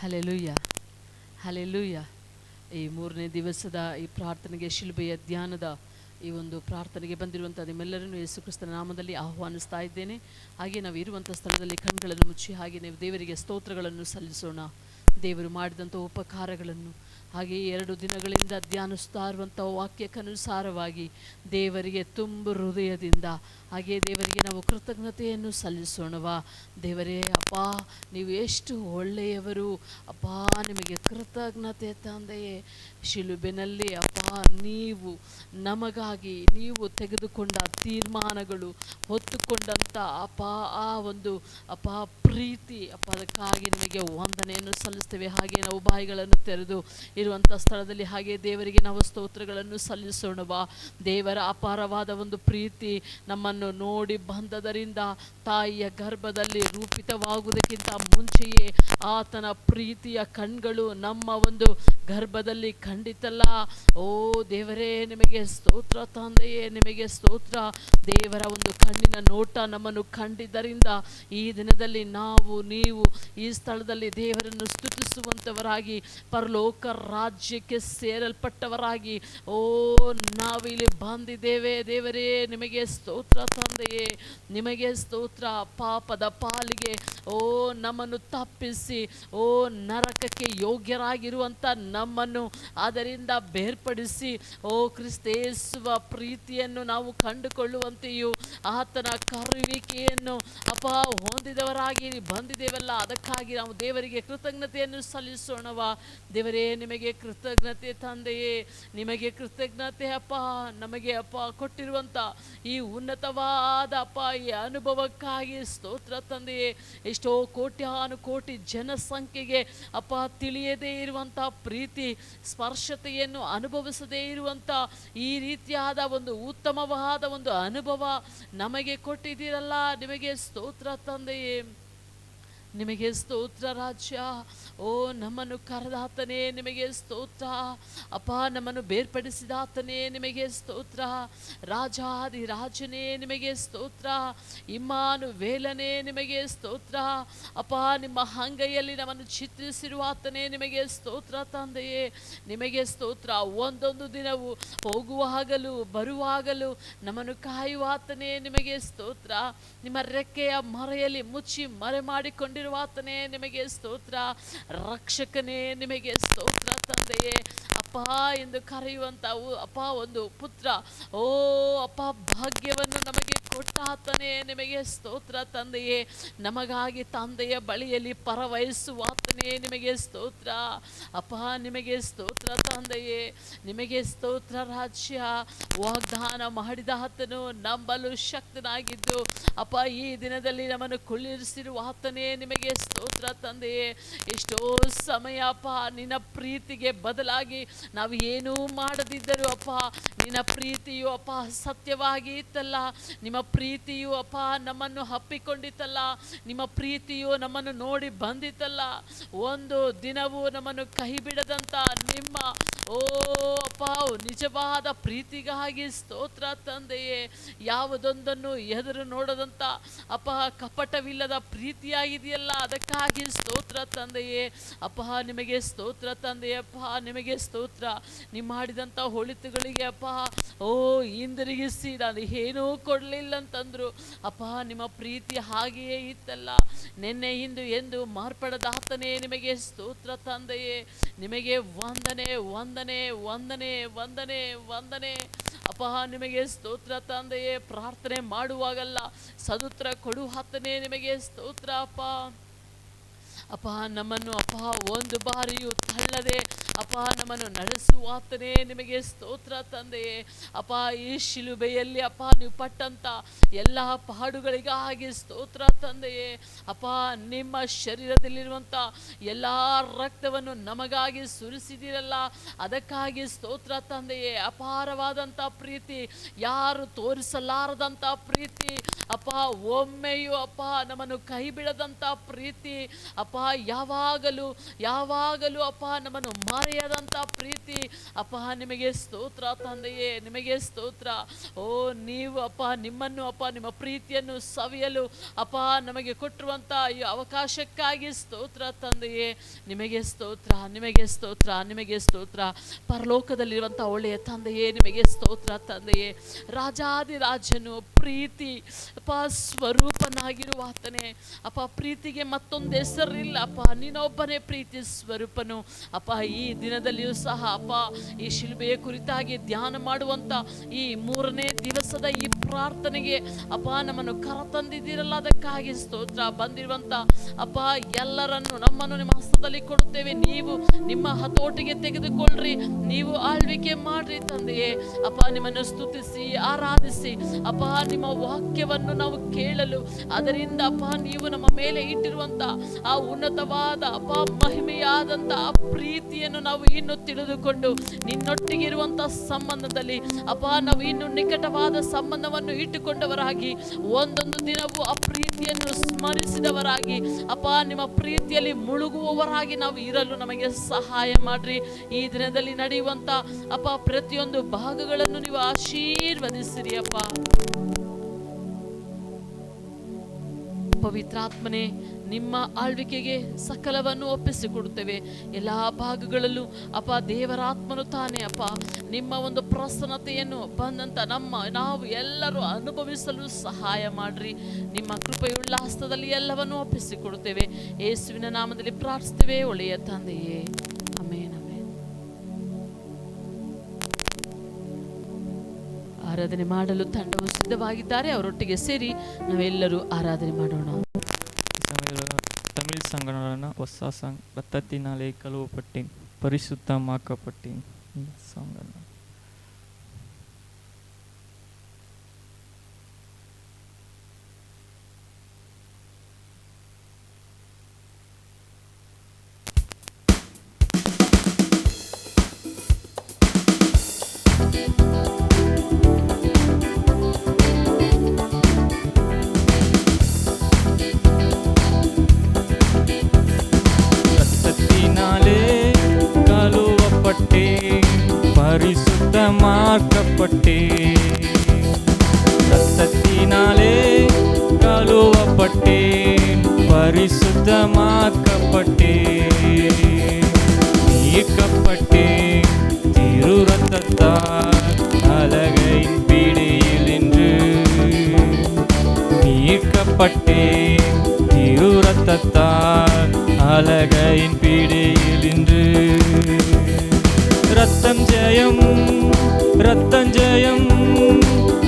Hallelujah, hallelujah. ಈ ಮೂರನೇ ದಿವಸದ ಈ ಪ್ರಾರ್ಥನೆಗೆ, ಶಿಲುಬೆಯ ಧ್ಯಾನದ ಈ ಒಂದು ಪ್ರಾರ್ಥನೆಗೆ ಬಂದಿರುವಂಥ ನಿಮ್ಮೆಲ್ಲರನ್ನು ಯೇಸು ಕ್ರಿಸ್ತನ ನಾಮದಲ್ಲಿ ಆಹ್ವಾನಿಸ್ತಾ ಇದ್ದೇನೆ. ಹಾಗೆ ನಾವು ಇರುವಂಥ ಸ್ಥಳದಲ್ಲಿ ಕಣ್ಗಳನ್ನು ಮುಚ್ಚಿ ಹಾಗೆ ನಾವು ದೇವರಿಗೆ ಸ್ತೋತ್ರಗಳನ್ನು ಸಲ್ಲಿಸೋಣ. ದೇವರು ಮಾಡಿದಂಥ ಉಪಕಾರಗಳನ್ನು, ಹಾಗೆ 2 ದಿನಗಳಿಂದ ಧ್ಯಾನಿಸ್ತಾ ಇರುವಂಥ ವಾಕ್ಯಕ್ಕನುಸಾರವಾಗಿ ದೇವರಿಗೆ ತುಂಬ ಹೃದಯದಿಂದ ಹಾಗೆ ದೇವರಿಗೆ ನಾವು ಕೃತಜ್ಞತೆಯನ್ನು ಸಲ್ಲಿಸೋಣವಾ. ದೇವರೇ ಅಪ್ಪ, ನೀವು ಎಷ್ಟು ಒಳ್ಳೆಯವರು ಅಪ್ಪ, ನಿಮಗೆ ಕೃತಜ್ಞತೆ ತಂದೆಯೇ. ಶಿಲುಬೆನಲ್ಲಿ ಅಪ್ಪ, ನೀವು ನಮಗಾಗಿ ನೀವು ತೆಗೆದುಕೊಂಡ ತೀರ್ಮಾನಗಳು, ಹೊತ್ತುಕೊಂಡಂಥ ಅಪ್ಪ ಆ ಒಂದು ಅಪ್ಪ ಪ್ರೀತಿ ಅಪ್ಪ, ಅದಕ್ಕಾಗಿ ನಿಮಗೆ ವಂದನೆಯನ್ನು ಸಲ್ಲಿಸ್ತೇವೆ. ಹಾಗೆ ನಾವು ಬಾಯಿಗಳನ್ನು ತೆರೆದು ಇರುವಂಥ ಸ್ಥಳದಲ್ಲಿ ಹಾಗೆ ದೇವರಿಗೆ ನಾವು ಸ್ತೋತ್ರಗಳನ್ನು ಸಲ್ಲಿಸೋಣವಾ. ದೇವರ ಅಪಾರವಾದ ಒಂದು ಪ್ರೀತಿ ನಮ್ಮನ್ನು ನೋಡಿ ಬಂದದರಿಂದ, ತಾಯಿಯ ಗರ್ಭದಲ್ಲಿ ರೂಪಿತವಾಗುವುದಕ್ಕಿಂತ ಮುಂಚೆಯೇ ಆತನ ಪ್ರೀತಿಯ ಕಣ್ಗಳು ನಮ್ಮ ಒಂದು ಗರ್ಭದಲ್ಲಿ ಕಂಡಿತಲ್ಲ. ಓ ದೇವರೇ, ನಿಮಗೆ ಸ್ತೋತ್ರ ತಂದೆಯೇ, ನಿಮಗೆ ಸ್ತೋತ್ರ. ದೇವರ ಒಂದು ಕಣ್ಣಿನ ನೋಟ ನಮ್ಮನ್ನು ಕಂಡಿದ್ದರಿಂದ ಈ ದಿನದಲ್ಲಿ ನಾವು ನೀವು ಈ ಸ್ಥಳದಲ್ಲಿ ದೇವರನ್ನು ಸ್ತುತಿಸುವಂಥವರಾಗಿ, ಪರಲೋಕ ರಾಜ್ಯಕ್ಕೆ ಸೇರಲ್ಪಟ್ಟವರಾಗಿ ಓ ನಾವಿಲ್ಲಿ ಬಂದಿದ್ದೇವೆ. ದೇವರೇ, ನಿಮಗೆ ಸ್ತೋತ್ರ ತಂದೆಯೇ, ನಿಮಗೆ ಸ್ತೋತ್ರ. ಪಾಪದ ಪಾಲಿಗೆ ಓ ನಮ್ಮನ್ನು ತಪ್ಪಿಸಿ ಓ ನರಕಕ್ಕೆ ಯೋಗ್ಯರಾಗಿರುವಂಥ ನಮ್ಮನ್ನು ಅದರಿಂದ ಬೇರ್ಪಡಿಸಿ ಓ ಕ್ರಿಸ್ತೇಸುವ ಪ್ರೀತಿಯನ್ನು ನಾವು ಕಂಡುಕೊಳ್ಳುವಂತೆಯೂ ಆತನ ಕರುವಿಕೆಯನ್ನು ಅಪ್ಪ ಹೊಂದಿದವರಾಗಿ ಬಂದಿದ್ದೇವಲ್ಲ, ಅದಕ್ಕಾಗಿ ನಾವು ದೇವರಿಗೆ ಕೃತಜ್ಞತೆಯನ್ನು ಸಲ್ಲಿಸೋಣವಾ. ದೇವರೇ, ನಿಮಗೆ ಕೃತಜ್ಞತೆ ತಂದೆಯೇ, ನಿಮಗೆ ಕೃತಜ್ಞತೆ ಅಪ್ಪ. ನಮಗೆ ಅಪ್ಪ ಕೊಟ್ಟಿರುವಂಥ ಈ ಉನ್ನತವಾದ ಅಪ್ಪ ಈ ಅನುಭವಕ್ಕಾಗಿ ಸ್ತೋತ್ರ ತಂದೆಯೇ. ಎಷ್ಟೋ ಕೋಟ್ಯಾನುಕೋಟಿ ಜನಸಂಖ್ಯೆಗೆ ಅಪ್ಪ ತಿಳಿಯದೇ ಇರುವಂಥ ಪ್ರೀತಿ ಸ್ಪರ್ಶತೆಯನ್ನು ಅನುಭವಿಸದೇ ಇರುವಂಥ ಈ ರೀತಿಯಾದ ಒಂದು ಉತ್ತಮವಾದ ಒಂದು ಅನುಭವ ನಮಗೆ ಕೊಟ್ಟಿದ್ದೀರಲ್ಲ, ನಿಮಗೆ ಸ್ತೋತ್ರ ತಂದೆಯೇ, ನಿಮಗೆ ಸ್ತೋತ್ರ ರಾಜ್ಯ. ಓ ನಮ್ಮನ್ನು ಕರೆದಾತನೇ ನಿಮಗೆ ಸ್ತೋತ್ರ ಅಪ್ಪ, ನಮ್ಮನ್ನು ಬೇರ್ಪಡಿಸಿದಾತನೇ ನಿಮಗೆ ಸ್ತೋತ್ರ. ರಾಜಾದಿ ರಾಜನೇ ನಿಮಗೆ ಸ್ತೋತ್ರ. ಇಮ್ಮಾನುವೇಲನೇ ನಿಮಗೆ ಸ್ತೋತ್ರ ಅಪ್ಪ. ನಿಮ್ಮ ಅಂಗೈಯಲ್ಲಿ ನಮ್ಮನ್ನು ಚಿತ್ರಿಸಿರುವಾತನೇ ನಿಮಗೆ ಸ್ತೋತ್ರ ತಂದೆಯೇ, ನಿಮಗೆ ಸ್ತೋತ್ರ. ಒಂದೊಂದು ದಿನವೂ ಹೋಗುವಾಗಲೂ ಬರುವಾಗಲೂ ನಮ್ಮನ್ನು ಕಾಯುವಾತನೇ ನಿಮಗೆ ಸ್ತೋತ್ರ. ನಿಮ್ಮ ರೆಕ್ಕೆಯ ಮರೆಯಲ್ಲಿ ಮುಚ್ಚಿ ಮರೆ ಮಾಡಿಕೊಂಡಿರುವಾತನೇ ನಿಮಗೆ ಸ್ತೋತ್ರ. ರಕ್ಷಕನೇ ನಿಮಗೆ ಸ್ತೋತ್ರ ತಂದೆಯೇ. ಅಪ್ಪ ಎಂದು ಕರೆಯುವಂಥ ಅಪ್ಪ ಒಂದು ಪುತ್ರ, ಓ ಅಪ್ಪ ಭಾಗ್ಯವನ್ನು ನಮಗೆ ಕೊಟ್ಟಾತನೇ ನಿಮಗೆ ಸ್ತೋತ್ರ ತಂದೆಯೇ. ನಮಗಾಗಿ ತಂದೆಯ ಬಳಿಯಲ್ಲಿ ಪರವಹಿಸುವಾತನೇ ನಿಮಗೆ ಸ್ತೋತ್ರ ಅಪ್ಪ, ನಿಮಗೆ ಸ್ತೋತ್ರ ತಂದೆಯೇ, ನಿಮಗೆ ಸ್ತೋತ್ರ ರಾಜ್ಯ. ವಾಗ್ದಾನ ಮಾಡಿದ ಆತನು ನಂಬಲು ಶಕ್ತನಾಗಿದ್ದು ಅಪ್ಪ ಈ ದಿನದಲ್ಲಿ ನಮ್ಮನ್ನು ಕುಳ್ಳಿರಿಸಿರುವಾತನೇ ನಿಮಗೆ ಸ್ತೋತ್ರ ತಂದೆಯೇ. ಎಷ್ಟೋ ಸಮಯ ಅಪ್ಪ ನಿನ್ನ ಪ್ರೀತಿಗೆ ಬದಲಾಗಿ ನಾವು ಏನೂ ಮಾಡದಿದ್ದರೂ ಅಪ್ಪ, ನಿನ್ನ ಪ್ರೀತಿಯು ಅಪ್ಪ ಸತ್ಯವಾಗಿ ಇತ್ತಲ್ಲ, ನಿಮ್ಮ ಪ್ರೀತಿಯು ಅಪ್ಪ ನಮ್ಮನ್ನು ಹಪ್ಪಿಕೊಂಡಿತ್ತಲ್ಲ, ನಿಮ್ಮ ಪ್ರೀತಿಯು ನಮ್ಮನ್ನು ನೋಡಿ ಬಂದಿತ್ತಲ್ಲ. ಒಂದು ದಿನವೂ ನಮ್ಮನ್ನು ಕೈ ಬಿಡದಂಥ ನಿಮ್ಮ ಓ ಅಪ್ಪ ನಿಜವಾದ ಪ್ರೀತಿಗಾಗಿ ಸ್ತೋತ್ರ ತಂದೆಯೇ. ಯಾವುದೊಂದನ್ನು ಎದುರು ನೋಡದಂಥ ಅಪ್ಪ ಕಪಟವಿಲ್ಲದ ಪ್ರೀತಿಯಾಗಿದೆಯಲ್ಲ, ಅದಕ್ಕಾಗಿ ಸ್ತೋತ್ರ ತಂದೆಯೇ. ಅಪ್ಪ ನಿಮಗೆ ಸ್ತೋತ್ರ ತಂದೆಯಪ್ಪ, ನಿಮಗೆ ಸ್ತೋತ್ರ. ನೀವು ಮಾಡಿದಂಥ ಒಳಿತುಗಳಿಗೆ ಅಪ್ಪ ಓ ಹಿಂದಿರುಗಿಸಿ ನಾನು ಏನೂ ಕೊಡಲಿಲ್ಲ ಅಂತಂದ್ರು ಅಪ್ಪ, ನಿಮ್ಮ ಪ್ರೀತಿ ಹಾಗೆಯೇ ಇತ್ತಲ್ಲ. ನಿನ್ನೆ ಇಂದು ಎಂದು ಮಾರ್ಪಡದಾತನೇ ನಿಮಗೆ ಸ್ತೋತ್ರ ತಂದೆಯೇ. ನಿಮಗೆ ವಂದನೆ ವಂದನೆ ವಂದನೆ ವಂದನೆ ವಂದನೆ ಅಪ್ಪ, ನಿಮಗೆ ಸ್ತೋತ್ರ ತಂದೆಯೇ. ಪ್ರಾರ್ಥನೆ ಮಾಡುವಾಗಲ್ಲ ಸದುತ್ತರ ಕೊಡುವಾತನೇ ನಿಮಗೆ ಸ್ತೋತ್ರ ಅಪ್ಪ. ಅಪ್ಪ ನಮ್ಮನ್ನು ಅಪ್ಪ ಒಂದು ಬಾರಿಯೂ ತಳ್ಳದೆ ಅಪ್ಪ ನಮ್ಮನ್ನು ನಡೆಸುವಾತನೇ ನಿಮಗೆ ಸ್ತೋತ್ರ ತಂದೆಯೇ. ಅಪ್ಪ ಈ ಶಿಲುಬೆಯಲ್ಲಿ ಅಪ್ಪ ನೀವು ಪಟ್ಟಂಥ ಎಲ್ಲ ಪಾಡುಗಳಿಗಾಗಿ ಸ್ತೋತ್ರ ತಂದೆಯೇ. ಅಪ್ಪ ನಿಮ್ಮ ಶರೀರದಲ್ಲಿರುವಂಥ ಎಲ್ಲ ರಕ್ತವನ್ನು ನಮಗಾಗಿ ಸುರಿಸಿದಿರಲ್ಲ, ಅದಕ್ಕಾಗಿ ಸ್ತೋತ್ರ ತಂದೆಯೇ. ಅಪಾರವಾದಂಥ ಪ್ರೀತಿ, ಯಾರು ತೋರಿಸಲಾರದಂಥ ಪ್ರೀತಿ ಅಪ್ಪ, ಒಮ್ಮೆಯೂ ಅಪ್ಪ ನಮ್ಮನ್ನು ಕೈ ಬಿಡದಂಥ ಪ್ರೀತಿ ಅಪ್ಪ, ಯಾವಾಗಲೂ ಯಾವಾಗಲೂ ಅಪ್ಪ ನಮ್ಮನ್ನು ಆರಿಯಾದಂಥ ಪ್ರೀತಿ ಅಪ್ಪ, ನಿಮಗೆ ಸ್ತೋತ್ರ ತಂದೆಯೇ, ನಿಮಗೆ ಸ್ತೋತ್ರ. ಓ ನೀವು ಅಪ್ಪ ನಿಮ್ಮನ್ನು ಅಪ್ಪ ನಿಮ್ಮ ಪ್ರೀತಿಯನ್ನು ಸವಿಯಲು ಅಪ್ಪ ನಮಗೆ ಕೊಟ್ಟಿರುವಂಥ ಈ ಅವಕಾಶಕ್ಕಾಗಿ ಸ್ತೋತ್ರ ತಂದೆಯೇ. ನಿಮಗೆ ಸ್ತೋತ್ರ, ನಿಮಗೆ ಸ್ತೋತ್ರ, ನಿಮಗೆ ಸ್ತೋತ್ರ. ಪರಲೋಕದಲ್ಲಿರುವಂಥ ಒಳ್ಳೆಯ ತಂದೆಯೇ, ನಿಮಗೆ ಸ್ತೋತ್ರ ತಂದೆಯೇ. ರಾಜಾದಿರಾಜನು ಪ್ರೀತಿ ಅಪ್ಪ ಸ್ವರೂಪನಾಗಿರುವ ಆತನೇ ಅಪ್ಪ. ಪ್ರೀತಿಗೆ ಮತ್ತೊಂದು ಹೆಸರಿಲ್ಲ ಅಪ್ಪ, ನೀನೊಬ್ಬನೇ ಪ್ರೀತಿ ಸ್ವರೂಪನು ಅಪ್ಪ. ಈ ದಿನದಲ್ಲಿಯೂ ಸಹ ಅಪ್ಪ ಈ ಶಿಲುಬೆಯ ಕುರಿತಾಗಿ ಧ್ಯಾನ ಮಾಡುವಂಥ ಈ 3ನೇ ದಿವಸದ ಈ ಪ್ರಾರ್ಥನೆಗೆ ಅಪ್ಪ ನಮ್ಮನ್ನು ಕರತಂದಿದ್ದೀರಲ್ಲ, ಅದಕ್ಕಾಗಿ ಸ್ತೋತ್ರ. ಬಂದಿರುವಂಥ ಅಪ್ಪ ಎಲ್ಲರನ್ನು ನಮ್ಮನ್ನು ನಿಮ್ಮ ಹಸ್ತದಲ್ಲಿ ಕೊಡುತ್ತೇವೆ, ನೀವು ನಿಮ್ಮ ಹತೋಟಿಗೆ ತೆಗೆದುಕೊಳ್ಳ್ರಿ, ನೀವು ಆಳ್ವಿಕೆ ಮಾಡ್ರಿ ತಂದೆಯೇ. ಅಪ್ಪ ನಿಮ್ಮನ್ನು ಸ್ತುತಿಸಿ ಆರಾಧಿಸಿ ಅಪ್ಪ ನಿಮ್ಮ ವಾಕ್ಯವನ್ನು ನಾವು ಕೇಳಲು, ಅದರಿಂದ ಅಪ್ಪ ನೀವು ನಮ್ಮ ಮೇಲೆ ಇಟ್ಟಿರುವಂಥ ಆ ಉನ್ನತವಾದ ಅಪ್ಪ ಮಹಿಮೆಯಾದಂಥ ಆ ಪ್ರೀತಿಯನ್ನು ನಾವು ಇನ್ನು ತಿಳಿದುಕೊಂಡು ನಿನ್ನೊಟ್ಟಿಗೆ ಇರುವಂಥ ಸಂಬಂಧದಲ್ಲಿ ಅಪ್ಪ ನಾವು ಇನ್ನು ನಿಕಟವಾದ ಸಂಬಂಧವನ್ನು ಇಟ್ಟುಕೊಂಡವರಾಗಿ ಒಂದೊಂದು ದಿನವೂ ಆ ಪ್ರೀತಿಯನ್ನು ಸ್ಮರಿಸಿದವರಾಗಿ ಅಪ್ಪ ನಿಮ್ಮ ಪ್ರೀತಿಯಲ್ಲಿ ಮುಳುಗುವವರಾಗಿ ನಾವು ಇರಲು ನಮಗೆ ಸಹಾಯ ಮಾಡ್ರಿ. ಈ ದಿನದಲ್ಲಿ ನಡೆಯುವಂಥ ಅಪ್ಪ ಪ್ರತಿಯೊಂದು ಭಾಗಗಳನ್ನು ನೀವು ಆಶೀರ್ವದಿಸಿರಿ ಅಪ್ಪ. ಪವಿತ್ರಾತ್ಮನೇ, ನಿಮ್ಮ ಆಳ್ವಿಕೆಗೆ ಸಕಲವನ್ನು ಒಪ್ಪಿಸಿಕೊಡುತ್ತೇವೆ. ಎಲ್ಲ ಭಾಗಗಳಲ್ಲೂ ಅಪ್ಪ ದೇವರಾತ್ಮನು ತಾನೇ ಅಪ್ಪ ನಿಮ್ಮ ಒಂದು ಪ್ರಸನ್ನತೆಯನ್ನು ಬಂದಂಥ ನಾವು ಎಲ್ಲರೂ ಅನುಭವಿಸಲು ಸಹಾಯ ಮಾಡ್ರಿ. ನಿಮ್ಮ ಕೃಪೆಯುಳ್ಳ ಹಸ್ತದಲ್ಲಿ ಎಲ್ಲವನ್ನು ಒಪ್ಪಿಸಿಕೊಡುತ್ತೇವೆ. ಯೇಸುವಿನ ನಾಮದಲ್ಲಿ ಪ್ರಾರ್ಥಿಸ್ತೇವೆ ಒಳ್ಳೆಯ ತಂದೆಯೇ, ಆಮೆನ್, ಆಮೆನ್. ಆರಾಧನೆ ಮಾಡಲು ತಂಡವು ಸಿದ್ಧವಾಗಿದ್ದಾರೆ. ಅವರೊಟ್ಟಿಗೆ ಸೇರಿ ನಾವೆಲ್ಲರೂ ಆರಾಧನೆ ಮಾಡೋಣ. தமிழ் சங்கடன ಹೊಸ சாங் ரத்தத்தினாலே கழுவப்பட்டேன் பரிசுத்தமாக்கப்பட்டேன் சாங். ரத்தத்தினாலே கழுவப்பட்டேன், பரிசுத்தமாக்கப்பட்டேன், மீட்கப்பட்டேன் திரு ரத்தத்தால் அலகையின் பிடியில் நின்று. மீட்கப்பட்டேன் திரு ரத்தத்தால் அலகையின் பிடியில் நின்று. ரத்தம் ஜெயம், ரத்தம் ஜெயம்,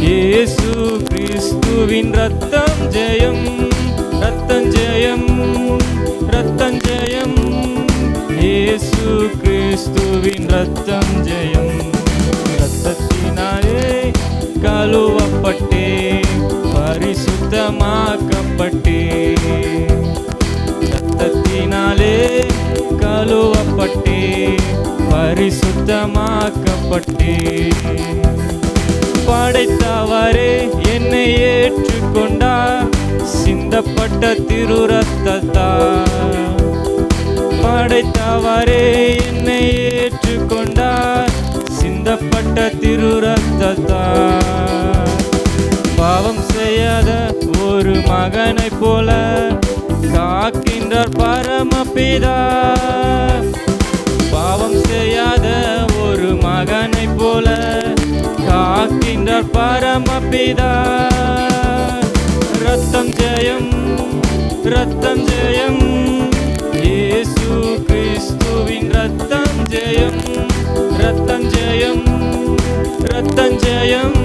இயேசு கிறிஸ்துவின் ரத்தம் ஜெயம், ரத்தம் ஜெயம், ரத்தம் ஜெயம், இயேசு கிறிஸ்துவின் ரத்தம் ஜெயம். ரத்தத்தினாலே கழுவப்பட்டேன், பரிசுத்தமாக்கப்பட்டேன். ரத்தத்தினாலே கழுவப்பட்டேன், பரிசுத்தமாக்கப்பட்டேன். படைத்தவரே என்னை ஏற்றுக்கொண்டார், சிந்தப்பட்ட திரு ரத்தத்தால். படைத்தவரே என்னை ஏற்றுக்கொண்டார், சிந்தப்பட்ட திரு ரத்தத்தால். பாவம் செய்யாத ஒரு மகனை போல காக்கின்றார் பரமபிதா. பாவம் செய்யாத ஒரு மகனை போல காக்கின்றார் பரமபிதா. ரத்தம் ஜெயம், ரத்தம் ஜெயம், இயேசு கிறிஸ்துவின் ரத்தம் ஜெயம், ரத்தம் ஜெயம், ரத்தம் ஜெயம்,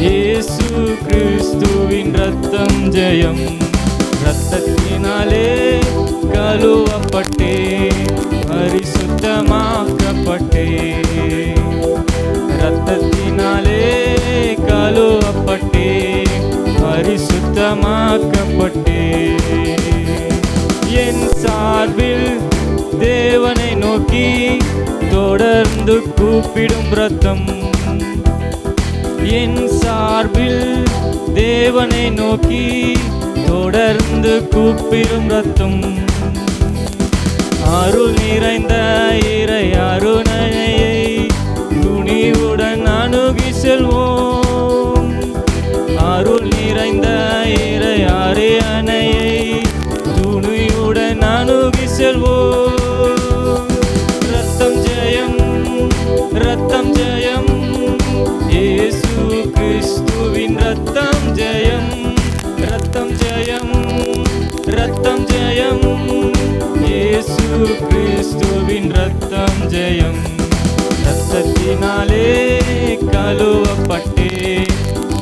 இயேசு கிறிஸ்துவின் ரத்தம் ஜெயம். ரத்தத்தினாலே கழுவப்பட்டேன், பரிசுத்தமாக்கப்பட்டேன். ரத்தத்தினாலே கழுவப்பட்டேன், பரிசுத்தமாக்கப்பட்டேன். என் சார்பில் தேவனை நோக்கி தொடர்ந்து கூப்பிடும் ரத்தம். என் சார்பில் தேவனை நோக்கி தொடர்ந்து கூப்பிடும் ரத்தம். அருள் நிறைந்த இறையா ரத்தம் ஜெயம், இயேசு கிறிஸ்துவின் ரத்தம் ஜெயம், ரத்தம் ஜெயம், ரத்தம் ஜெயம், இயேசு கிறிஸ்துவின் ரத்தம் ஜெயம். ரத்தத்தினாலே கழுவப்பட்டே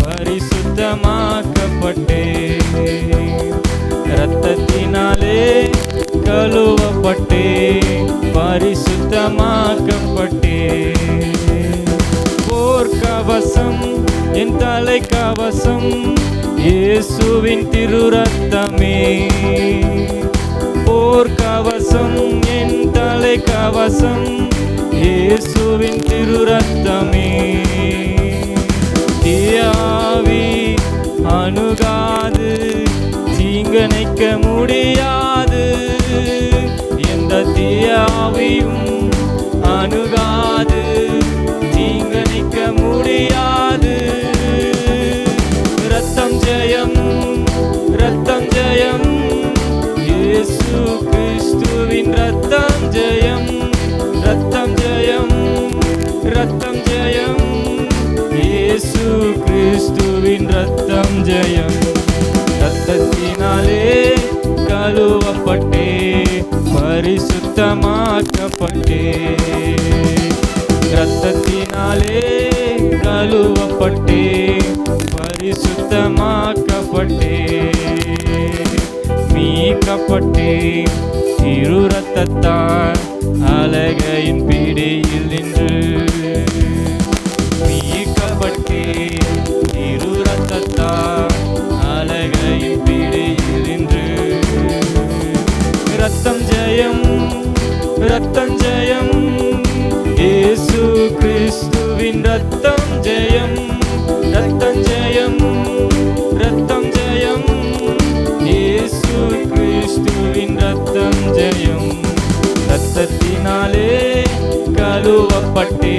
பரிசுத்தமாக்கப்பட்டே, ரத்தத்தினாலே கழுவப்பட்டே பரிசுத்தமாக்கப்பட்டே. போர்க்கவசம் என் தலை கவசம், இயேசுவின் திரு ரத்தமே. போர்க்கவசம் என் தலை கவசம், இயேசுவின் திரு ரத்தமே. தீயாவி அணுகாது, தீங்கணைக்க முடியாது, எந்த தீயாவியும் அணுகாது, தீங்கணைக்க முடியாது. ரத்தம் ஜெயம், ரத்தம் ஜெயம், இயேசு கிறிஸ்துவின் ரத்தம் ஜெயம், ரத்தம் ஜெயம், ரத்தம் ஜெயம், இயேசு கிறிஸ்துவின் ரத்தம் ஜெயம். ரத்தத்தினாலே கழுவப்பட்டே பரிசுத்தமாக்கப்பட்டே, ரத்தத்தினாலே கழுவப்பட்டே பரிசுத்தமாக்கப்பட்டே. மீட்கப்பட்டே திரு ரத்தத்தால் அலகையின் பிடியில் நின்று, மீட்கப்பட்டே திரு ரத்தத்தால் அலகையின் பிடியில் நின்று. ரத்தம் ஜெயம், ரத்தம் ஜெயம், இயேசு கிறிஸ்துவின் ரத்தம் ஜெயம், ரத்தம் ஜெயம், ரத்தம் ஜெயம், இயேசு கிறிஸ்துவின் ரத்தம் ஜெயம். ரத்தத்தினாலே கழுவப்பட்டே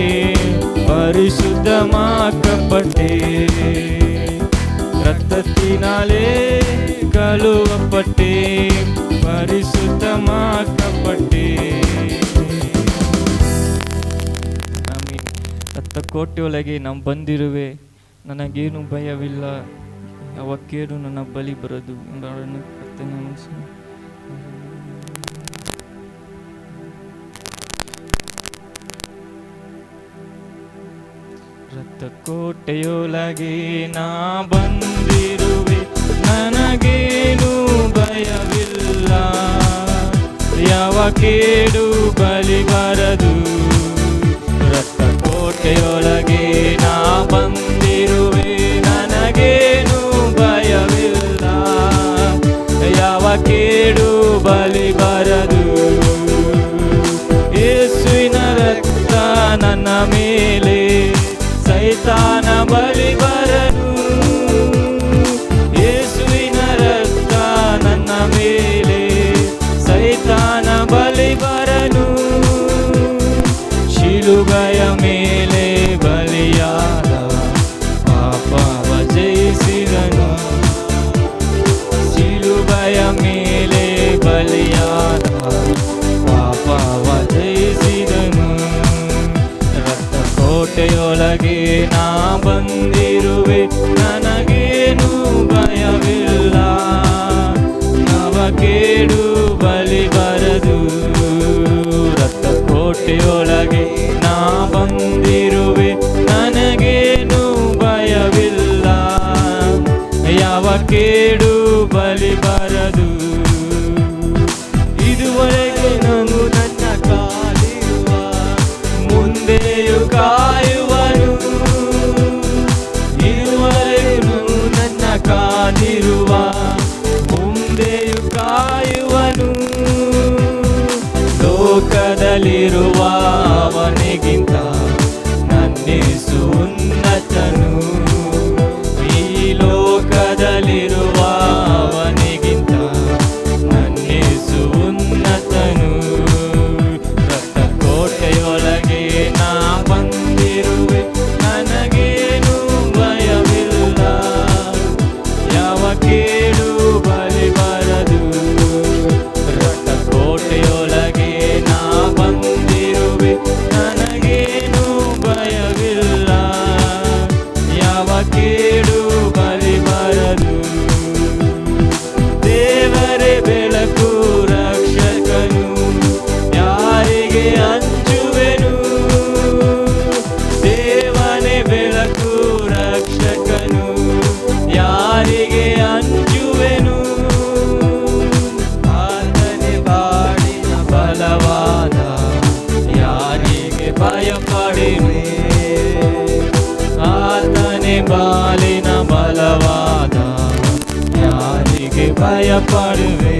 பரிசுத்தமாக்கப்பட்டே, ரத்தத்தினாலே கழுவப்பட்டே பரிசுத்தமாக்கப்பட்டே. ಆಮೀನ್. ರಕ್ತ ಕೋಟೆಯೊಳಗೆ ನಾವು ಬಂದಿರುವೆ, ನನಗೇನು ಭಯವಿಲ್ಲ, ಯಾವ ಕೇಡು ನನ್ನ ಬಳಿ ಬರದು ಎಂಬುದನ್ನು ಕರ್ತನ ಮನಸ್ಸು. ರಕ್ತ ಕೋಟೆಯೊಳಗೆ ನಾ ಬಂದಿರುವೆ, ನನಗೇನು ಭಯವಿಲ್ಲ, ಯಾವ ಕೇಡು ಬಲಿ ಬರದು. ರಕ್ತ ಕೋಟೆಯೊಳಗೆ ನಾ ಬಂದಿರುವೆ, ನನಗೇನು ಭಯವಿಲ್ಲ, ಯಾವ ಕೇಡು ಬಲಿ ಬರದು. ಯೇಸುವಿನ ರಕ್ತ ನನ್ನ ಮೇಲೆ ಸೈತಾನ ಬಲಿ ಬರನು, ಯೇಸುವಿನ ರಕ್ತ ನನ್ನ ಮೇಲೆ ಸೈತಾನ ಬಲಿ ಬರನು. ಶಿಲುಬೆಯ ಮೇಲೆ ಬಲಿಯಾದ ಪಾಪವ ಜಯಿಸಿದನು, ಶಿಲುಬೆಯ ಮೇಲೆ ಬಲಿಯಾದ ಪಾಪವ ಜಯಿಸಿದನು. ರಕ್ತ ಕೋಟೆಯೊಳಗೆ ನಾ ಬಂದಿರುವೆ, ನನಗೇನು ಭಯವಿಲ್ಲ, ಯಾವ ಕೇಡು ಬಲಿ ಬರದು. ರಕ್ತ ಕೋಟೆಯೊಳಗೆ ನಾ ಬಂದಿರುವೆ, ನನಗೇನು ಭಯವಿಲ್ಲ, ಯಾವ ಕೇಡು ಬಲಿ ಬರದು. ಇದುವರೆಗೆ ನಾನು ನನ್ನ ಕಾಲಿರುವ, ಮುಂದೆಯೂ ಕಾಯುವನು, ಇದುವರೆಗೂ ನನ್ನ ಕಾದಿರುವ, ಮುಂದೆಯೂ ಕಾಯುವನು. ಲೋಕದಲ್ಲಿರುವ ಅವನಿಗಿಂತ ನನ್ನೇಸು ಉನ್ನತನು, ಈ ಲೋಕದಲ್ಲಿರುವ ಅವನಿಗಿಂತ ನನ್ನೇಸು ಉನ್ನತನು. ರಕ್ತ ಕೋಟೆಯೊಳಗೆ ನಾ ಬಂದಿರುವೆ, ನನಗೇನು ಭಯವಿಲ್ಲ, ಯಾವ ಕೇಡು ಬಲಿ ಬರದು. ರಕ್ತ ಕೋಟೆಯೊಳಗೆ ನಾ ಬಂದಿರುವೆ, ನನಗೇನು ಪಡುವೆ.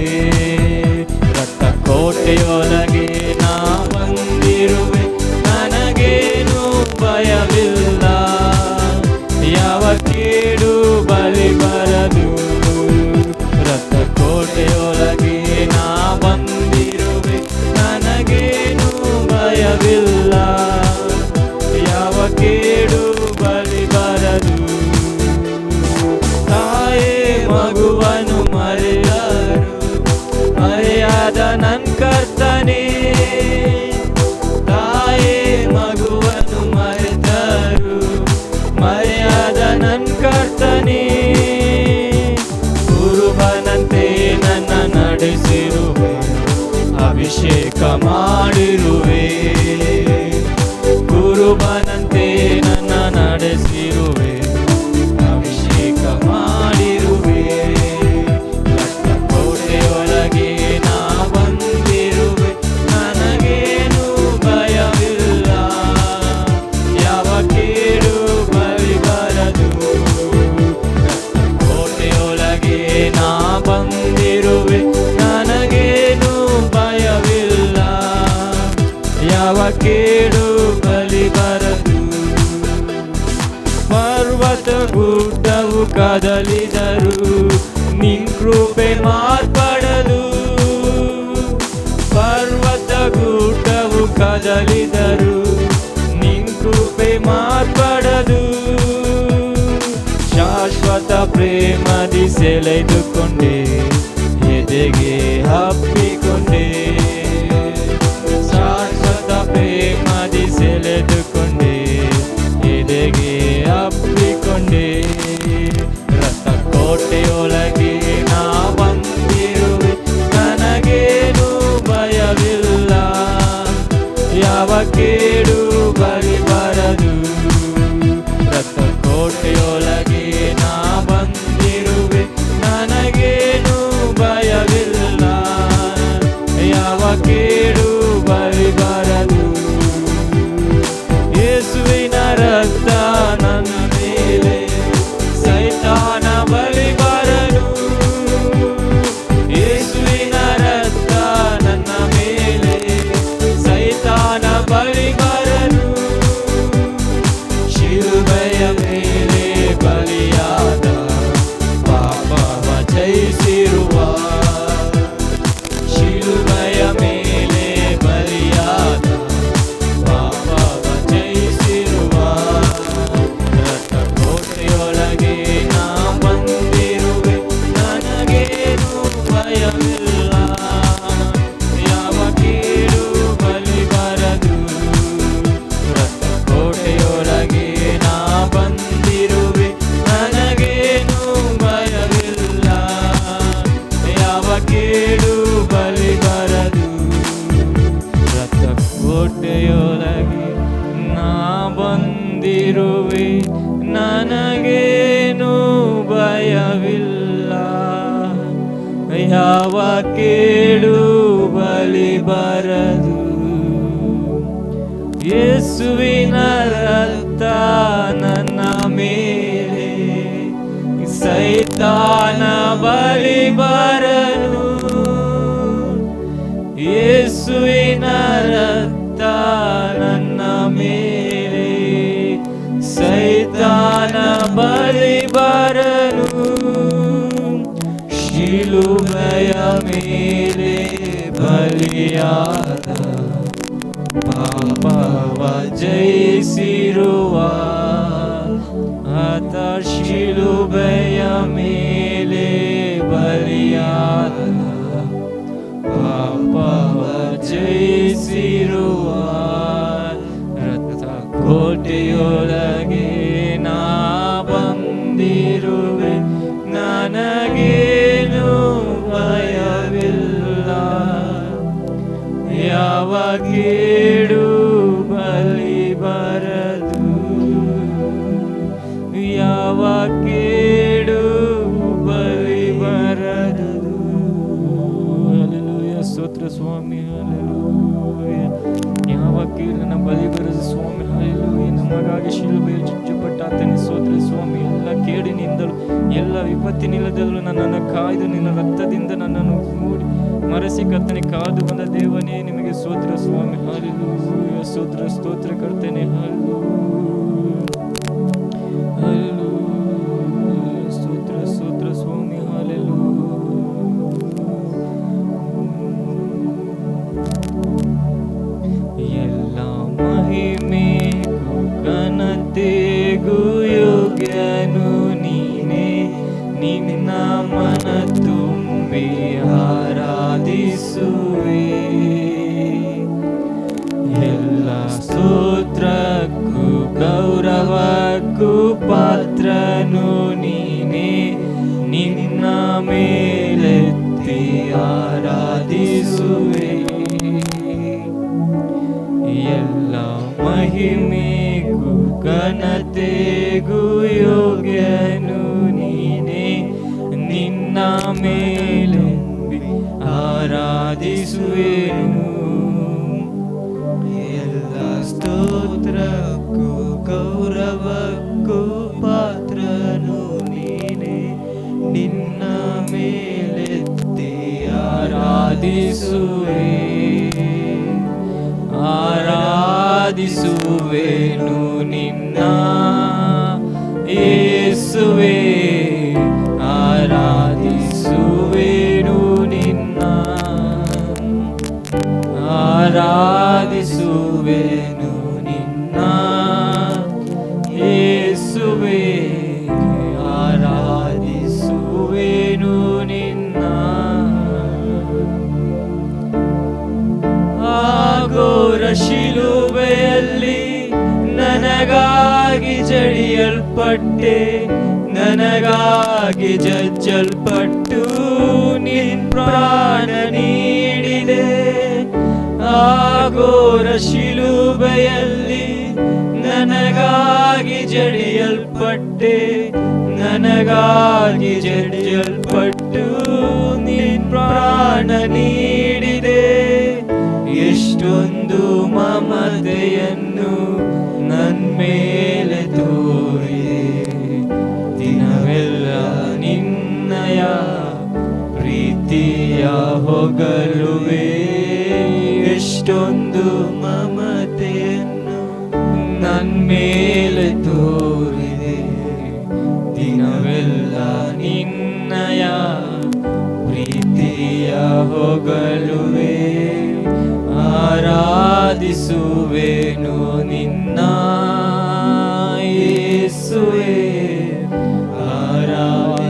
ರಕ್ತ ಕೋಟೆಯೊಳಗೆ ನಾ ಬಂದಿರುವೆ, ನನಗೇನು ಭಯವಿಲ್ಲ. ಯಾವ ಕೇಡು ಬಲಿ ಬರದು. ರಕ್ತ ಕೋಟೆಯೊಳಗೆ ನಾ ಬಂದಿರುವೆ, ನನಗೇನು ಭಯವಿಲ್ಲ. ಯಾವ ಕೇಡು ಬಲಿ ಬರದು. ತಾಯೇ ಮಗುವನ್ನು ಮರೆಯರು, ಮರೆಯಾದ ನನ್ ಕರ್ತನೇ. ತಾಯೇ ಮಗುವನ್ನು ಮರೆತರು, ಮರೆಯಾದ ನನ್ ಕರ್ತನೇ. ಕುರುಬನಂತೆ ನನ್ನ ನಡೆಸಿರುವೆ, ಅಭಿಷೇಕ ಮಾಡಿರುವೆ. ಕುರುಬನಂತೆ ನನ್ನ ನಡೆಸಿರುವೆ, ಅಭಿಷೇಕ ಮಾಡಿರುವೆ. ರಕ್ತ ಕೋಟೆಯೊಳಗೆ ನಾ ಬಂದಿರುವೆ, ನನಗೇನು ಭಯವಿಲ್ಲ. ಯಾವ ಕೇಡು ಬಲಿ ಬರದು. ರಕ್ತ ಕೋಟೆಯೊಳಗೆ ನಾ ಬಂದಿರುವೆ, ನನಗೇನು ಭಯವಿಲ್ಲ. ಯಾವ ಕೇಡು ಬಲಿ ಬರದು. ಪರ್ವತ ಗುಡ್ಡವು ಕದಲಿದರು, ನಿನ್ ಕೃಪೆ ಮಾರ್ಪಡದು. ಪರ್ವತ ಗುಡ್ಡವು ಕದಲಿದರು, ನಿನ್ ಕೃಪೆ ಮಾರ್ಪಡದು. ಶಾಶ್ವತ ಪ್ರೇಮದಿ ಸೆಳೆದುಕೊಂಡೆ, ಎದೆಗೆ ಹಪ್ಪಿಕೊಂಡೆ. ಶಾಶ್ವತ ಪ್ರೇಮದಿ ಸೆಳೆದುಕೊಂಡೆ, ಎದೆಗೆ ಹಪ್ಪಿಕೊಂಡೆ. ರಕ್ತ ಕೋಟೆಯೊಳಗೆ ನಾ ಬಂದಿರುವೆ, ನನಗೇನು ಭಯವಿಲ್ಲ. ಯಾವ ಕೇಡು ಬಲಿ ಬರದು. ರಕ್ತ ಕೋಟೆಯೊಳಗೆ ನಾ ಬಂದಿರುವೆ, ನನಗೇನು ಭಯವಿಲ್ಲ. ಯಾವ ಕೇಡು ಬಲಿ ಬರದು. ಯೇಸುವಿನ ರಕ್ತ ನನ್ನ ಮೇಲೆ, ಸೈತಾನ ಬಲಿ ಬರದು. ಯೇಸುವಿನ ರಕ್ತ ನನ್ನ ಮೇಲೆ, ಸೈತಾನ ಬಲಿ ಬರದು. ಶಿಲುಬೆಯ ಮೇಲೆ ಬಲಿಯಾದ, ಪಾಪವ ಜಯಿಸಿರುವ. ಶಿಲುಬೆಯ ಮೇಲೆ ಬಲಿಯಾದ, ಪಾಪವ ಜಯಿಸಿರುವ. ರಕ್ತ ಕೋಟೆಯೊಳಗೆ ನಾ ಬಂದಿರುವೆ, ನನಗೇನು ಭಯವಿಲ್ಲ. ಯಾವ ಕೇಡು ಬಲಿ ಬರದು. ರಕ್ತ ಕೋಟೆಯೊಳಗೆ ನಾ ಬಂದಿರುವೆ, ನನಗೇನು ಭಯವಿಲ್ಲ. ಯಾವ ಕೇಡು ಬಲಿ ಬರದು. ರಕ್ತ ಕೋಟೆಯೊಳಗೆ ನಾ ಬಂದಿರುವೆ, ನನಗೇನು ಭಯವಿಲ್ಲ. ಯಾವ ಕೇಡು ಬಲಿ ಬರದು. ಯೇಸುವಿನ ರಕ್ತ ನನ್ನ ಮೇಲೆ, ಸೈತಾನ ಬಲಿ ಬರನು. ಯೇಸುವಿನ ರಕ್ತ ನನ್ನ ಮೇಲೆ, ಸೈತಾನ ಬಲಿ ಬರನು. ಶಿಲುಬೆಯ ಮೇಲೆ ಬಲಿಯಾದ, ಪಾಪವ ಜಯಿಸಿರುವ. ಆತ ಶಿಲುಬೆಯ ಮೇಲೆ ಬಲಿಯಾದ, ಪಾಪವ ಜಯಿಸಿರುವ. ರಕ್ತ ಕೋಟೆಯೊಳಗೆ ನಾ ಬಂದಿರುವೆ, ನನಗೇನು ಭಯವಿಲ್ಲ. ಯಾವ ಕೇಡು ಬಲಿ ಬರದು. ಯಾವ ಕೇಡು ಬಲಿ ಬರದು. ಹಲ್ಲೆಲೂಯಾ, ಸ್ತೋತ್ರ ಸ್ವಾಮಿ. ಹಲ್ಲೆಲೂಯಾ. ಯಾವ ಕೇಡನ ಬಲಿ ಬರದು ಸ್ವಾಮಿ. ಹಲ್ಲೆಲೂಯಾ. ನಮಗಾಗಿ ಶಿಲುಬೆಯ ಚುಚ್ಚಲ್ಪಟ್ಟ ಆತನ ಸ್ತೋತ್ರ ಸ್ವಾಮಿ. ಎಲ್ಲ ಕೇಡಿನಿಂದಲೂ ಎಲ್ಲ ವಿಪತ್ತಿನಿಲ್ಲದಲ್ಲೂ ನನ್ನನ್ನು ಕಾಯ್ದು ನಿನ್ನ ರಕ್ತದಿಂದ ನನ್ನನ್ನು ಮೂಡಿ ಮರೆಸಿ ಕರ್ತನೆ ಕಾದು ಬಂದ ದೇವನೇ ನಿಮಗೆ ಸ್ತೋತ್ರ ಸ್ವಾಮಿ. ಹಲ್ಲೆಲೂಯಾ, ಸ್ತೋತ್ರ ಸ್ತೋತ್ರ ಕರ್ತನೆ. ಹಲ್ಲೆಲೂಯಾ, ಸ್ತೋತ್ರ ಸ್ತೋತ್ರ ಸ್ವಾಮಿ. ಹಲ್ಲೆಲೂಯಾ. ಎಲ್ಲ ಮಹಿಮೆಗೂ ಘನತೆಗೂ ಯೋಗ್ಯನು ನೀನೇ, ನಿನ್ನ ಮನ ತುಂಬಿ ಆರಾಧಿಸುವೆ. ಎಲ್ಲ ಸ್ತೋತ್ರಕ್ಕೂ ಗೌರವಕ್ಕೂ ಪಾತ್ರನು ನೀನೇ, ನಿನ್ನ ಮೇಲೆತ್ತಿ ಆರಾಧಿಸುವೆ. ಎಲ್ಲ ಮಹಿಮೆಗೂ ಘನತೆಗೂ ಯೋಗ್ಯನು ನೀನೇ, ನಿನ್ನ ಮೇಲೆ ಆರಾಧಿಸುವೆನು. ಎಲ್ಲ ಸ್ತೋತ್ರಕ್ಕೂ ಗೌರವಕ್ಕೂ ಪಾತ್ರನು ನೀನೇ, ನಿನ್ನ ಮೇಲೆತ್ತಿ ಆರಾಧಿಸುವೆ. ಆರಾಧಿಸುವೆನು ನಿನ್ನ ಯೇಸುವೇ, ಆರಾಧಿಸುವೆನು ನಿನ್ನ, ಆರಾಧಿಸುವೆನು ನಿನ್ನ ಯೇಸುವೇ, ಆರಾಧಿಸುವೆನು ನಿನ್ನ. ಘೋರ ಶಿಲುಬೆಯಲ್ಲಿ ನನಗಾಗಿ ಜಡಿಯಲ್ಪಟ್ಟೆ, ನನಗಾಗಿ ಜಜ್ಜಲ್ಪಟ್ಟು ನಿನ್ ಪ್ರಾಣ ನೀಡಿದೆ. ಆ ಘೋರ ಶಿಲುಬೆಯಲ್ಲಿ ನನಗಾಗಿ ಜಡಿಯಲ್ಪಟ್ಟೆ, ನನಗಾಗಿ ಜಡಿಯಲ್ಪಟ್ಟು ನಿನ್ ಪ್ರಾಣ ನೀಡಿದೆ. ಎಷ್ಟೊಂದು ಮಮತೆಯನ್ನು ನನ್ಮೇಲೆ ತೋರಿದೆ, ದಿನವೆಲ್ಲ ನಿನ್ನಯ ಪ್ರೀತಿಯ ಹೊಗಳುವೆ. ಎಷ್ಟೊಂದು ಮಮತೆಯನ್ನು ನನ್ಮೇಲೆ ತೋರಿದೆ, ದಿನವೆಲ್ಲ ನಿನ್ನಯ ಪ್ರೀತಿಯ ಹೊಗಳುವೆ. ಆರಾಧಿಸುವೆನು ನಿನ್ನ ಯೇಸುವೇ,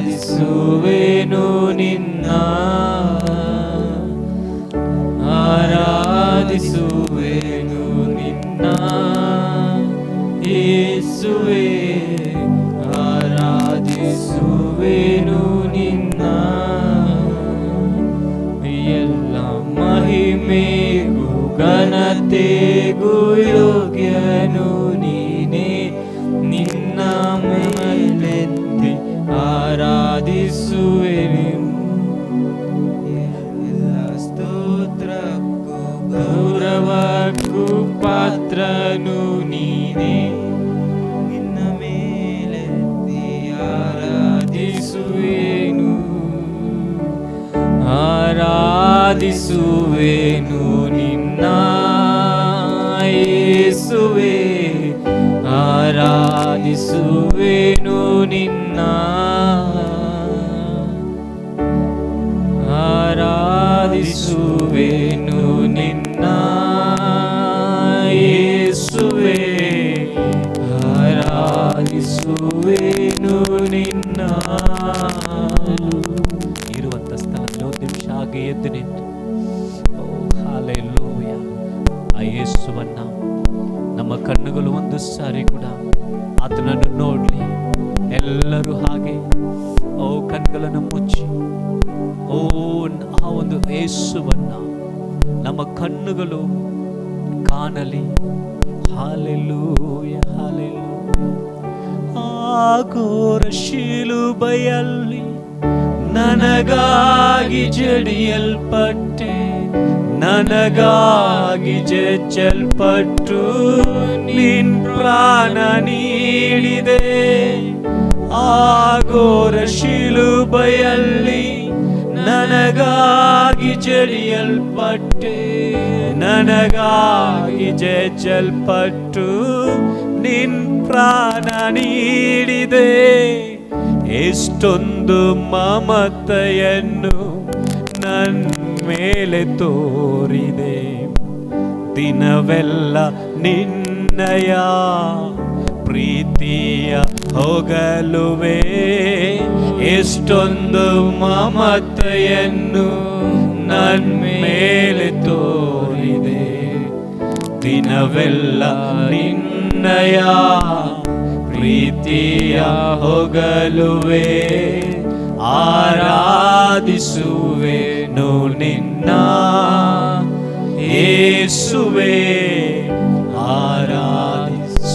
ಆರಾಧಿಸುವೆನು ನಿನ್ನ, ಆರಾಧಿಸುವೆನು ನಿನ್ನ ಯೇಸುವೇ, ಆರಾಧಿಸುವೆನು ನಿನ್ನ. ಎಲ್ಲ ಮಹಿಮೆಗೂ ಘನತೆಗೂ ಯೋಗ್ಯನು ನೀನೇ, ನಿನ್ನ ಮೇಲೆತ್ತಿ ಆರಾಧಿಸುವೆನು. ಎಲ್ಲ ಸ್ತೋತ್ರಕ್ಕೂ ಗೌರವಕ್ಕೂ ಪಾತ್ರನು ನೀನೇ, ನಿನ್ನ ಮೇಲೆತ್ತಿ ಆರಾಧಿಸುವೆನು. ಆರಾಧಿಸುವೆನು ನಿನ್ನ ಯೇಸುವೇ, ಆರಾಧಿಸುವೆನು ನಿನ್ನ, ಆರಾಧಿಸುವೆನು ನಿನ್ನ ಯೇಸುವೇ, ಆರಾಧಿಸುವೆನು ನಿನ್ನ. ಇರುವಂತ ಸ್ಥಳದಲ್ಲಿ ಒಂದು ನಿಮಿಷ ಹಾಗೆ ಎದ್ದು ನಿಂತು ಹಲ್ಲೆಲೂಯಾ ಆ ಯೇಸುವನ್ನ ನಮ್ಮ ಕಣ್ಣುಗಳು ಒಂದು ಸಾರಿ ಕೂಡ ಆತನನ್ನು ನೋಡ್ಲಿ. ಎಲ್ಲರೂ ಹಾಗೆ ಕಣ್ಗಳನ್ನು ಮುಚ್ಚಿ ಆ ಒಂದು ಯೇಸುವನ್ನ ನಮ್ಮ ಕಣ್ಣುಗಳು ಕಾಣಲಿ. Hallelujah hallelujah. ಆ ಘೋರ ಶಿಲುಬೆಯಲ್ಲಿ ನನಗಾಗಿ ಜಡಿಯಲ್ಪಟ್ಟೆ, ನನಗಾಗಿ ಜಜ್ಜಲ್ಪಟ್ಟು ನಿನ್ ಪ್ರಾಣ ನೀಡಿದೆ. ಆಗೋರ ಶಿಲುಬೆಯಲ್ಲಿ ನನಗಾಗಿ ಜಡಿಯಲ್ಪಟ್ಟೆ, ನನಗಾಗಿ ಜಜ್ಜಲ್ಪಟ್ಟು ನಿನ್ ಪ್ರಾಣ ನೀಡಿದೆ. ಎಷ್ಟೊಂದು ಮಮತೆಯನ್ನು ನನ್ನ ಮೇಲೆ ತೋರಿದೆ, ದಿನವೆಲ್ಲ ನಿನ್ನಯ ಪ್ರೀತಿಯ ಹೊಗಲುವೆ. ಎಷ್ಟೊಂದು ಮಮತೆಯನ್ನು ನನ್ನ ಮೇಲೆ ತೋರಿದೆ, ದಿನವೆಲ್ಲ ನಿನ್ನಯ ಪ್ರೀತಿಯ ಹೊಗಲುವೆ. ಆರಾಧಿಸುವೆನು ನಿನ್ನ ಯೇಸುವೆ, ಆರಾಧಿಸುವೆನು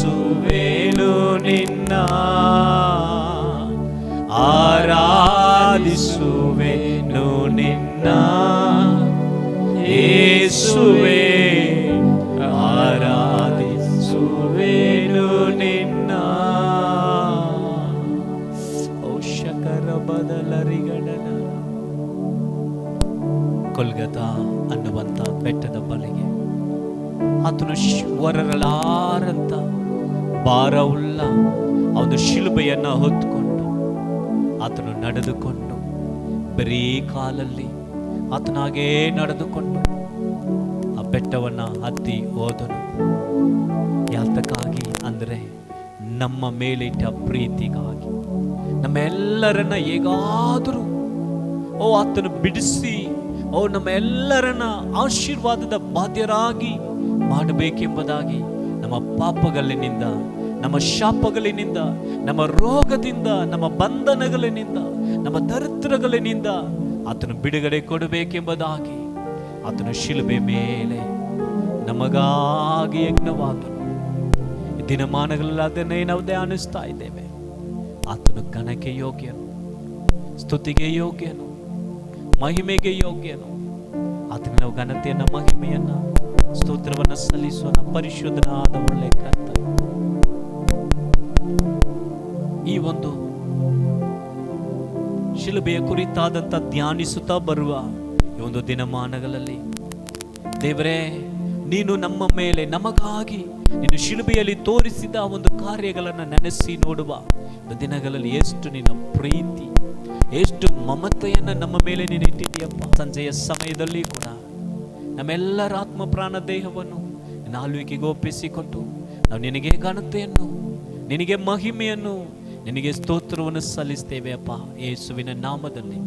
ನಿನ್ನ, ಆರಾಧಿಸುವೆನು ನಿನ್ನ ಯೇಸುವೆ, ಆರಾಧಿಸುವೆನು ನಿನ್ನ. ಔಷಕರ ಬದಲರಿಗಡನ ಕೊಲ್ಗತಾ ಅನ್ನುವಂಥ ಬೆಟ್ಟದ ಬಳಿಗೆ ಆತನು ಹೊರಲಾರಂತ ಭಾರವುಳ್ಳ ಅವನು ಶಿಲುಬೆಯನ್ನು ಹೊತ್ತುಕೊಂಡು ಆತನು ನಡೆದುಕೊಂಡು ಬರೀ ಕಾಲಲ್ಲಿ ಆತನಾಗೇ ನಡೆದುಕೊಂಡು ಆ ಬೆಟ್ಟವನ್ನು ಹತ್ತಿ ಹೋದನು. ಯಾತಕ್ಕಾಗಿ ಅಂದರೆ ನಮ್ಮ ಮೇಲಿಟ್ಟ ಪ್ರೀತಿಗಾಗಿ, ನಮ್ಮೆಲ್ಲರನ್ನ ಹೇಗಾದರೂ ಆತನು ಬಿಡಿಸಿ ನಮ್ಮೆಲ್ಲರನ್ನ ಆಶೀರ್ವಾದದ ಬಾಧ್ಯರಾಗಿ ಮಾಡಬೇಕೆಂಬುದಾಗಿ, ನಮ್ಮ ಪಾಪಗಳಿನಿಂದ, ನಮ್ಮ ಶಾಪಗಳಿನಿಂದ, ನಮ್ಮ ರೋಗದಿಂದ, ನಮ್ಮ ಬಂಧನಗಳಿನಿಂದ, ನಮ್ಮ ದರಿದ್ರಗಳಿನಿಂದ ಆತನು ಬಿಡುಗಡೆ ಕೊಡಬೇಕೆಂಬುದಾಗಿ ಆತನು ಶಿಲುಬೆ ಮೇಲೆ ನಮಗಾಗಿ ಯಜ್ಞವಾದನು. ದಿನಮಾನಗಳಲ್ಲಿ ಅದನ್ನೇ ನಾವು ಧ್ಯಾನಿಸ್ತಾ ಇದ್ದೇವೆ. ಆತನು ಘನಕ್ಕೆ ಯೋಗ್ಯನು, ಸ್ತುತಿಗೆ ಯೋಗ್ಯನು, ಮಹಿಮೆಗೆ ಯೋಗ್ಯನು. ಆತನ ನಾವು ಘನತೆಯನ್ನ, ಮಹಿಮೆಯನ್ನ, ಸ್ತೋತ್ರವನ್ನ ಸಲ್ಲಿಸೋಣ. ಪರಿಶುದ್ಧನಾದ ಒಳ್ಳೆ ಕರ್ತನು, ಈ ಒಂದು ಶಿಲುಬೆಯ ಕುರಿತಾದಂತ ಧ್ಯಾನಿಸುತ್ತಾ ಬರುವ ಈ ಒಂದು ದಿನಮಾನಗಳಲ್ಲಿ ದೇವರೇ, ನೀನು ನಮ್ಮ ಮೇಲೆ ನಮಗಾಗಿ ನೀನು ಶಿಲುಬೆಯಲ್ಲಿ ತೋರಿಸಿದ ಒಂದು ಕಾರ್ಯಗಳನ್ನು ನೆನೆಸಿ ನೋಡುವ ದಿನಗಳಲ್ಲಿ ಎಷ್ಟು ನಿನ್ನ ಪ್ರೀತಿ, ಎಷ್ಟು ಮಮತೆಯನ್ನು ನಮ್ಮ ಮೇಲೆ ನೀನು ಇಟ್ಟಿದ್ದೀಯಪ್ಪ. ಸಂಜೆಯ ಸಮಯದಲ್ಲಿ ಕೂಡ ನಮ್ಮೆಲ್ಲರ ಆತ್ಮ ಪ್ರಾಣ ದೇಹವನ್ನು ನಾಲ್ವಿಕೆಗೆ ಒಪ್ಪಿಸಿಕೊಟ್ಟು ನಾವು ನಿನಗೆ ಘನತೆಯನ್ನು, ನಿನಗೆ ಮಹಿಮೆಯನ್ನು, ನಿನಗೆ ಸ್ತೋತ್ರವನ್ನು ಸಲ್ಲಿಸ್ತೇವೆ ಅಪ್ಪ. ಯೇಸುವಿನ ನಾಮದಲ್ಲಿ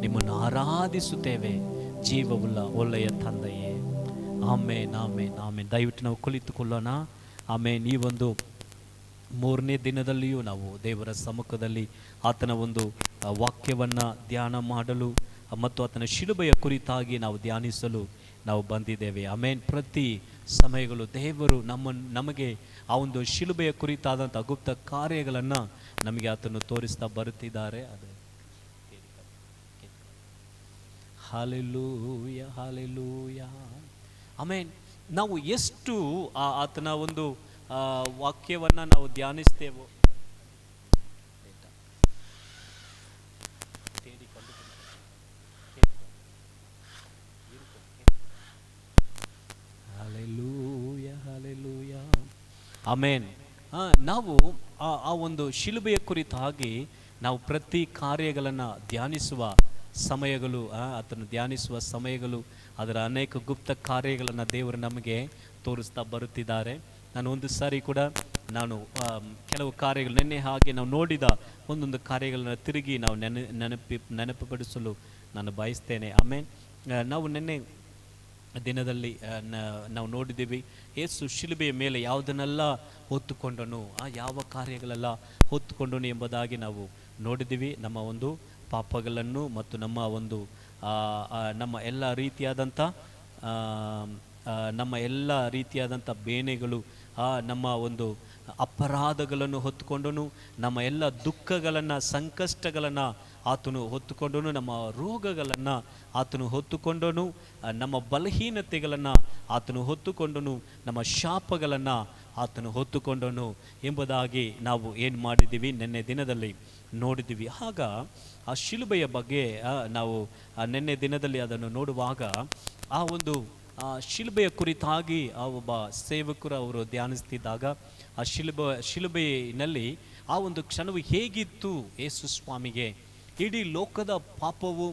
ನಿಮ್ಮನ್ನು ಆರಾಧಿಸುತ್ತೇವೆ, ಜೀವವುಳ್ಳ ಒಳ್ಳೆಯ ತಂದೆಯೇ. ಆಮೇನ್, ಆಮೇನ್, ಆಮೇನ್. ದಯವಿಟ್ಟು ನಾವು ಕುಳಿತುಕೊಳ್ಳೋಣ. ಆಮೇನ್. ಈ ಒಂದು 3ನೇ ದಿನದಲ್ಲಿಯೂ ನಾವು ದೇವರ ಸಮ್ಮುಖದಲ್ಲಿ ಆತನ ಒಂದು ವಾಕ್ಯವನ್ನು ಧ್ಯಾನ ಮಾಡಲು ಮತ್ತು ಆತನ ಶಿಲುಬೆಯ ಕುರಿತಾಗಿ ನಾವು ಧ್ಯಾನಿಸಲು ನಾವು ಬಂದಿದ್ದೇವೆ. ಆಮೇನ್. ಪ್ರತಿ ಸಮಯಗಳು ದೇವರು ನಮಗೆ ಆ ಒಂದು ಶಿಲುಬೆಯ ಕುರಿತಾದಂಥ ಗುಪ್ತ ಕಾರ್ಯಗಳನ್ನು ನಮಗೆ ಆತನು ತೋರಿಸ್ತಾ ಬರುತ್ತಿದ್ದಾರೆ. ಅದು ಹಾಲೆಲೂಯ, ಹಾಲೆಲೂಯ. ಆಮೇನ್. ನಾವು ಎಷ್ಟು ಆತನ ಒಂದು ವಾಕ್ಯವನ್ನು ನಾವು ಧ್ಯಾನಿಸ್ತೇವೋ, ಹಾಲೆಲೂಯ, ಹಾಲೆಲೂಯ. ಆಮೇನ್. ನಾವು ಆ ಒಂದು ಶಿಲುಬೆಯ ಕುರಿತಾಗಿ ನಾವು ಪ್ರತಿ ಕಾರ್ಯಗಳನ್ನು ಧ್ಯಾನಿಸುವ ಸಮಯಗಳು, ಅದನ್ನು ಧ್ಯಾನಿಸುವ ಸಮಯಗಳು, ಅದರ ಅನೇಕ ಗುಪ್ತ ಕಾರ್ಯಗಳನ್ನು ದೇವರು ನಮಗೆ ತೋರಿಸ್ತಾ ಬರುತ್ತಿದ್ದಾರೆ. ನಾನು ಒಂದು ಸಾರಿ ಕೂಡ ಕೆಲವು ಕಾರ್ಯಗಳು ನೆನ್ನೆ ಹಾಗೆ ನಾವು ನೋಡಿದ ಒಂದೊಂದು ಕಾರ್ಯಗಳನ್ನು ತಿರುಗಿ ನಾವು ನೆನಪುಪಡಿಸಲು ನಾನು ಬಯಸ್ತೇನೆ. ಆಮೇಲೆ ನಾವು ನೆನ್ನೆ ದಿನದಲ್ಲಿ ನಾವು ನೋಡಿದ್ದೀವಿ, ಯೇಸು ಶಿಲುಬೆಯ ಮೇಲೆ ಯಾವುದನ್ನೆಲ್ಲ ಹೊತ್ತುಕೊಂಡನು, ಯಾವ ಕಾರ್ಯಗಳೆಲ್ಲ ಹೊತ್ತುಕೊಂಡನು ಎಂಬುದಾಗಿ ನಾವು ನೋಡಿದ್ದೀವಿ. ನಮ್ಮ ಒಂದು ಪಾಪಗಳನ್ನು ಮತ್ತು ನಮ್ಮ ಎಲ್ಲ ರೀತಿಯಾದಂಥ ಬೇನೆಗಳು, ನಮ್ಮ ಒಂದು ಅಪರಾಧಗಳನ್ನು ಹೊತ್ತುಕೊಂಡನು, ನಮ್ಮ ಎಲ್ಲ ದುಃಖಗಳನ್ನು, ಸಂಕಷ್ಟಗಳನ್ನು ಆತನು ಹೊತ್ತುಕೊಂಡನು, ನಮ್ಮ ರೋಗಗಳನ್ನು ಆತನು ಹೊತ್ತುಕೊಂಡನು, ನಮ್ಮ ಬಲಹೀನತೆಗಳನ್ನು ಆತನು ಹೊತ್ತುಕೊಂಡನು, ನಮ್ಮ ಶಾಪಗಳನ್ನು ಆತನು ಹೊತ್ತುಕೊಂಡನು ಎಂಬುದಾಗಿ ನಾವು ಏನು ಮಾಡಿದ್ದೀವಿ ನಿನ್ನೆ ದಿನದಲ್ಲಿ ನೋಡಿದ್ದೀವಿ. ಆಗ ಆ ಶಿಲುಬೆಯ ಬಗ್ಗೆ ನಾವು ನಿನ್ನೆ ದಿನದಲ್ಲಿ ಅದನ್ನು ನೋಡುವಾಗ ಆ ಒಂದು ಶಿಲುಬೆಯ ಕುರಿತಾಗಿ ಆ ಒಬ್ಬ ಸೇವಕರು ಅವರು ಧ್ಯಾನಿಸ್ತಿದ್ದಾಗ ಆ ಶಿಲುಬೆಯಲ್ಲಿ ಆ ಒಂದು ಕ್ಷಣವು ಹೇಗಿತ್ತು ಯೇಸು ಸ್ವಾಮಿಗೆ, ಇಡೀ ಲೋಕದ ಪಾಪವು,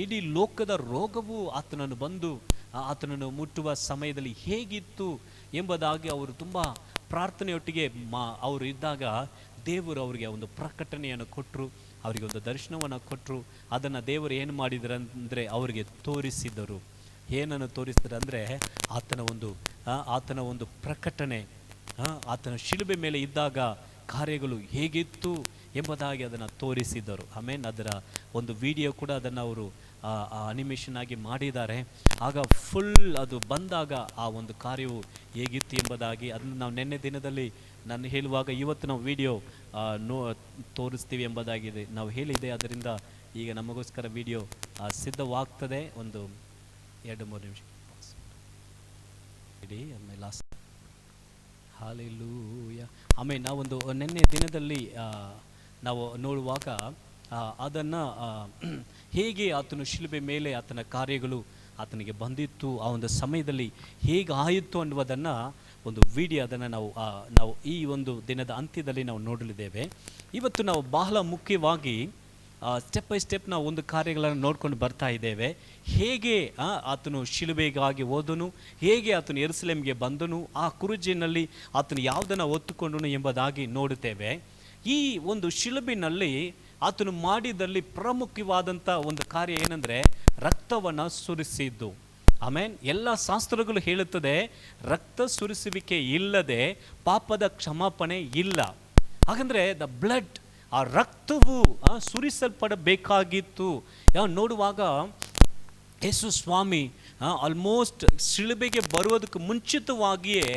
ಇಡೀ ಲೋಕದ ರೋಗವು ಆತನನ್ನು ಬಂದು ಆತನನ್ನು ಮುಟ್ಟುವ ಸಮಯದಲ್ಲಿ ಹೇಗಿತ್ತು ಎಂಬುದಾಗಿ ಅವರು ತುಂಬ ಪ್ರಾರ್ಥನೆಯೊಟ್ಟಿಗೆ ಅವರು ಇದ್ದಾಗ ದೇವರು ಅವರಿಗೆ ಒಂದು ಪ್ರಕಟಣೆಯನ್ನು ಕೊಟ್ಟರು, ಅವರಿಗೆ ಒಂದು ದರ್ಶನವನ್ನು ಕೊಟ್ಟರು. ಅದನ್ನು ದೇವರು ಏನು ಮಾಡಿದರು ಅಂದರೆ ಅವರಿಗೆ ತೋರಿಸಿದರು. ಏನನ್ನು ತೋರಿಸಿದ್ರು ಅಂದರೆ ಆತನ ಒಂದು ಪ್ರಕಟಣೆ, ಆತನ ಶಿಲುಬೆ ಮೇಲೆ ಇದ್ದಾಗ ಕಾರ್ಯಗಳು ಹೇಗಿತ್ತು ಎಂಬುದಾಗಿ ಅದನ್ನು ತೋರಿಸಿದರು. ಆಮೇಲೆ ಅದರ ಒಂದು ವಿಡಿಯೋ ಕೂಡ ಅದನ್ನು ಅವರು ಅನಿಮೇಷನ್ ಆಗಿ ಮಾಡಿದ್ದಾರೆ. ಆಗ ಫುಲ್ ಅದು ಬಂದಾಗ ಆ ಒಂದು ಕಾರ್ಯವು ಹೇಗಿತ್ತು ಎಂಬುದಾಗಿ ಅದನ್ನು ನಾವು ನಿನ್ನೆ ದಿನದಲ್ಲಿ ನಾನು ಹೇಳುವಾಗ ಇವತ್ತು ನಾವು ವಿಡಿಯೋ ತೋರಿಸ್ತೀವಿ ಎಂಬುದಾಗಿದೆ ನಾವು ಹೇಳಿದೆ. ಅದರಿಂದ ಈಗ ನಮಗೋಸ್ಕರ ವಿಡಿಯೋ ಸಿದ್ಧವಾಗ್ತದೆ. ಒಂದು 2-3 ನಿಮಿಷ ಇಡೀ ಆಮೇಲೆ ಲಾಸ್ಟ್ ಹಾಲೆಲೂಯ. ಆಮೇಲೆ ನಾವೊಂದು ನಿನ್ನೆ ದಿನದಲ್ಲಿ ನಾವು ನೋಡುವಾಗ ಅದನ್ನು ಹೇಗೆ ಆತನು ಶಿಲುಬೆ ಮೇಲೆ ಆತನ ಕಾರ್ಯಗಳು ಆತನಿಗೆ ಬಂದಿತ್ತು, ಆ ಒಂದು ಸಮಯದಲ್ಲಿ ಹೇಗೆ ಆಯಿತು ಅನ್ನುವುದನ್ನು ಒಂದು ವಿಡಿಯೋ ಅದನ್ನು ನಾವು ಈ ಒಂದು ದಿನದ ಅಂತ್ಯದಲ್ಲಿ ನಾವು ನೋಡಲಿದ್ದೇವೆ. ಇವತ್ತು ನಾವು ಬಹಳ ಮುಖ್ಯವಾಗಿ ಸ್ಟೆಪ್ ಬೈ ಸ್ಟೆಪ್ ನಾವು ಒಂದು ಕಾರ್ಯಗಳನ್ನು ನೋಡ್ಕೊಂಡು ಬರ್ತಾ ಇದ್ದೇವೆ. ಹೇಗೆ ಆತನು ಶಿಲುಬೆಗಾಗಿ ಹೋದನು, ಹೇಗೆ ಆತನು ಯೆರೂಸಲೇಮಿಗೆ ಬಂದನು, ಆ ಕುರುಜಿನಲ್ಲಿ ಆತನು ಯಾವುದನ್ನು ಹೊತ್ತುಕೊಂಡನು ಎಂಬುದಾಗಿ ನೋಡುತ್ತೇವೆ. ಈ ಒಂದು ಶಿಲುಬಿನಲ್ಲಿ ಆತನು ಮಾಡಿದಲ್ಲಿ ಪ್ರಮುಖವಾದಂಥ ಒಂದು ಕಾರ್ಯ ಏನಂದರೆ ರಕ್ತವನ್ನು ಸುರಿಸಿದ್ದು. ಆಮೇನ್. ಎಲ್ಲ ಶಾಸ್ತ್ರಗಳು ಹೇಳುತ್ತದೆ ರಕ್ತ ಸುರಿಸುವಿಕೆ ಇಲ್ಲದೆ ಪಾಪದ ಕ್ಷಮಾಪಣೆ ಇಲ್ಲ. ಹಾಗಂದರೆ ದ ಬ್ಲಡ್, ಆ ರಕ್ತವು ಸುರಿಸಲ್ಪಡಬೇಕಾಗಿತ್ತು. ನೋಡುವಾಗ ಯೇಸು ಸ್ವಾಮಿ ಆಲ್ಮೋಸ್ಟ್ ಶಿಲುಬೆಗೆ ಬರುವುದಕ್ಕೆ ಮುಂಚಿತವಾಗಿಯೇ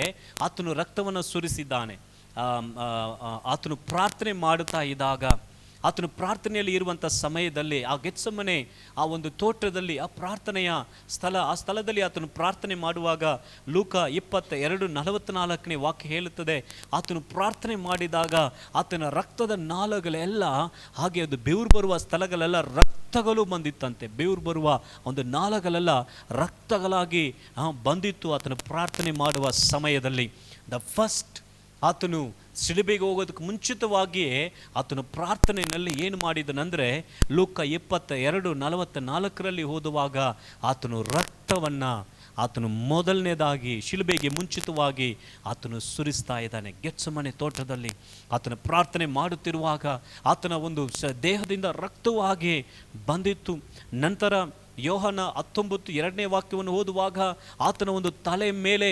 ಆತನು ರಕ್ತವನ್ನು ಸುರಿಸಿದ್ದಾನೆ. ಆತನು ಪ್ರಾರ್ಥನೆ ಮಾಡುತ್ತಾ ಇದ್ದಾಗ, ಆತನು ಪ್ರಾರ್ಥನೆಯಲ್ಲಿ ಇರುವಂಥ ಸಮಯದಲ್ಲಿ ಆ ಗೆತ್ಸೆಮನೆ ಆ ಒಂದು ತೋಟದಲ್ಲಿ ಆ ಪ್ರಾರ್ಥನೆಯ ಆ ಸ್ಥಳದಲ್ಲಿ ಆತನು ಪ್ರಾರ್ಥನೆ ಮಾಡುವಾಗ ಲೂಕ 22:44 ವಾಕ್ಯ ಹೇಳುತ್ತದೆ, ಆತನು ಪ್ರಾರ್ಥನೆ ಮಾಡಿದಾಗ ಆತನ ರಕ್ತದ ನಾಳಗಳೆಲ್ಲ ಹಾಗೆ ಅದು ಬೆವರು ಬರುವ ಸ್ಥಳಗಳೆಲ್ಲ ರಕ್ತಗಳು ಬಂದಿತ್ತಂತೆ. ಬೆವರು ಬರುವ ಒಂದು ನಾಳಗಳೆಲ್ಲ ರಕ್ತಗಳಾಗಿ ಬಂದಿತ್ತು ಆತನು ಪ್ರಾರ್ಥನೆ ಮಾಡುವ ಸಮಯದಲ್ಲಿ. ದ ಫಸ್ಟ್ ಆತನು ಶಿಲುಬೆಗೆ ಹೋಗೋದಕ್ಕೆ ಮುಂಚಿತವಾಗಿಯೇ ಆತನು ಪ್ರಾರ್ಥನೆಯಲ್ಲಿ ಏನು ಮಾಡಿದನೆಂದರೆ ಲೂಕ 22:44 ಓದುವಾಗ ಆತನು ರಕ್ತವನ್ನು ಆತನು ಮೊದಲನೇದಾಗಿ ಶಿಲುಬೆಗೆ ಮುಂಚಿತವಾಗಿ ಆತನು ಸುರಿಸ್ತಾ ಇದ್ದಾನೆ. ಗೆತ್ಸೆಮನೆ ತೋಟದಲ್ಲಿ ಆತನ ಪ್ರಾರ್ಥನೆ ಮಾಡುತ್ತಿರುವಾಗ ಆತನ ಒಂದು ದೇಹದಿಂದ ರಕ್ತವಾಗಿ ಬಂದಿತ್ತು. ನಂತರ ಯೋಹನ 19:2 ವಾಕ್ಯವನ್ನು ಓದುವಾಗ ಆತನ ಒಂದು ತಲೆ ಮೇಲೆ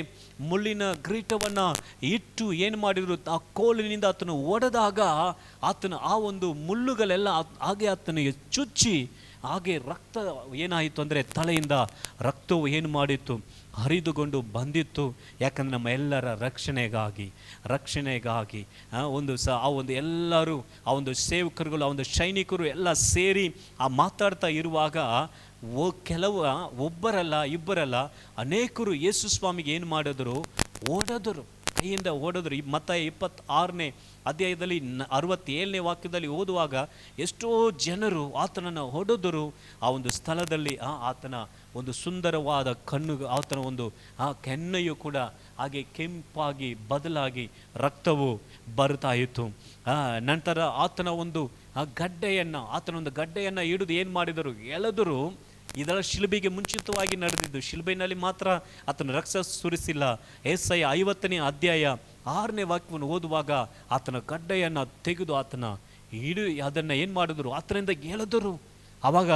ಮುಳ್ಳಿನ ಕಿರೀಟವನ್ನು ಇಟ್ಟು ಏನು ಮಾಡಿದ್ರು, ಆ ಕೋಲಿನಿಂದ ಆತನು ಒಡೆದಾಗ ಆತನ ಆ ಒಂದು ಮುಳ್ಳುಗಳೆಲ್ಲ ಹಾಗೆ ಆತನಿಗೆ ಚುಚ್ಚಿ ಹಾಗೆ ರಕ್ತ ಏನಾಯಿತು ಅಂದರೆ ತಲೆಯಿಂದ ರಕ್ತವು ಏನು ಮಾಡಿತ್ತು, ಹರಿದುಕೊಂಡು ಬಂದಿತ್ತು. ಯಾಕಂದರೆ ನಮ್ಮ ಎಲ್ಲರ ರಕ್ಷಣೆಗಾಗಿ ಆ ಒಂದು ಎಲ್ಲರೂ ಆ ಒಂದು ಸೇವಕರುಗಳು ಆ ಒಂದು ಸೈನಿಕರು ಎಲ್ಲ ಸೇರಿ ಮಾತಾಡ್ತಾ ಇರುವಾಗ ಒಬ್ಬರಲ್ಲ ಇಬ್ಬರಲ್ಲ ಅನೇಕರು ಯೇಸು ಸ್ವಾಮಿಗೆ ಏನು ಮಾಡಿದ್ರು, ಓಡಿದ್ರು, ಕೈಯಿಂದ ಓಡಿದ್ರು. ಮತ್ತಾಯ 26ನೇ ಅಧ್ಯಾಯದಲ್ಲಿ 67ನೇ ವಾಕ್ಯದಲ್ಲಿ ಓದುವಾಗ ಎಷ್ಟೋ ಜನರು ಆತನನ್ನು ಹೊಡೆದರು. ಆ ಒಂದು ಸ್ಥಳದಲ್ಲಿ ಆತನ ಒಂದು ಸುಂದರವಾದ ಕಣ್ಣು, ಆತನ ಒಂದು ಕೆನ್ನೆಯು ಕೂಡ ಹಾಗೆ ಕೆಂಪಾಗಿ ಬದಲಾಗಿ ರಕ್ತವು ಬರ್ತಾ ಇತ್ತು. ನಂತರ ಆತನ ಒಂದು ಗಡ್ಡೆಯನ್ನು ಹಿಡಿದು ಏನು ಮಾಡಿದರು, ಎಳೆದರು. ಇದರ ಶಿಲುಬೆಗೆ ಮುಂಚಿತವಾಗಿ ನಡೆದಿದ್ದು, ಶಿಲುಬೆಯಲ್ಲಿ ಮಾತ್ರ ಆತನ ರಕ್ತ ಸುರಿಸಿಲ್ಲ. ಯೆಶಾಯ 50ನೇ ಅಧ್ಯಾಯ 6ನೇ ವಾಕ್ಯವನ್ನು ಓದುವಾಗ ಆತನ ಗಡ್ಡೆಯನ್ನು ತೆಗೆದು ಅದನ್ನು ಏನು ಮಾಡಿದ್ರು, ಆತನಿಂದ ಎಳೆದರು. ಆವಾಗ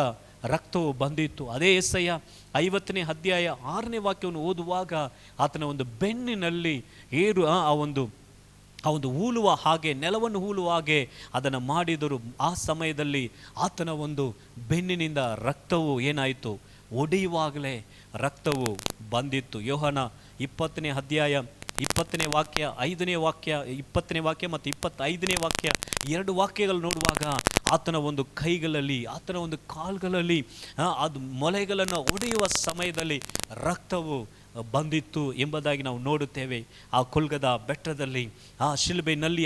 ರಕ್ತವು ಬಂದಿತ್ತು. ಅದೇ ಯೆಶಾಯ 50ನೇ ಅಧ್ಯಾಯ 6ನೇ ವಾಕ್ಯವನ್ನು ಓದುವಾಗ ಆತನ ಒಂದು ಬೆನ್ನಿನಲ್ಲಿ ಆ ಒಂದು ಹೂಲುವ ಹಾಗೆ, ನೆಲವನ್ನು ಹೂಲುವ ಹಾಗೆ ಅದನ್ನು ಮಾಡಿದರು. ಆ ಸಮಯದಲ್ಲಿ ಆತನ ಒಂದು ಬೆನ್ನಿನಿಂದ ರಕ್ತವು ಏನಾಯಿತು, ಒಡೆಯುವಾಗಲೇ ರಕ್ತವು ಬಂದಿತ್ತು. ಯೋಹನ 20ನೇ ಅಧ್ಯಾಯ 20ನೇ ವಾಕ್ಯ 5ನೇ ವಾಕ್ಯ 20ನೇ ವಾಕ್ಯ ಮತ್ತು 25ನೇ ವಾಕ್ಯ 2 ವಾಕ್ಯಗಳು ನೋಡುವಾಗ ಆತನ ಒಂದು ಕೈಗಳಲ್ಲಿ, ಆತನ ಒಂದು ಕಾಲುಗಳಲ್ಲಿ ಅದು ಮೊಲೆಗಳನ್ನು ಒಡೆಯುವ ಸಮಯದಲ್ಲಿ ರಕ್ತವು ಬಂದಿತ್ತು ಎಂಬುದಾಗಿ ನಾವು ನೋಡುತ್ತೇವೆ. ಆ ಕೊಲ್ಗದ ಬೆಟ್ಟದಲ್ಲಿ ಆ ಶಿಲುಬೆಯಲ್ಲಿ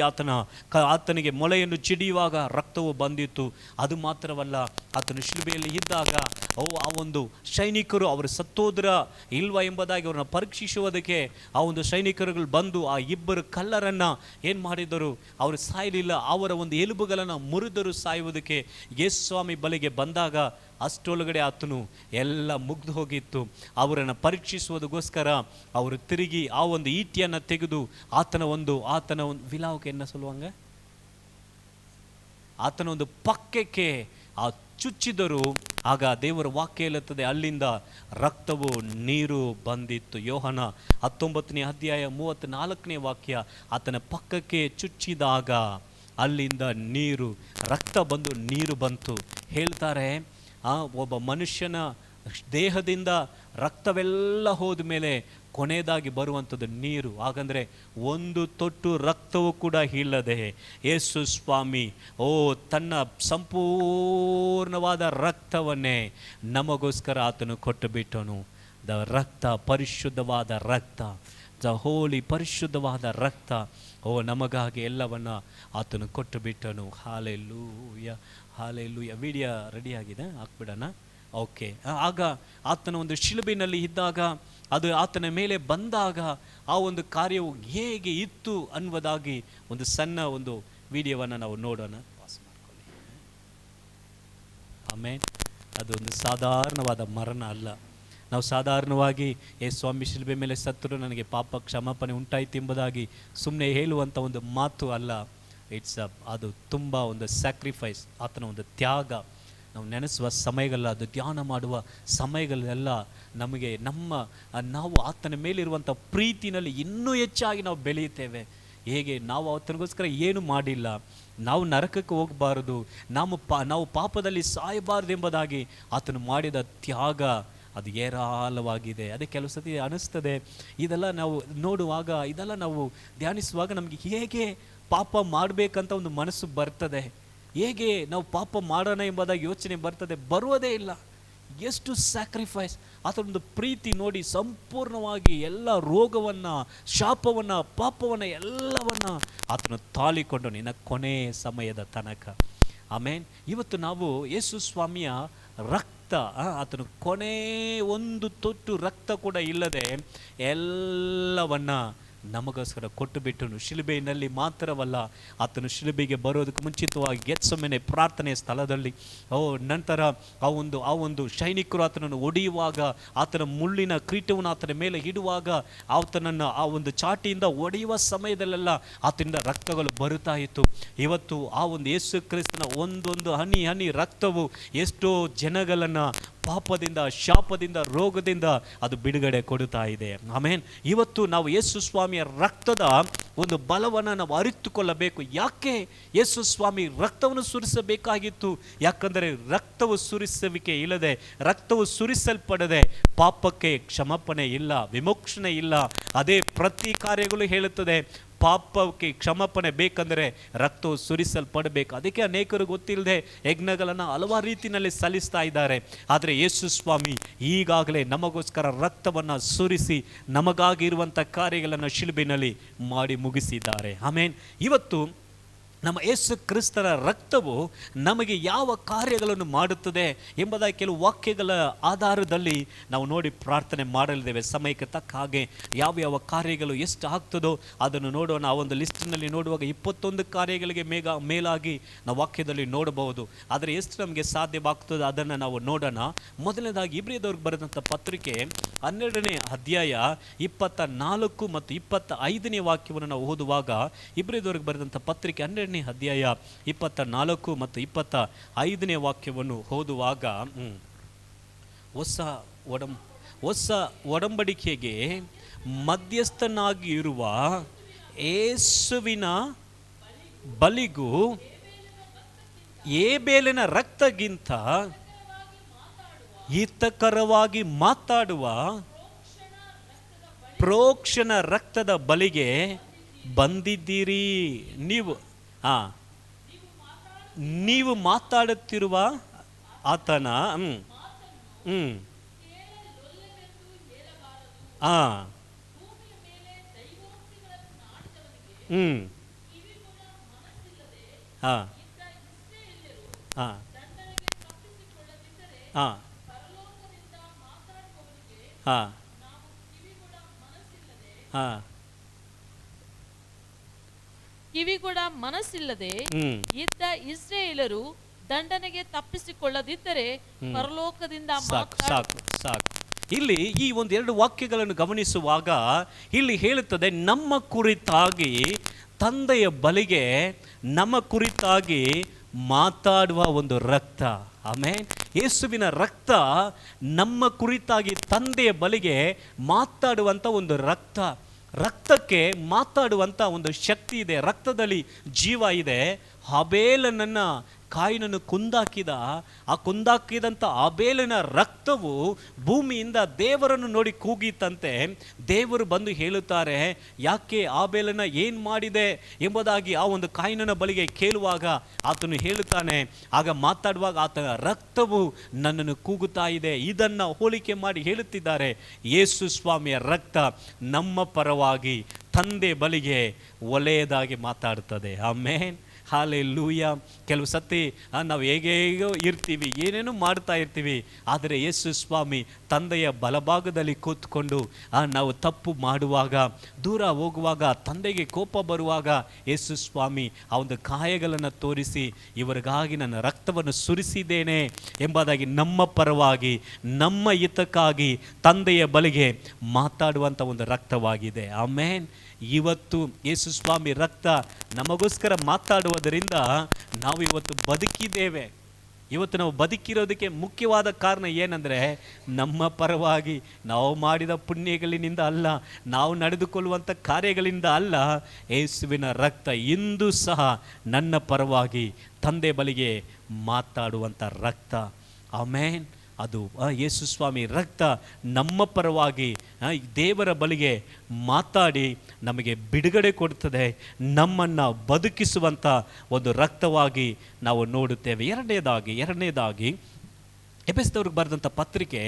ಆತನಿಗೆ ಮೊಲೆಯನ್ನು ಚಿಡಿಯುವಾಗ ರಕ್ತವು ಬಂದಿತ್ತು. ಅದು ಮಾತ್ರವಲ್ಲ, ಆತನು ಶಿಲುಬೆಯಲ್ಲಿ ಇದ್ದಾಗ ಆ ಒಂದು ಸೈನಿಕರು ಅವರು ಸತ್ತೋದ್ರ ಇಲ್ವಾ ಎಂಬುದಾಗಿ ಅವ್ರನ್ನ ಪರೀಕ್ಷಿಸುವುದಕ್ಕೆ ಆ ಒಂದು ಸೈನಿಕರುಗಳು ಬಂದು ಆ ಇಬ್ಬರು ಕಳ್ಳರನ್ನು ಏನು ಮಾಡಿದರು, ಅವರು ಸಾಯಲಿಲ್ಲ, ಅವರ ಒಂದು ಎಲುಬುಗಳನ್ನು ಮುರಿದರು ಸಾಯುವುದಕ್ಕೆ. ಯೇಸು ಸ್ವಾಮಿ ಬಳಿಗೆ ಬಂದಾಗ ಅಷ್ಟೊಳಗಡೆ ಆತನು ಎಲ್ಲ ಮುಗ್ದು ಹೋಗಿತ್ತು. ಅವರನ್ನು ಪರೀಕ್ಷಿಸುವುದಕ್ಕೋಸ್ಕರ ಅವರು ತಿರುಗಿ ಆ ಒಂದು ಈಟಿಯನ್ನು ತೆಗೆದು ಆತನ ಒಂದು ವಿಲಾವಕ್ಕೆ ಎನ್ನ ಸಲ್ಲುವಂಗ ಆತನ ಒಂದು ಪಕ್ಕಕ್ಕೆ ಚುಚ್ಚಿದರು. ಆಗ ದೇವರ ವಾಕ್ಯ ಹೇಳುತ್ತದೆ, ಅಲ್ಲಿಂದ ರಕ್ತವು ನೀರು ಬಂದಿತ್ತು. ಯೋಹನ 19ನೇ ಅಧ್ಯಾಯ 34ನೇ ವಾಕ್ಯ, ಆತನ ಪಕ್ಕಕ್ಕೆ ಚುಚ್ಚಿದಾಗ ಅಲ್ಲಿಂದ ರಕ್ತ ಬಂದು ನೀರು ಬಂತು. ಹೇಳ್ತಾರೆ, ಒಬ್ಬ ಮನುಷ್ಯನ ದೇಹದಿಂದ ರಕ್ತವೆಲ್ಲ ಹೋದ ಮೇಲೆ ಕೊನೆಯದಾಗಿ ಬರುವಂಥದ್ದು ನೀರು. ಹಾಗಂದರೆ ಒಂದು ತೊಟ್ಟು ರಕ್ತವೂ ಕೂಡ ಇಲ್ಲದೆ ಯೇಸು ಸ್ವಾಮಿ ತನ್ನ ಸಂಪೂರ್ಣವಾದ ರಕ್ತವನ್ನೇ ನಮಗೋಸ್ಕರ ಆತನು ಕೊಟ್ಟು ಬಿಟ್ಟನು. ರಕ್ತ, ಪರಿಶುದ್ಧವಾದ ರಕ್ತ, ಹೋಲಿ ಪರಿಶುದ್ಧವಾದ ರಕ್ತ ನಮಗಾಗಿ ಎಲ್ಲವನ್ನ ಆತನು ಕೊಟ್ಟು ಬಿಟ್ಟನು. Hallelujah, hallelujah. ವಿಡಿಯೋ ರೆಡಿ ಆಗಿದೆ, ಹಾಕ್ಬಿಡೋಣ. ಓಕೆ. ಆಗ ಆತನ ಒಂದು ಶಿಲುಬೆಯಲ್ಲಿ ಇದ್ದಾಗ, ಅದು ಆತನ ಮೇಲೆ ಬಂದಾಗ ಆ ಒಂದು ಕಾರ್ಯವು ಹೇಗೆ ಇತ್ತು ಅನ್ನುವುದಾಗಿ ಒಂದು ಸಣ್ಣ ಒಂದು ವಿಡಿಯೋವನ್ನು ನಾವು ನೋಡೋಣ. ಪಾಸ್ ಮಾಡ್ಕೊಳ್ಳಿ. ಆಮೇಲೆ ಅದು ಒಂದು ಸಾಧಾರಣವಾದ ಮರಣ ಅಲ್ಲ. ನಾವು ಸಾಧಾರಣವಾಗಿ ಸ್ವಾಮಿ ಶಿಲುಬೆ ಮೇಲೆ ಸತ್ತರು ನನಗೆ ಪಾಪ ಕ್ಷಮಾಪಣೆ ಉಂಟಾಯಿತು ಎಂಬುದಾಗಿ ಸುಮ್ಮನೆ ಹೇಳುವಂಥ ಒಂದು ಮಾತು ಅಲ್ಲ. ಅದು ತುಂಬ ಒಂದು ಸ್ಯಾಕ್ರಿಫೈಸ್, ಆತನ ಒಂದು ತ್ಯಾಗ. ನಾವು ನೆನೆಸುವ ಸಮಯಗಳೆಲ್ಲ, ಅದು ಧ್ಯಾನ ಮಾಡುವ ಸಮಯಗಳೆಲ್ಲ ನಮಗೆ ನಾವು ಆತನ ಮೇಲಿರುವಂಥ ಪ್ರೀತಿನಲ್ಲಿ ಇನ್ನೂ ಹೆಚ್ಚಾಗಿ ನಾವು ಬೆಳೆಯುತ್ತೇವೆ. ಹೇಗೆ ನಾವು ಆತನಿಗೋಸ್ಕರ ಏನು ಮಾಡಿಲ್ಲ, ನಾವು ನರಕಕ್ಕೆ ಹೋಗಬಾರದು, ನಾವು ಪಾಪದಲ್ಲಿ ಸಾಯಬಾರದು ಎಂಬುದಾಗಿ ಆತನು ಮಾಡಿದ ತ್ಯಾಗ ಅದು ಏರಾಳವಾಗಿದೆ. ಅದೇ ಕೆಲವು ಸತಿ ಅನಿಸ್ತದೆ, ಇದೆಲ್ಲ ನಾವು ನೋಡುವಾಗ, ಇದೆಲ್ಲ ನಾವು ಧ್ಯಾನಿಸುವಾಗ ನಮಗೆ ಹೇಗೆ ಪಾಪ ಮಾಡಬೇಕಂತ ಒಂದು ಮನಸ್ಸು ಬರ್ತದೆ, ಹೇಗೆ ನಾವು ಪಾಪ ಮಾಡೋಣ ಎಂಬುದಾಗಿ ಯೋಚನೆ ಬರ್ತದೆ, ಬರುವುದೇ ಇಲ್ಲ. ಎಷ್ಟು ಸ್ಯಾಕ್ರಿಫೈಸ್, ಆತನೊಂದು ಪ್ರೀತಿ ನೋಡಿ ಸಂಪೂರ್ಣವಾಗಿ ಎಲ್ಲ ರೋಗವನ್ನು, ಶಾಪವನ್ನು, ಪಾಪವನ್ನು ಎಲ್ಲವನ್ನು ಆತನು ತಾಳಿಕೊಂಡು ನಿನ್ನ ಕೊನೆ ಸಮಯದ ತನಕ. ಆಮೇನ್. ಇವತ್ತು ನಾವು ಯೇಸು ಸ್ವಾಮಿಯ ರಕ್ತ, ಆತನು ಕೊನೆ ಒಂದು ತೊಟ್ಟು ರಕ್ತ ಕೂಡ ಇಲ್ಲದೆ ಎಲ್ಲವನ್ನ ನಮಗೋಸ್ಕರ ಕೊಟ್ಟು ಬಿಟ್ಟನು. ಶಿಲುಬೆಯಲ್ಲಿ ಮಾತ್ರವಲ್ಲ, ಆತನು ಶಿಲುಬೆಗೆ ಬರೋದಕ್ಕೆ ಮುಂಚಿತವಾಗಿ ಗೆತ್ಸೆಮನೆ ಪ್ರಾರ್ಥನೆಯ ಸ್ಥಳದಲ್ಲಿ ನಂತರ ಆ ಒಂದು ಸೈನಿಕರು ಆತನನ್ನು ಒಡೆಯುವಾಗ, ಆತನ ಮುಳ್ಳಿನ ಕಿರೀಟವನ್ನು ಆತನ ಮೇಲೆ ಇಡುವಾಗ, ಆತನನ್ನು ಆ ಒಂದು ಚಾಟಿಯಿಂದ ಒಡೆಯುವ ಸಮಯದಲ್ಲೆಲ್ಲ ಆತನಿಂದ ರಕ್ತಗಳು ಬರುತ್ತಾ ಇತ್ತು. ಇವತ್ತು ಆ ಒಂದು ಯೇಸು ಕ್ರಿಸ್ತನ ಒಂದೊಂದು ಹನಿ ಹನಿ ರಕ್ತವು ಎಷ್ಟೋ ಜನಗಳನ್ನು ಪಾಪದಿಂದ, ಶಾಪದಿಂದ, ರೋಗದಿಂದ ಅದು ಬಿಡುಗಡೆ ಕೊಡುತ್ತಾ ಇದೆ. ಆಮೇನ್. ಇವತ್ತು ನಾವು ಯೇಸು ಸ್ವಾಮಿಯ ರಕ್ತದ ಒಂದು ಬಲವನ್ನು ನಾವು ಅರಿತುಕೊಳ್ಳಬೇಕು. ಯಾಕೆ ಯೇಸು ಸ್ವಾಮಿ ರಕ್ತವನ್ನು ಸುರಿಸಬೇಕಾಗಿತ್ತು? ಯಾಕಂದರೆ ರಕ್ತವು ಸುರಿಸುವಿಕೆ ಇಲ್ಲದೆ, ರಕ್ತವು ಸುರಿಸಲ್ಪಡದೆ ಪಾಪಕ್ಕೆ ಕ್ಷಮಾಪಣೆ ಇಲ್ಲ, ವಿಮೋಚನೆ ಇಲ್ಲ. ಅದೇ ಪ್ರತಿ ಕಾರ್ಯಗಳು ಹೇಳುತ್ತದೆ, ಪಾಪಕ್ಕೆ ಕ್ಷಮಾಪಣೆ ಬೇಕಂದರೆ ರಕ್ತವು ಸುರಿಸಲ್ಪಡಬೇಕು. ಅದಕ್ಕೆ ಅನೇಕರು ಗೊತ್ತಿಲ್ಲದೆ ಯಜ್ಞಗಳನ್ನು ಹಲವಾರು ರೀತಿಯಲ್ಲಿ ಸಲ್ಲಿಸ್ತಾ ಇದ್ದಾರೆ. ಆದರೆ ಯೇಸು ಸ್ವಾಮಿ ಈಗಾಗಲೇ ನಮಗೋಸ್ಕರ ರಕ್ತವನ್ನು ಸುರಿಸಿ ನಮಗಾಗಿರುವಂಥ ಕಾರ್ಯಗಳನ್ನು ಶಿಲುಬೆಯಲ್ಲಿ ಮಾಡಿ ಮುಗಿಸಿದ್ದಾರೆ. ಆಮೇನ್. ಇವತ್ತು ನಮ್ಮ ಯೇಸು ಕ್ರಿಸ್ತರ ರಕ್ತವು ನಮಗೆ ಯಾವ ಕಾರ್ಯಗಳನ್ನು ಮಾಡುತ್ತದೆ ಎಂಬುದಾಗಿ ಕೆಲವು ವಾಕ್ಯಗಳ ಆಧಾರದಲ್ಲಿ ನಾವು ನೋಡಿ ಪ್ರಾರ್ಥನೆ ಮಾಡಲಿದ್ದೇವೆ. ಸಮಯಕ್ಕೆ ತಕ್ಕ ಹಾಗೆ ಯಾವ ಕಾರ್ಯಗಳು ಎಷ್ಟು ಆಗ್ತದೋ ಅದನ್ನು ನೋಡೋಣ. ಆ ಒಂದು ಲಿಸ್ಟಿನಲ್ಲಿ ನೋಡುವಾಗ 21 ಕಾರ್ಯಗಳಿಗೆ ಮೇಲಾಗಿ ನಾವು ವಾಕ್ಯದಲ್ಲಿ ನೋಡಬಹುದು. ಆದರೆ ಎಷ್ಟು ನಮಗೆ ಸಾಧ್ಯವಾಗ್ತದೆ ಅದನ್ನು ನಾವು ನೋಡೋಣ. ಮೊದಲನೇದಾಗಿ ಇಬ್ರಿಯದವ್ರಿಗೆ ಬರೆದಂಥ ಪತ್ರಿಕೆ 12ನೇ ಅಧ್ಯಾಯ 24 ಮತ್ತು 25ನೇ ವಾಕ್ಯವನ್ನು ನಾವು ಓದುವಾಗ, ಇಬ್ರಿಯದವ್ರಿಗೆ ಬರೆದಂಥ ಪತ್ರಿಕೆ 12ನೇ ಅಧ್ಯಾಯ 24 ಮತ್ತು 25ನೇ ವಾಕ್ಯವನ್ನು ಓದುವಾಗ, ಹೊಸ ಒಡಂಬಡಿಕೆಗೆ ಮಧ್ಯಸ್ಥನಾಗಿ ಇರುವ ಯೇಸುವಿನ ಬಲಿಗೂ ಹೇಬೇಲನ ರಕ್ತಗಿಂತ ಹಿತಕರವಾಗಿ ಮಾತಾಡುವ ಪ್ರೋಕ್ಷಣ ರಕ್ತದ ಬಲಿಗೆ ಬಂದಿದ್ದೀರಿ. ನೀವು ಮಾತಾಡುತ್ತಿರುವ ಆತನ ಆ ಹಾ ಹಾ ಹಾ ಹಾ ಹಾ ಕಿವಿಗೊಡ ಮನಸ್ಸಿಲ್ಲದೆ ಇದ್ದ ಇಸ್ರಾಯೇಲರು ದಂಡನೆಗೆ ತಪ್ಪಿಸಿಕೊಳ್ಳದಿದ್ದರೆ ಪರಲೋಕದಿಂದ ಸಾಕು. ಇಲ್ಲಿ ಈ ಒಂದೆರಡು ವಾಕ್ಯಗಳನ್ನು ಗಮನಿಸುವಾಗ ಇಲ್ಲಿ ಹೇಳುತ್ತದೆ, ನಮ್ಮ ಕುರಿತಾಗಿ ತಂದೆಯ ಬಳಿಗೆ ನಮ್ಮ ಕುರಿತಾಗಿ ಮಾತಾಡುವ ಒಂದು ರಕ್ತ. ಆಮೇಲೆ ಯೇಸುವಿನ ರಕ್ತ ನಮ್ಮ ಕುರಿತಾಗಿ ತಂದೆಯ ಬಳಿಗೆ ಮಾತಾಡುವಂಥ ಒಂದು ರಕ್ತ. ರಕ್ತಕ್ಕೆ ಮಾತಾಡುವಂಥ ಒಂದು ಶಕ್ತಿ ಇದೆ, ರಕ್ತದಲ್ಲಿ ಜೀವ ಇದೆ. ಹಾಬೇಲನನ್ನು ಕಾಯಿನನ್ನು ಕೊಂದಾಕಿದಂಥ ಆಬೇಲನ ರಕ್ತವು ಭೂಮಿಯಿಂದ ದೇವರನ್ನು ನೋಡಿ ಕೂಗಿತಂತೆ. ದೇವರು ಬಂದು ಹೇಳುತ್ತಾರೆ, ಯಾಕೆ ಆಬೇಲನ ಏನು ಮಾಡಿದೆ ಎಂಬುದಾಗಿ ಆ ಒಂದು ಕಾಯಿನನ ಬಳಿಗೆ ಕೇಳುವಾಗ ಆತನು ಹೇಳುತ್ತಾನೆ, ಆಗ ಮಾತಾಡುವಾಗ ಆತನ ರಕ್ತವು ನನ್ನನ್ನು ಕೂಗುತ್ತಾ ಇದೆ. ಇದನ್ನು ಹೋಲಿಕೆ ಮಾಡಿ ಹೇಳುತ್ತಿದ್ದಾರೆ, ಯೇಸು ಸ್ವಾಮಿಯ ರಕ್ತ ನಮ್ಮ ಪರವಾಗಿ ತಂದೆ ಬಳಿಗೆ ಒಲೆಯದಾಗಿ ಮಾತಾಡುತ್ತದೆ. ಆಮೇನ್, ಹಾಲೆಲೂಯ. ಕೆಲವು ಸತಿ ನಾವು ಹೇಗೇಗೋ ಇರ್ತೀವಿ, ಏನೇನೋ ಮಾಡ್ತಾ ಇರ್ತೀವಿ, ಆದರೆ ಯೇಸು ಸ್ವಾಮಿ ತಂದೆಯ ಬಲಭಾಗದಲ್ಲಿ ಕೂತ್ಕೊಂಡು ನಾವು ತಪ್ಪು ಮಾಡುವಾಗ, ದೂರ ಹೋಗುವಾಗ, ತಂದೆಗೆ ಕೋಪ ಬರುವಾಗ ಯೇಸು ಸ್ವಾಮಿ ಆ ಒಂದು ಕಾಯಗಳನ್ನು ತೋರಿಸಿ, ಇವರಿಗಾಗಿ ನನ್ನ ರಕ್ತವನ್ನು ಸುರಿಸಿದ್ದೇನೆ ಎಂಬುದಾಗಿ ನಮ್ಮ ಪರವಾಗಿ ನಮ್ಮ ಹಿತಕ್ಕಾಗಿ ತಂದೆಯ ಬಳಿಗೆ ಮಾತಾಡುವಂಥ ಒಂದು ರಕ್ತವಾಗಿದೆ. ಆಮೇನ್. ಇವತ್ತು ಯೇಸು ಸ್ವಾಮಿ ರಕ್ತ ನಮಗೋಸ್ಕರ ಮಾತಾಡುವುದರಿಂದ ನಾವು ಇವತ್ತು ಬದುಕಿದ್ದೇವೆ. ಇವತ್ತು ನಾವು ಬದುಕಿರೋದಕ್ಕೆ ಮುಖ್ಯವಾದ ಕಾರಣ ಏನಂದರೆ, ನಮ್ಮ ಪರವಾಗಿ ನಾವು ಮಾಡಿದ ಪುಣ್ಯಗಳಿಂದ ಅಲ್ಲ, ನಾವು ನಡೆದುಕೊಳ್ಳುವಂಥ ಕಾರ್ಯಗಳಿಂದ ಅಲ್ಲ, ಯೇಸುವಿನ ರಕ್ತ ಇಂದು ಸಹ ನನ್ನ ಪರವಾಗಿ ತಂದೆ ಬಳಿಗೆ ಮಾತಾಡುವಂಥ ರಕ್ತ. ಆಮೇನ್. ಅದು ಯೇಸು ಸ್ವಾಮಿ ರಕ್ತ ನಮ್ಮ ಪರವಾಗಿ ದೇವರ ಬಳಿಗೆ ಮಾತಾಡಿ ನಮಗೆ ಬಿಡುಗಡೆ ಕೊಡುತ್ತದೆ, ನಮ್ಮನ್ನು ಬದುಕಿಸುವಂಥ ಒಂದು ರಕ್ತವಾಗಿ ನಾವು ನೋಡುತ್ತೇವೆ. ಎರಡನೇದಾಗಿ ಎಫೆಸದವರಿಗೆ ಬರೆದಂಥ ಪತ್ರಿಕೆ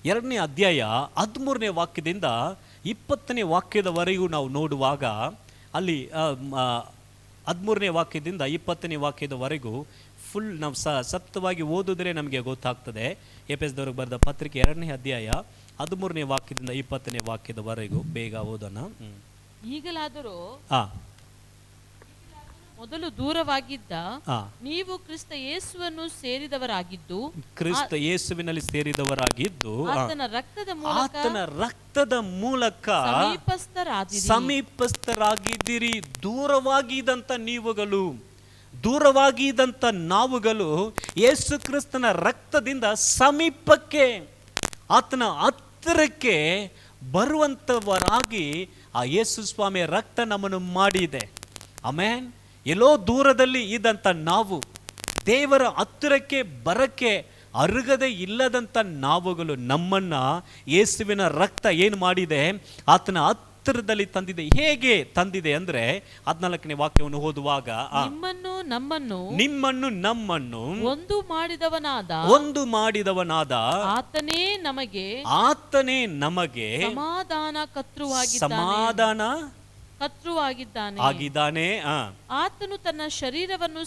2ನೇ ಅಧ್ಯಾಯ 13ನೇ ವಾಕ್ಯದಿಂದ 20ನೇ ವಾಕ್ಯದವರೆಗೂ ನಾವು ನೋಡುವಾಗ, ಅಲ್ಲಿ 13ನೇ ವಾಕ್ಯದಿಂದ 20ನೇ ವಾಕ್ಯದವರೆಗೂ ಫುಲ್ ನಾವು ಸತ್ಯವಾಗಿ ಓದಿದ್ರೆ ನಮಗೆ ಗೊತ್ತಾಗ್ತದೆ. ಎಫೆಸದವರಿಗೆ ಬರೆದ ಪತ್ರಿಕೆ 2ನೇ ಅಧ್ಯಾಯ 13ನೇ ವಾಕ್ಯದಿಂದ 20ನೇ ವಾಕ್ಯದವರೆಗೂ ಬೇಗ ಓದೋಣ. ಈಗಲಾದರೂ ಮೊದಲು ದೂರವಾಗಿದ್ದ ನೀವು ಕ್ರಿಸ್ತ ಯೇಸುವನ್ನು ಸೇರಿದವರಾಗಿದ್ದು, ಕ್ರಿಸ್ತ ಯೇಸುವಿನಲ್ಲಿ ಸೇರಿದವರಾಗಿದ್ದು ಆತನ ರಕ್ತದ ಮೂಲಕ ಸಮೀಪಸ್ಥರಾಗಿದ್ದೀರಿ. ದೂರವಾಗಿದ್ದಂಥ ನಾವುಗಳು ಯೇಸು ಕ್ರಿಸ್ತನ ರಕ್ತದಿಂದ ಸಮೀಪಕ್ಕೆ, ಆತನ ಹತ್ತಿರಕ್ಕೆ ಬರುವಂಥವರಾಗಿ ಆ ಯೇಸು ಸ್ವಾಮಿಯ ರಕ್ತ ನಮ್ಮನ್ನು ಮಾಡಿದೆ. ಆಮೇನ್. ಎಲ್ಲೋ ದೂರದಲ್ಲಿ ಇದ್ದಂಥ ನಾವು ದೇವರ ಹತ್ತಿರಕ್ಕೆ ಬರಕ್ಕೆ ಅರುಗದೆ ಇಲ್ಲದಂಥ ನಾವುಗಳು ನಮ್ಮನ್ನು ಯೇಸುವಿನ ರಕ್ತ ಏನು ಮಾಡಿದೆ, ಆತನ ಹತ್ತಿರದಲ್ಲಿ ತಂದಿದೆ. ಹೇಗೆ ತಂದಿದೆ ಅಂದರೆ 14ನೇ ವಾಕ್ಯವನ್ನು ಓದುವಾಗ, ನಿಮ್ಮನ್ನು ನಮ್ಮನ್ನು ಒಂದು ಮಾಡಿದವನಾದ ಆತನೇ ನಮಗೆ ಸಮಾಧಾನ ಕರ್ತೃವಾಗಿದ್ದಾನೆ. ಆತನು ತನ್ನ ಶರೀರವನ್ನು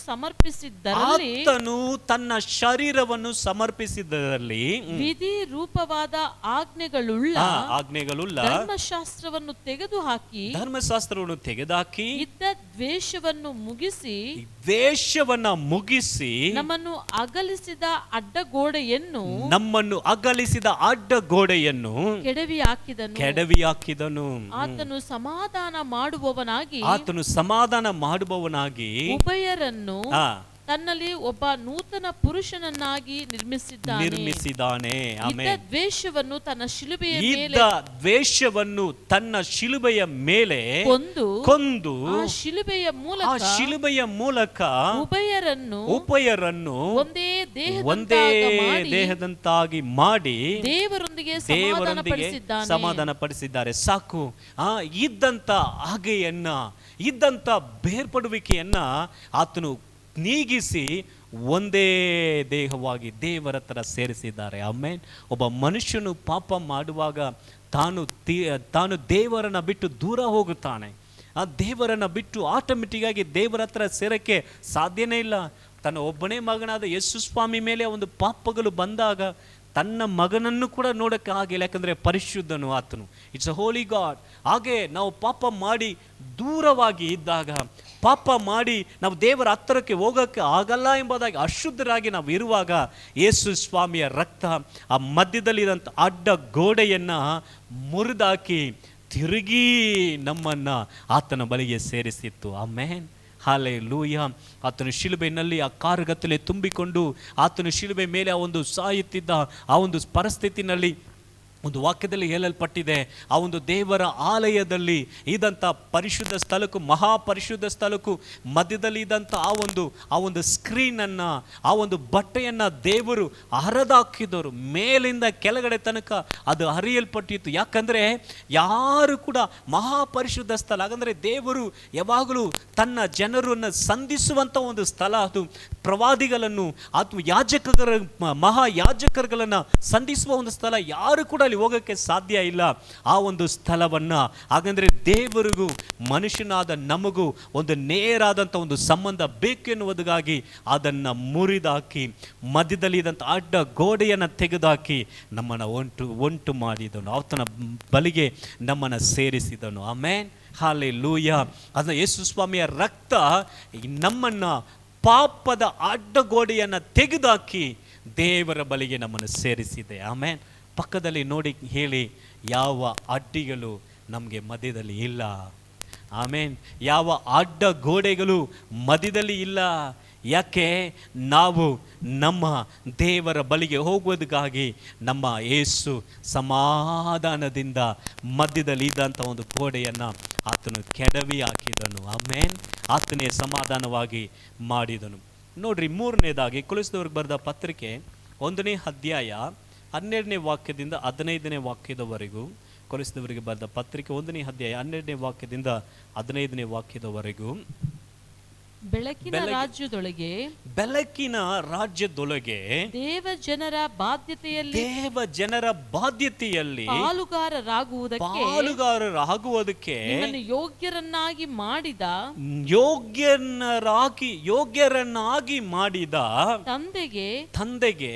ಸಮರ್ಪಿಸಿದ್ದರಲ್ಲಿ ವಿಧಿ ರೂಪವಾದ ಆಜ್ಞೆಗಳುಳ್ಳ ಧರ್ಮಶಾಸ್ತ್ರವನ್ನು ತೆಗೆದುಹಾಕಿ ಇದ್ದ ದ್ವೇಷವನ್ನು ಮುಗಿಸಿ ನಮ್ಮನ್ನು ಅಗಲಿಸಿದ ಅಡ್ಡಗೋಡೆಯನ್ನು ಕೆಡವಿ ಹಾಕಿದನು. ಆತನು ಸಮಾಧಾನ ಮಾಡುವವನಾಗಿ ಉಭಯರನ್ನು ತನ್ನಲ್ಲಿ ಒಬ್ಬ ನೂತನ ಪುರುಷನನ್ನಾಗಿ ನಿರ್ಮಿಸಿದ್ದಾನೆ. ದ್ವೇಷವನ್ನು ತನ್ನ ಶಿಲುಬೆಯ ಮೇಲೆ ಕೊಂದು ಶಿಲುಬೆಯ ಮೂಲಕ ಉಭಯರನ್ನು ಒಂದೇ ದೇಹದಂತಾಗಿ ಮಾಡಿ ದೇವರೊಂದಿಗೆ ಸಮಾಧಾನ ಪಡಿಸಿದ್ದಾರೆ. ಸಾಕು. ಇದ್ದಂಥ ಹಾಗೆಯನ್ನ, ಇದ್ದಂಥ ಬೇರ್ಪಡುವಿಕೆಯನ್ನ ಆತನು ನೀಗಿಸಿ ಒಂದೇ ದೇಹವಾಗಿ ದೇವರ ಹತ್ರ ಸೇರಿಸಿದ್ದಾರೆ. ಆಮೇನ್. ಒಬ್ಬ ಮನುಷ್ಯನು ಪಾಪ ಮಾಡುವಾಗ ತಾನು ದೇವರನ್ನು ಬಿಟ್ಟು ದೂರ ಹೋಗುತ್ತಾನೆ. ಆ ದೇವರನ್ನು ಬಿಟ್ಟು ಆಟೋಮೆಟಿಕ್ಕಾಗಿ ದೇವರ ಹತ್ರ ಸೇರಕ್ಕೆ ಸಾಧ್ಯನೇ ಇಲ್ಲ. ತನ್ನ ಒಬ್ಬನೇ ಮಗನಾದ ಯೇಸು ಸ್ವಾಮಿ ಮೇಲೆ ಒಂದು ಪಾಪಗಳು ಬಂದಾಗ ತನ್ನ ಮಗನನ್ನು ಕೂಡ ನೋಡೋಕ್ಕೆ ಆಗಿಲ್ಲ, ಯಾಕಂದರೆ ಪರಿಶುದ್ಧನು ಆತನು. It's a holy God. ಹಾಗೆ ನಾವು ಪಾಪ ಮಾಡಿ ದೂರವಾಗಿ ಇದ್ದಾಗ, ಪಾಪ ಮಾಡಿ ನಾವು ದೇವರ ಹತ್ತಿರಕ್ಕೆ ಹೋಗೋಕ್ಕೆ ಆಗಲ್ಲ ಎಂಬುದಾಗಿ ಅಶುದ್ಧರಾಗಿ ನಾವು ಇರುವಾಗ ಯೇಸು ಸ್ವಾಮಿಯ ರಕ್ತ ಆ ಮಧ್ಯದಲ್ಲಿದ್ದಂಥ ಅಡ್ಡ ಗೋಡೆಯನ್ನು ಮುರಿದಾಕಿ ತಿರುಗಿ ನಮ್ಮನ್ನು ಆತನ ಬಳಿಗೆ ಸೇರಿಸಿತ್ತು. ಆಮೆನ್. ಹಲ್ಲೆಲೂಯಾ. ಆತನು ಶಿಲುಬೆಯಲ್ಲಿ ಆ ಕಾರ್ಗತ್ತಲೆ ತುಂಬಿಕೊಂಡು ಆತನು ಶಿಲುಬೆ ಮೇಲೆ ಆ ಒಂದು ಸಾಯುತ್ತಿದ್ದ ಆ ಒಂದು ಪರಿಸ್ಥಿತಿನಲ್ಲಿ ಒಂದು ವಾಕ್ಯದಲ್ಲಿ ಹೇಳಲ್ಪಟ್ಟಿದೆ, ಆ ಒಂದು ದೇವರ ಆಲಯದಲ್ಲಿ ಇದ್ದಂಥ ಪರಿಶುದ್ಧ ಸ್ಥಳಕ್ಕೂ ಮಹಾಪರಿಶುದ್ಧ ಸ್ಥಳಕ್ಕೂ ಮಧ್ಯದಲ್ಲಿ ಇದ್ದಂಥ ಆ ಒಂದು ಸ್ಕ್ರೀನನ್ನು, ಆ ಒಂದು ಬಟ್ಟೆಯನ್ನು ದೇವರು ಹರಿದಾಕಿದವರು. ಮೇಲಿಂದ ಕೆಳಗಡೆ ತನಕ ಅದು ಹರಿಯಲ್ಪಟ್ಟಿತ್ತು. ಯಾಕಂದರೆ ಯಾರು ಕೂಡ ಮಹಾಪರಿಶುದ್ಧ ಸ್ಥಳ, ಹಾಗಂದರೆ ದೇವರು ಯಾವಾಗಲೂ ತನ್ನ ಜನರನ್ನು ಸಂಧಿಸುವಂಥ ಒಂದು ಸ್ಥಳ ಅದು. ಪ್ರವಾದಿಗಳನ್ನು ಅಥವಾ ಮಹಾಯಾಜಕರುಗಳನ್ನು ಸಂಧಿಸುವ ಒಂದು ಸ್ಥಳ. ಯಾರು ಕೂಡ ಅಲ್ಲಿ ಹೋಗೋಕ್ಕೆ ಸಾಧ್ಯ ಇಲ್ಲ ಆ ಒಂದು ಸ್ಥಳವನ್ನು. ಹಾಗಂದರೆ ದೇವರಿಗೂ ಮನುಷ್ಯನಾದ ನಮಗೂ ಒಂದು ನೇರಾದಂಥ ಒಂದು ಸಂಬಂಧ ಬೇಕೆನ್ನುವುದಕ್ಕಾಗಿ ಅದನ್ನು ಮುರಿದಾಕಿ ಮಧ್ಯದಲ್ಲಿ ಇದ್ದಂಥ ಅಡ್ಡ ಗೋಡೆಯನ್ನು ತೆಗೆದುಹಾಕಿ ನಮ್ಮನ್ನು ಒಂಟು ಮಾಡಿದನು, ಆತನ ಬಳಿಗೆ ನಮ್ಮನ್ನು ಸೇರಿಸಿದನು. ಆಮೆನ್. ಹಲ್ಲೆಲೂಯಾ. ಅದನ್ನು ಯೇಸು ಸ್ವಾಮಿಯ ರಕ್ತ ನಮ್ಮನ್ನು ಪಾಪದ ಅಡ್ಡಗೋಡೆಯನ್ನು ತೆಗೆದುಹಾಕಿ ದೇವರ ಬಳಿಗೆ ನಮ್ಮನ್ನು ಸೇರಿಸಿದೆ. ಆಮೇನ್. ಪಕ್ಕದಲ್ಲಿ ನೋಡಿ ಹೇಳಿ, ಯಾವ ಅಡ್ಡಿಗಳು ನಮಗೆ ಮಧ್ಯದಲ್ಲಿ ಇಲ್ಲ. ಆಮೇನ್. ಯಾವ ಅಡ್ಡ ಗೋಡೆಗಳು ಮಧ್ಯದಲ್ಲಿ ಇಲ್ಲ. ಯಾಕೆ? ನಾವು ನಮ್ಮ ದೇವರ ಬಳಿಗೆ ಹೋಗುವುದಕ್ಕಾಗಿ ನಮ್ಮ ಯೇಸು ಸಮಾಧಾನದಿಂದ ಮಧ್ಯದಲ್ಲಿ ಇದ್ದಂಥ ಒಂದು ಗೋಡೆಯನ್ನು ಆತನು ಕೆಡವಿ ಹಾಕಿದನು. ಆಮೇನ್. ಆತನೇ ಸಮಾಧಾನವಾಗಿ ಮಾಡಿದನು. ನೋಡ್ರಿ, ಮೂರನೇದಾಗಿ ಕೊಲೊಸ್ಸದವರಿಗೆ ಬರೆದ ಪತ್ರಿಕೆ 1ನೇ ಅಧ್ಯಾಯ 12ನೇ ವಾಕ್ಯದಿಂದ 15ನೇ ವಾಕ್ಯದವರೆಗೂ. ಕೊಲೊಸ್ಸದವರಿಗೆ ಬರೆದ ಪತ್ರಿಕೆ 1ನೇ ಅಧ್ಯಾಯ 12ನೇ ವಾಕ್ಯದಿಂದ 15ನೇ ವಾಕ್ಯದವರೆಗೂ. ಬೆಳಕಿನ ರಾಜ್ಯದೊಳಗೆ ದೇವ ಜನರ ಬಾಧ್ಯತೆಯಲ್ಲಿ ಪಾಲುಗಾರರಾಗುವುದಕ್ಕೆ ಯೋಗ್ಯರನ್ನಾಗಿ ಮಾಡಿದ ತಂದೆಗೆ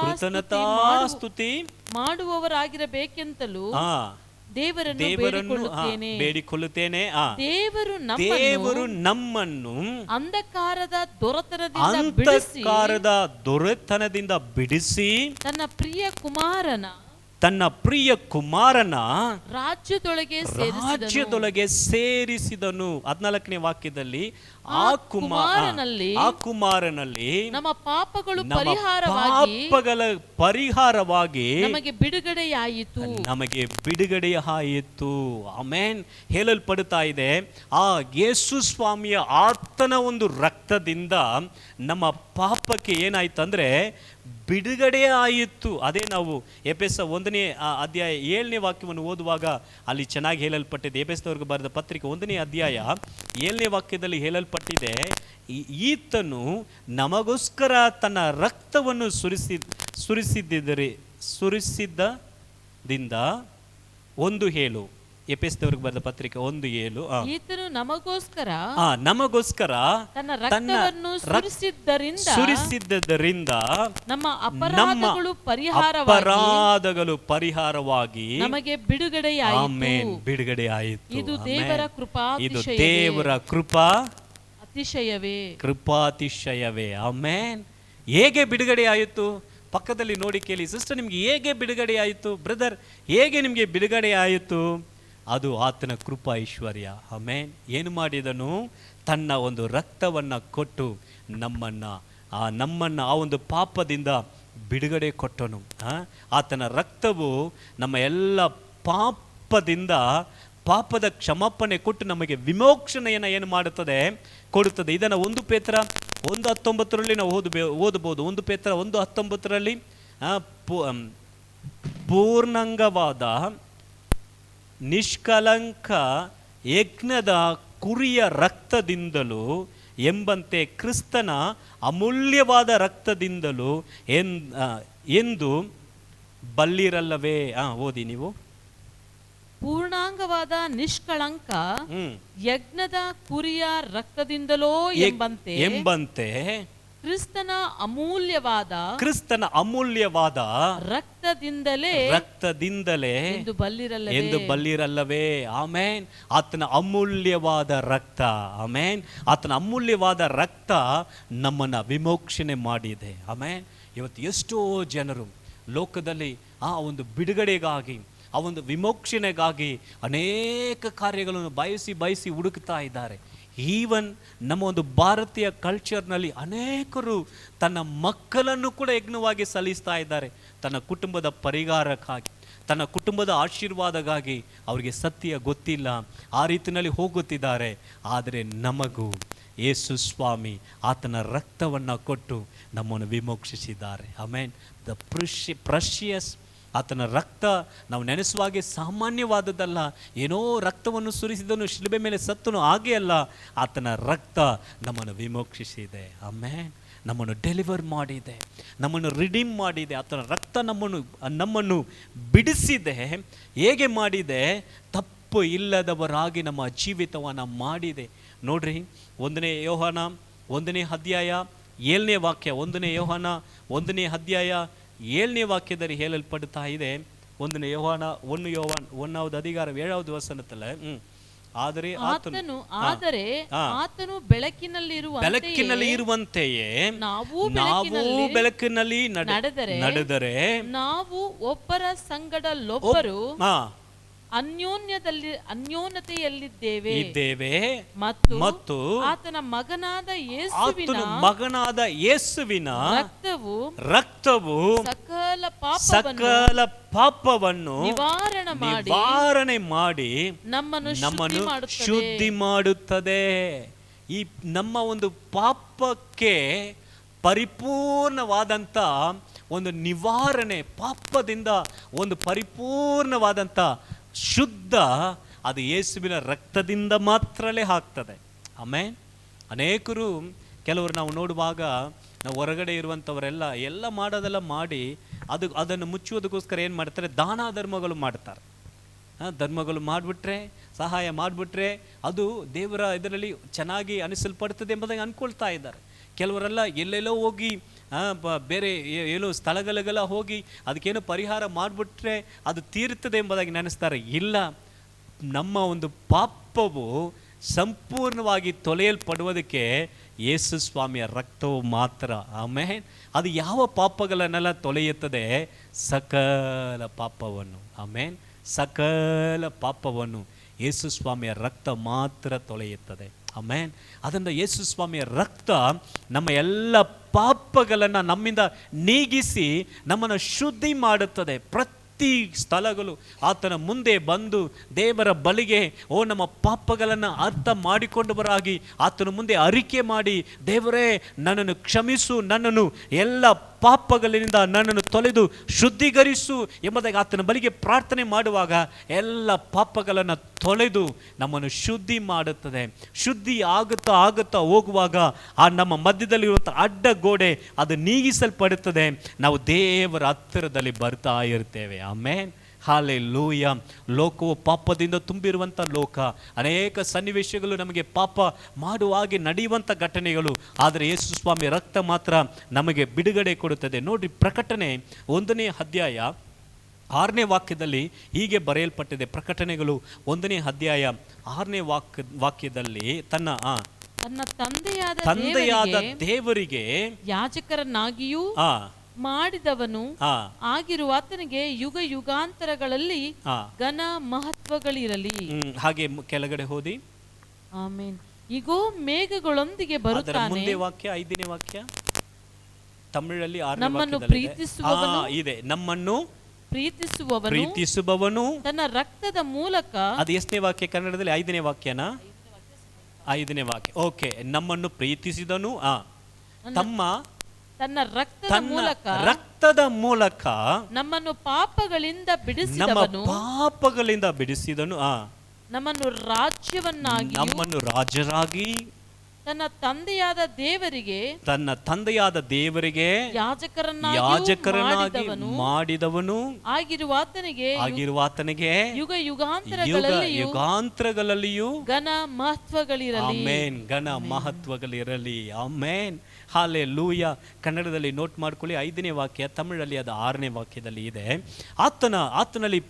ಕೃತಜ್ಞತಾಸ್ತುತಿ ಮಾಡುವವರಾಗಿರಬೇಕೆಂತಲೂ ದೇವರನ್ನು ಬೇಡಿಕೊಳ್ಳುತ್ತೇನೆ. ದೇವರು ನಮ್ಮನ್ನು ಅಂಧಕಾರದ ದೊರೆತನದಿಂದ ಬಿಡಿಸಿ ತನ್ನ ಪ್ರಿಯ ಕುಮಾರನ ರಾಜ್ಯದೊಳಗೆ ಸೇರಿಸಿದನು. 14ನೇ ವಾಕ್ಯದಲ್ಲಿ ಆ ಕುಮಾರನಲ್ಲಿ ನಮ್ಮ ಪಾಪಗಳ ಪರಿಹಾರವಾಗಿ ನಮಗೆ ಬಿಡುಗಡೆಯಾಯಿತು. ಆಮೆನ್. ಹೇಳಲ್ಪಡುತ್ತಾ ಇದೆ, ಆ ಯೇಸು ಸ್ವಾಮಿಯ ಆತನ ಒಂದು ರಕ್ತದಿಂದ ನಮ್ಮ ಪಾಪಕ್ಕೆ ಏನಾಯ್ತು ಅಂದರೆ ಬಿಡುಗಡೆ ಆಯಿತು. ಅದೇ ನಾವು ಎಫೆಸ 1ನೇ ಅಧ್ಯಾಯ 7ನೇ ವಾಕ್ಯವನ್ನು ಓದುವಾಗ ಅಲ್ಲಿ ಚೆನ್ನಾಗಿ ಹೇಳಲ್ಪಟ್ಟಿದೆ. ಎಫೆಸದವರಿಗೆ ಬರೆದ ಪತ್ರಿಕೆ 1ನೇ ಅಧ್ಯಾಯ 7ನೇ ವಾಕ್ಯದಲ್ಲಿ ಹೇಳಲ್ಪಟ್ಟಿದೆ, ಈತನು ನಮಗೋಸ್ಕರ ತನ್ನ ರಕ್ತವನ್ನು ಸುರಿಸಿದ್ದರಿಂದ 1:7. ಎಫೆಸದವರಿಗೆ ಬರೆದ ಪತ್ರಿಕೆ 1:7. ಈತನು ನಮಗೋಸ್ಕರ ತನ್ನ ರಕ್ತವನ್ನು ಸುರಿಸಿದ್ದರಿಂದ ನಮ್ಮ ಅಪರಾಧಗಳು ಪರಿಹಾರವಾಗಿ ನಮಗೆ ಬಿಡುಗಡೆಯಾಯಿತು. ಇದು ದೇವರ ಕೃಪಾ ಅತಿಶಯವೇ. ಆಮೆನ್. ಹೇಗೆ ಬಿಡುಗಡೆಯಾಯಿತು? ಪಕ್ಕದಲ್ಲಿ ನೋಡಿ ಕೇಳಿ, ಸಿಸ್ಟರ್, ನಿಮ್ಗೆ ಹೇಗೆ ಬಿಡುಗಡೆಯಾಯಿತು? ಬ್ರದರ್, ಹೇಗೆ ನಿಮಗೆ ಬಿಡುಗಡೆಯಾಯಿತು? ಅದು ಆತನ ಕೃಪಾ ಐಶ್ವರ್ಯ. ಆಮೆನ್. ಏನು ಮಾಡಿದನು? ತನ್ನ ಒಂದು ರಕ್ತವನ್ನು ಕೊಟ್ಟು ನಮ್ಮನ್ನು ಆ ಒಂದು ಪಾಪದಿಂದ ಬಿಡುಗಡೆ ಕೊಟ್ಟನು. ಆತನ ರಕ್ತವು ನಮ್ಮ ಎಲ್ಲ ಪಾಪದ ಕ್ಷಮಾಪಣೆ ಕೊಟ್ಟು ನಮಗೆ ವಿಮೋಚನೆಯನ್ನು ಏನು ಮಾಡುತ್ತದೆ? ಕೊಡುತ್ತದೆ. ಇದನ್ನು 1 ಪೇತ್ರ 1:19 ನಾವು ಓದಬಹುದು. 1 ಪೇತ್ರ 1:19 ಪೂರ್ಣಾಂಗವಾದ ನಿಷ್ಕಲಂಕ ಯಜ್ಞದ ಕುರಿಯ ರಕ್ತದಿಂದಲೂ ಎಂಬಂತೆ ಕ್ರಿಸ್ತನ ಅಮೂಲ್ಯವಾದ ರಕ್ತದಿಂದಲೂ ಎಂದು ಬಲ್ಲಿರಲ್ಲವೇ. ಓದಿ ನೀವು. ಪೂರ್ಣಾಂಗವಾದ ನಿಷ್ಕಳಂಕ ಯಜ್ಞದ ಕುರಿಯ ರಕ್ತದಿಂದಲೋ ಎಂಬಂತೆ ಕ್ರಿಸ್ತನ ಅಮೂಲ್ಯವಾದ ರಕ್ತದಿಂದಲೇ ಎಂದು ಬಲ್ಲಿರಲ್ಲವೇ. ಆಮೇನ್. ಆತನ ಅಮೂಲ್ಯವಾದ ರಕ್ತ, ಆಮೇನ್, ಆತನ ಅಮೂಲ್ಯವಾದ ರಕ್ತ ನಮ್ಮನ್ನ ವಿಮೋಚನೆ ಮಾಡಿದೆ. ಆಮೇನ್. ಇವತ್ತು ಎಷ್ಟೋ ಜನರು ಲೋಕದಲ್ಲಿ ಆ ಒಂದು ಬಿಡುಗಡೆಗಾಗಿ, ಆ ಒಂದು ವಿಮೋಚನೆಗಾಗಿ ಅನೇಕ ಕಾರ್ಯಗಳನ್ನು ಬಯಸಿ ಹುಡುಕ್ತಾ ಇದ್ದಾರೆ. ಈವನ್ ನಮ್ಮ ಒಂದು ಭಾರತೀಯ ಕಲ್ಚರ್ನಲ್ಲಿ ಅನೇಕರು ತನ್ನ ಮಕ್ಕಳನ್ನು ಕೂಡ ಯಜ್ಞವಾಗಿ ಸಲ್ಲಿಸ್ತಾ ಇದ್ದಾರೆ, ತನ್ನ ಕುಟುಂಬದ ಪರಿಹಾರಕ್ಕಾಗಿ, ತನ್ನ ಕುಟುಂಬದ ಆಶೀರ್ವಾದಕ್ಕಾಗಿ. ಅವರಿಗೆ ಸತ್ಯ ಗೊತ್ತಿಲ್ಲ, ಆ ರೀತಿಯಲ್ಲಿ ಹೋಗುತ್ತಿದ್ದಾರೆ. ಆದರೆ ನಮಗೂ ಯೇಸು ಸ್ವಾಮಿ ಆತನ ರಕ್ತವನ್ನು ಕೊಟ್ಟು ನಮ್ಮನ್ನು ವಿಮೋಚಿಸಿದ್ದಾರೆ. ಆಮೇನ್. ದ ಪ್ರೆಷಿಯಸ್ ಆತನ ರಕ್ತ ನಾವು ನೆನೆಸುವಾಗೆ ಸಾಮಾನ್ಯವಾದದ್ದಲ್ಲ. ಏನೋ ರಕ್ತವನ್ನು ಸುರಿಸಿದನು, ಶಿಲುಬೆ ಮೇಲೆ ಸತ್ತನು, ಹಾಗೆ ಅಲ್ಲ. ಆತನ ರಕ್ತ ನಮ್ಮನ್ನು ವಿಮೋಚಿಸಿದೆ. ಆಮೇನ್. ನಮ್ಮನ್ನು ಡೆಲಿವರ್ ಮಾಡಿದೆ, ನಮ್ಮನ್ನು ರಿಡೀಮ್ ಮಾಡಿದೆ. ಆತನ ರಕ್ತ ನಮ್ಮನ್ನು ಬಿಡಿಸಿದೆ. ಹೇಗೆ ಮಾಡಿದೆ? ತಪ್ಪು ಇಲ್ಲದವರಾಗಿ ನಮ್ಮ ಜೀವಿತವನ್ನು ಮಾಡಿದೆ. ನೋಡ್ರಿ, 1ನೇ ಯೋಹಾನ 1ನೇ ಅಧ್ಯಾಯ 7ನೇ ವಾಕ್ಯ. 1ನೇ ಯೋಹಾನ 1ನೇ ಅಧ್ಯಾಯ 7ನೇ ವಾಕ್ಯದಲ್ಲಿ ಹೇಳಲ್ಪಡ್ತಾ ಇದೆ. 1ನೇ ಯೋಹಾನ 1ನೇ ಅಧಿಕಾರ 7ನೇ ವಚನದಲ್ಲಿ ಆದರೆ ಆತನು ಬೆಳಕಿನಲ್ಲಿ ಇರುವಂತೆಯೇ ನಾವು ಬೆಳಕಿನಲ್ಲಿ ನಡೆದರೆ ನಾವು ಒಬ್ಬರ ಸಂಗಡಲ್ಲೊಬ್ಬರು ಅನ್ಯೋನ್ಯತೆಯಲ್ಲಿದ್ದೇವೆ ಮತ್ತು ಆತನ ಮಗನಾದ ಯೇಸುವಿನ ರಕ್ತವು ಸಕಲ ಪಾಪವನ್ನು ನಿವಾರಣೆ ಮಾಡಿ ನಮ್ಮನ್ನು ಶುದ್ಧಿ ಮಾಡುತ್ತದೆ. ಈ ನಮ್ಮ ಒಂದು ಪಾಪಕ್ಕೆ ಪರಿಪೂರ್ಣವಾದಂಥ ಒಂದು ನಿವಾರಣೆ, ಪಾಪದಿಂದ ಒಂದು ಪರಿಪೂರ್ಣವಾದಂಥ ಶುದ್ಧ, ಅದು ಯೇಸುವಿನ ರಕ್ತದಿಂದ ಮಾತ್ರಲೇ ಆಗ್ತದೆ. ಆಮೇಲೆ ಕೆಲವರು ನಾವು ನೋಡುವಾಗ, ನಾವು ಹೊರಗಡೆ ಇರುವಂಥವರೆಲ್ಲ ಮಾಡೋದೆಲ್ಲ ಮಾಡಿ ಅದನ್ನು ಮುಚ್ಚುವುದಕ್ಕೋಸ್ಕರ ಏನು ಮಾಡ್ತಾರೆ? ದಾನ ಧರ್ಮಗಳು ಮಾಡ್ತಾರೆ. ಧರ್ಮಗಳು ಮಾಡಿಬಿಟ್ರೆ, ಸಹಾಯ ಮಾಡಿಬಿಟ್ರೆ ಅದು ದೇವರ ಇದರಲ್ಲಿ ಚೆನ್ನಾಗಿ ಅನಿಸಲ್ಪಡ್ತದೆ ಎಂಬುದಾಗಿ ಅಂದ್ಕೊಳ್ತಾ ಇದ್ದಾರೆ. ಕೆಲವರೆಲ್ಲ ಎಲ್ಲೆಲ್ಲೋ ಹೋಗಿ ಬೇರೆ ಏನೋ ಸ್ಥಳಗಳಿಗೆಲ್ಲ ಹೋಗಿ ಅದಕ್ಕೇನೋ ಪರಿಹಾರ ಮಾಡಿಬಿಟ್ರೆ ಅದು ತೀರುತ್ತದೆ ಎಂಬುದಾಗಿ ನೆನೆಸ್ತಾರೆ. ಇಲ್ಲ, ನಮ್ಮ ಒಂದು ಪಾಪವು ಸಂಪೂರ್ಣವಾಗಿ ತೊಳೆಯಲ್ಪಡುವುದಕ್ಕೆ ಯೇಸು ಸ್ವಾಮಿಯ ರಕ್ತವು ಮಾತ್ರ. ಆಮೇಲೆ ಅದು ಯಾವ ಪಾಪಗಳನ್ನೆಲ್ಲ ತೊಳೆಯುತ್ತದೆ? ಸಕಲ ಪಾಪವನ್ನು. ಆಮೇಲೆ ಸಕಲ ಪಾಪವನ್ನು ಯೇಸು ಸ್ವಾಮಿಯ ರಕ್ತ ಮಾತ್ರ ತೊಳೆಯುತ್ತದೆ. ಆಮೇನ್. ಅದರಿಂದ ಯೇಸು ಸ್ವಾಮಿಯ ರಕ್ತ ನಮ್ಮ ಎಲ್ಲ ಪಾಪಗಳನ್ನು ನಮ್ಮಿಂದ ನೀಗಿಸಿ ನಮ್ಮನ್ನು ಶುದ್ಧಿ ಮಾಡುತ್ತದೆ. ಪ್ರತಿ ಸ್ಥಳಗಳು ಆತನ ಮುಂದೆ ಬಂದು ದೇವರ ಬಳಿಗೆ ನಮ್ಮ ಪಾಪಗಳನ್ನು ಅರ್ಥ ಮಾಡಿಕೊಂಡವರಾಗಿ ಆತನ ಮುಂದೆ ಅರಿಕೆ ಮಾಡಿ, ದೇವರೇ ನನ್ನನ್ನು ಕ್ಷಮಿಸು, ನನ್ನನ್ನು ಎಲ್ಲ ಪಾಪಗಳಿಂದ ನನ್ನನ್ನು ತೊಳೆದು ಶುದ್ಧೀಕರಿಸು ಎಂಬುದಾಗಿ ಆತನ ಬಳಿಗೆ ಪ್ರಾರ್ಥನೆ ಮಾಡುವಾಗ ಎಲ್ಲ ಪಾಪಗಳನ್ನು ತೊಳೆದು ನಮ್ಮನ್ನು ಶುದ್ಧಿ ಮಾಡುತ್ತದೆ. ಶುದ್ಧಿ ಆಗುತ್ತಾ ಹೋಗುವಾಗ ಆ ನಮ್ಮ ಮಧ್ಯದಲ್ಲಿರುವಂಥ ಅಡ್ಡ ಗೋಡೆ ಅದು ನೀಗಿಸಲ್ಪಡುತ್ತದೆ. ನಾವು ದೇವರ ಹತ್ತಿರದಲ್ಲಿ ಬರ್ತಾ ಇರ್ತೇವೆ. ಆಮೇನ್. ಹಾಲೆಲೂಯ. ಲೋಕವು ಪಾಪದಿಂದ ತುಂಬಿರುವಂಥ ಲೋಕ. ಅನೇಕ ಸನ್ನಿವೇಶಗಳು ನಮಗೆ ಪಾಪ ಮಾಡುವಾಗೆ ನಡೆಯುವಂಥ ಘಟನೆಗಳು. ಆದರೆ ಯೇಸು ಸ್ವಾಮಿ ರಕ್ತ ಮಾತ್ರ ನಮಗೆ ಬಿಡುಗಡೆ ಕೊಡುತ್ತದೆ. ನೋಡಿ, ಪ್ರಕಟಣೆ 1ನೇ ಅಧ್ಯಾಯ 6ನೇ ವಾಕ್ಯದಲ್ಲಿ ಹೀಗೆ ಬರೆಯಲ್ಪಟ್ಟಿದೆ. ಪ್ರಕಟಣೆಗಳು 1ನೇ ಅಧ್ಯಾಯ 6ನೇ ವಾಕ್ಯದಲ್ಲಿ ತನ್ನ ತಂದೆಯಾದ ದೇವರಿಗೆ ಯಾಜಕರನ್ನಾಗಿಯೂ ಮಾಡಿದವನು ಆಗಿರುವ ಆತನಿಗೆ ಯುಗ ಯುಗಾಂತರಗಳಲ್ಲಿ ಘನ ಮಹತ್ವಗಳಿರಲಿ. ಹಾಗೆ ಕೆಳಗಡೆ ಹೋದಿ. ಆಮೇನ್. ಈಗೋ ಮೇಘಗಳೊಂದಿಗೆ ಬರುತ್ತಾನೆ. 5ನೇ ವಾಕ್ಯ ತಮಿಳಲ್ಲಿ ನಮ್ಮನ್ನು ಪ್ರೀತಿಸುವವನು ಇದೆ. ನಮ್ಮನ್ನು ಪ್ರೀತಿಸುವವನು ತನ್ನ ರಕ್ತದ ಮೂಲಕ. ಅದು ಎಷ್ಟನೇ ವಾಕ್ಯ ಕನ್ನಡದಲ್ಲಿ? 5ನೇ ವಾಕ್ಯನಾ? 5ನೇ ವಾಕ್ಯ. ಓಕೆ. ನಮ್ಮನ್ನು ಪ್ರೀತಿಸಿದನು ತನ್ನ ರಕ್ತದ ಮೂಲಕ ನಮ್ಮನ್ನು ಪಾಪಗಳಿಂದ ಬಿಡಿಸಿದನು. ನಮ್ಮನ್ನು ರಾಜ್ಯವನ್ನಾಗಿ, ನಮ್ಮನ್ನು ರಾಜರಾಗಿ, ತನ್ನ ತಂದೆಯಾದ ದೇವರಿಗೆ ಯಾಜಕರನ್ನಾಗಿ ಮಾಡಿದವನು ಆಗಿರುವಾತನಿಗೆ ಯುಗ ಯುಗಾಂತರಗಳಲ್ಲಿಯೂ ಘನ ಮಹತ್ವಗಳಿರಲಿ. ಆಮೇನ್, ಹಾಲೆಲೂಯ. ಕನ್ನಡದಲ್ಲಿ ನೋಟ್ ಮಾಡ್ಕೊಳ್ಳಿ, 5ನೇ ವಾಕ್ಯ, ತಮಿಳಲ್ಲಿ ಅದು 6ನೇ ವಾಕ್ಯದಲ್ಲಿ ಇದೆ. ಆತನಲ್ಲಿ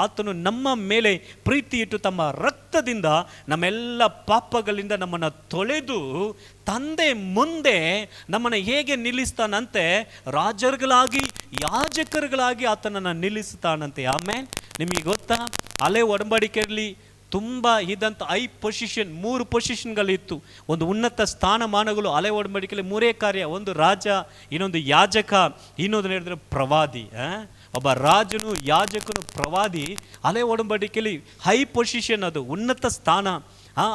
ಆತನು ನಮ್ಮ ಮೇಲೆ ಪ್ರೀತಿ ಇಟ್ಟು ತಮ್ಮ ರಕ್ತದಿಂದ ನಮ್ಮೆಲ್ಲ ಪಾಪಗಳಿಂದ ನಮ್ಮನ್ನು ತೊಳೆದು ತಂದೆ ಮುಂದೆ ನಮ್ಮನ್ನು ಹೇಗೆ ನಿಲ್ಲಿಸ್ತಾನಂತೆ, ರಾಜರುಗಳಾಗಿ ಯಾಜಕರುಗಳಾಗಿ ಆತನನ್ನು ನಿಲ್ಲಿಸ್ತಾನಂತೆ. ಆಮೇನ್. ನಿಮಗೆ ಗೊತ್ತಾ, ಹಳೆ ಒಡಂಬಡಿಕೆಯಲ್ಲಿ ತುಂಬ ಇದ್ದಂಥ 5 ಪೊಸಿಷನ್, 3 ಪೊಸಿಷನ್ಗಳಿತ್ತು. ಒಂದು ಉನ್ನತ ಸ್ಥಾನಮಾನಗಳು ಹಳೆ ಒಡಂಬಡಿಕೆಯಲ್ಲಿ 3 ಕಾರ್ಯ. ಒಂದು ರಾಜ, ಇನ್ನೊಂದು ಯಾಜಕ, ಇನ್ನೊಂದು ಹೇಳಿದ್ರೆ ಪ್ರವಾದಿ. ಒಬ್ಬ ರಾಜನು, ಯಾಜಕನು, ಪ್ರವಾದಿ. ಹಳೆ ಒಡಂಬಡಿಕೆಯಲ್ಲಿ ಹೈ ಪೊಸಿಷನ್, ಅದು ಉನ್ನತ ಸ್ಥಾನ.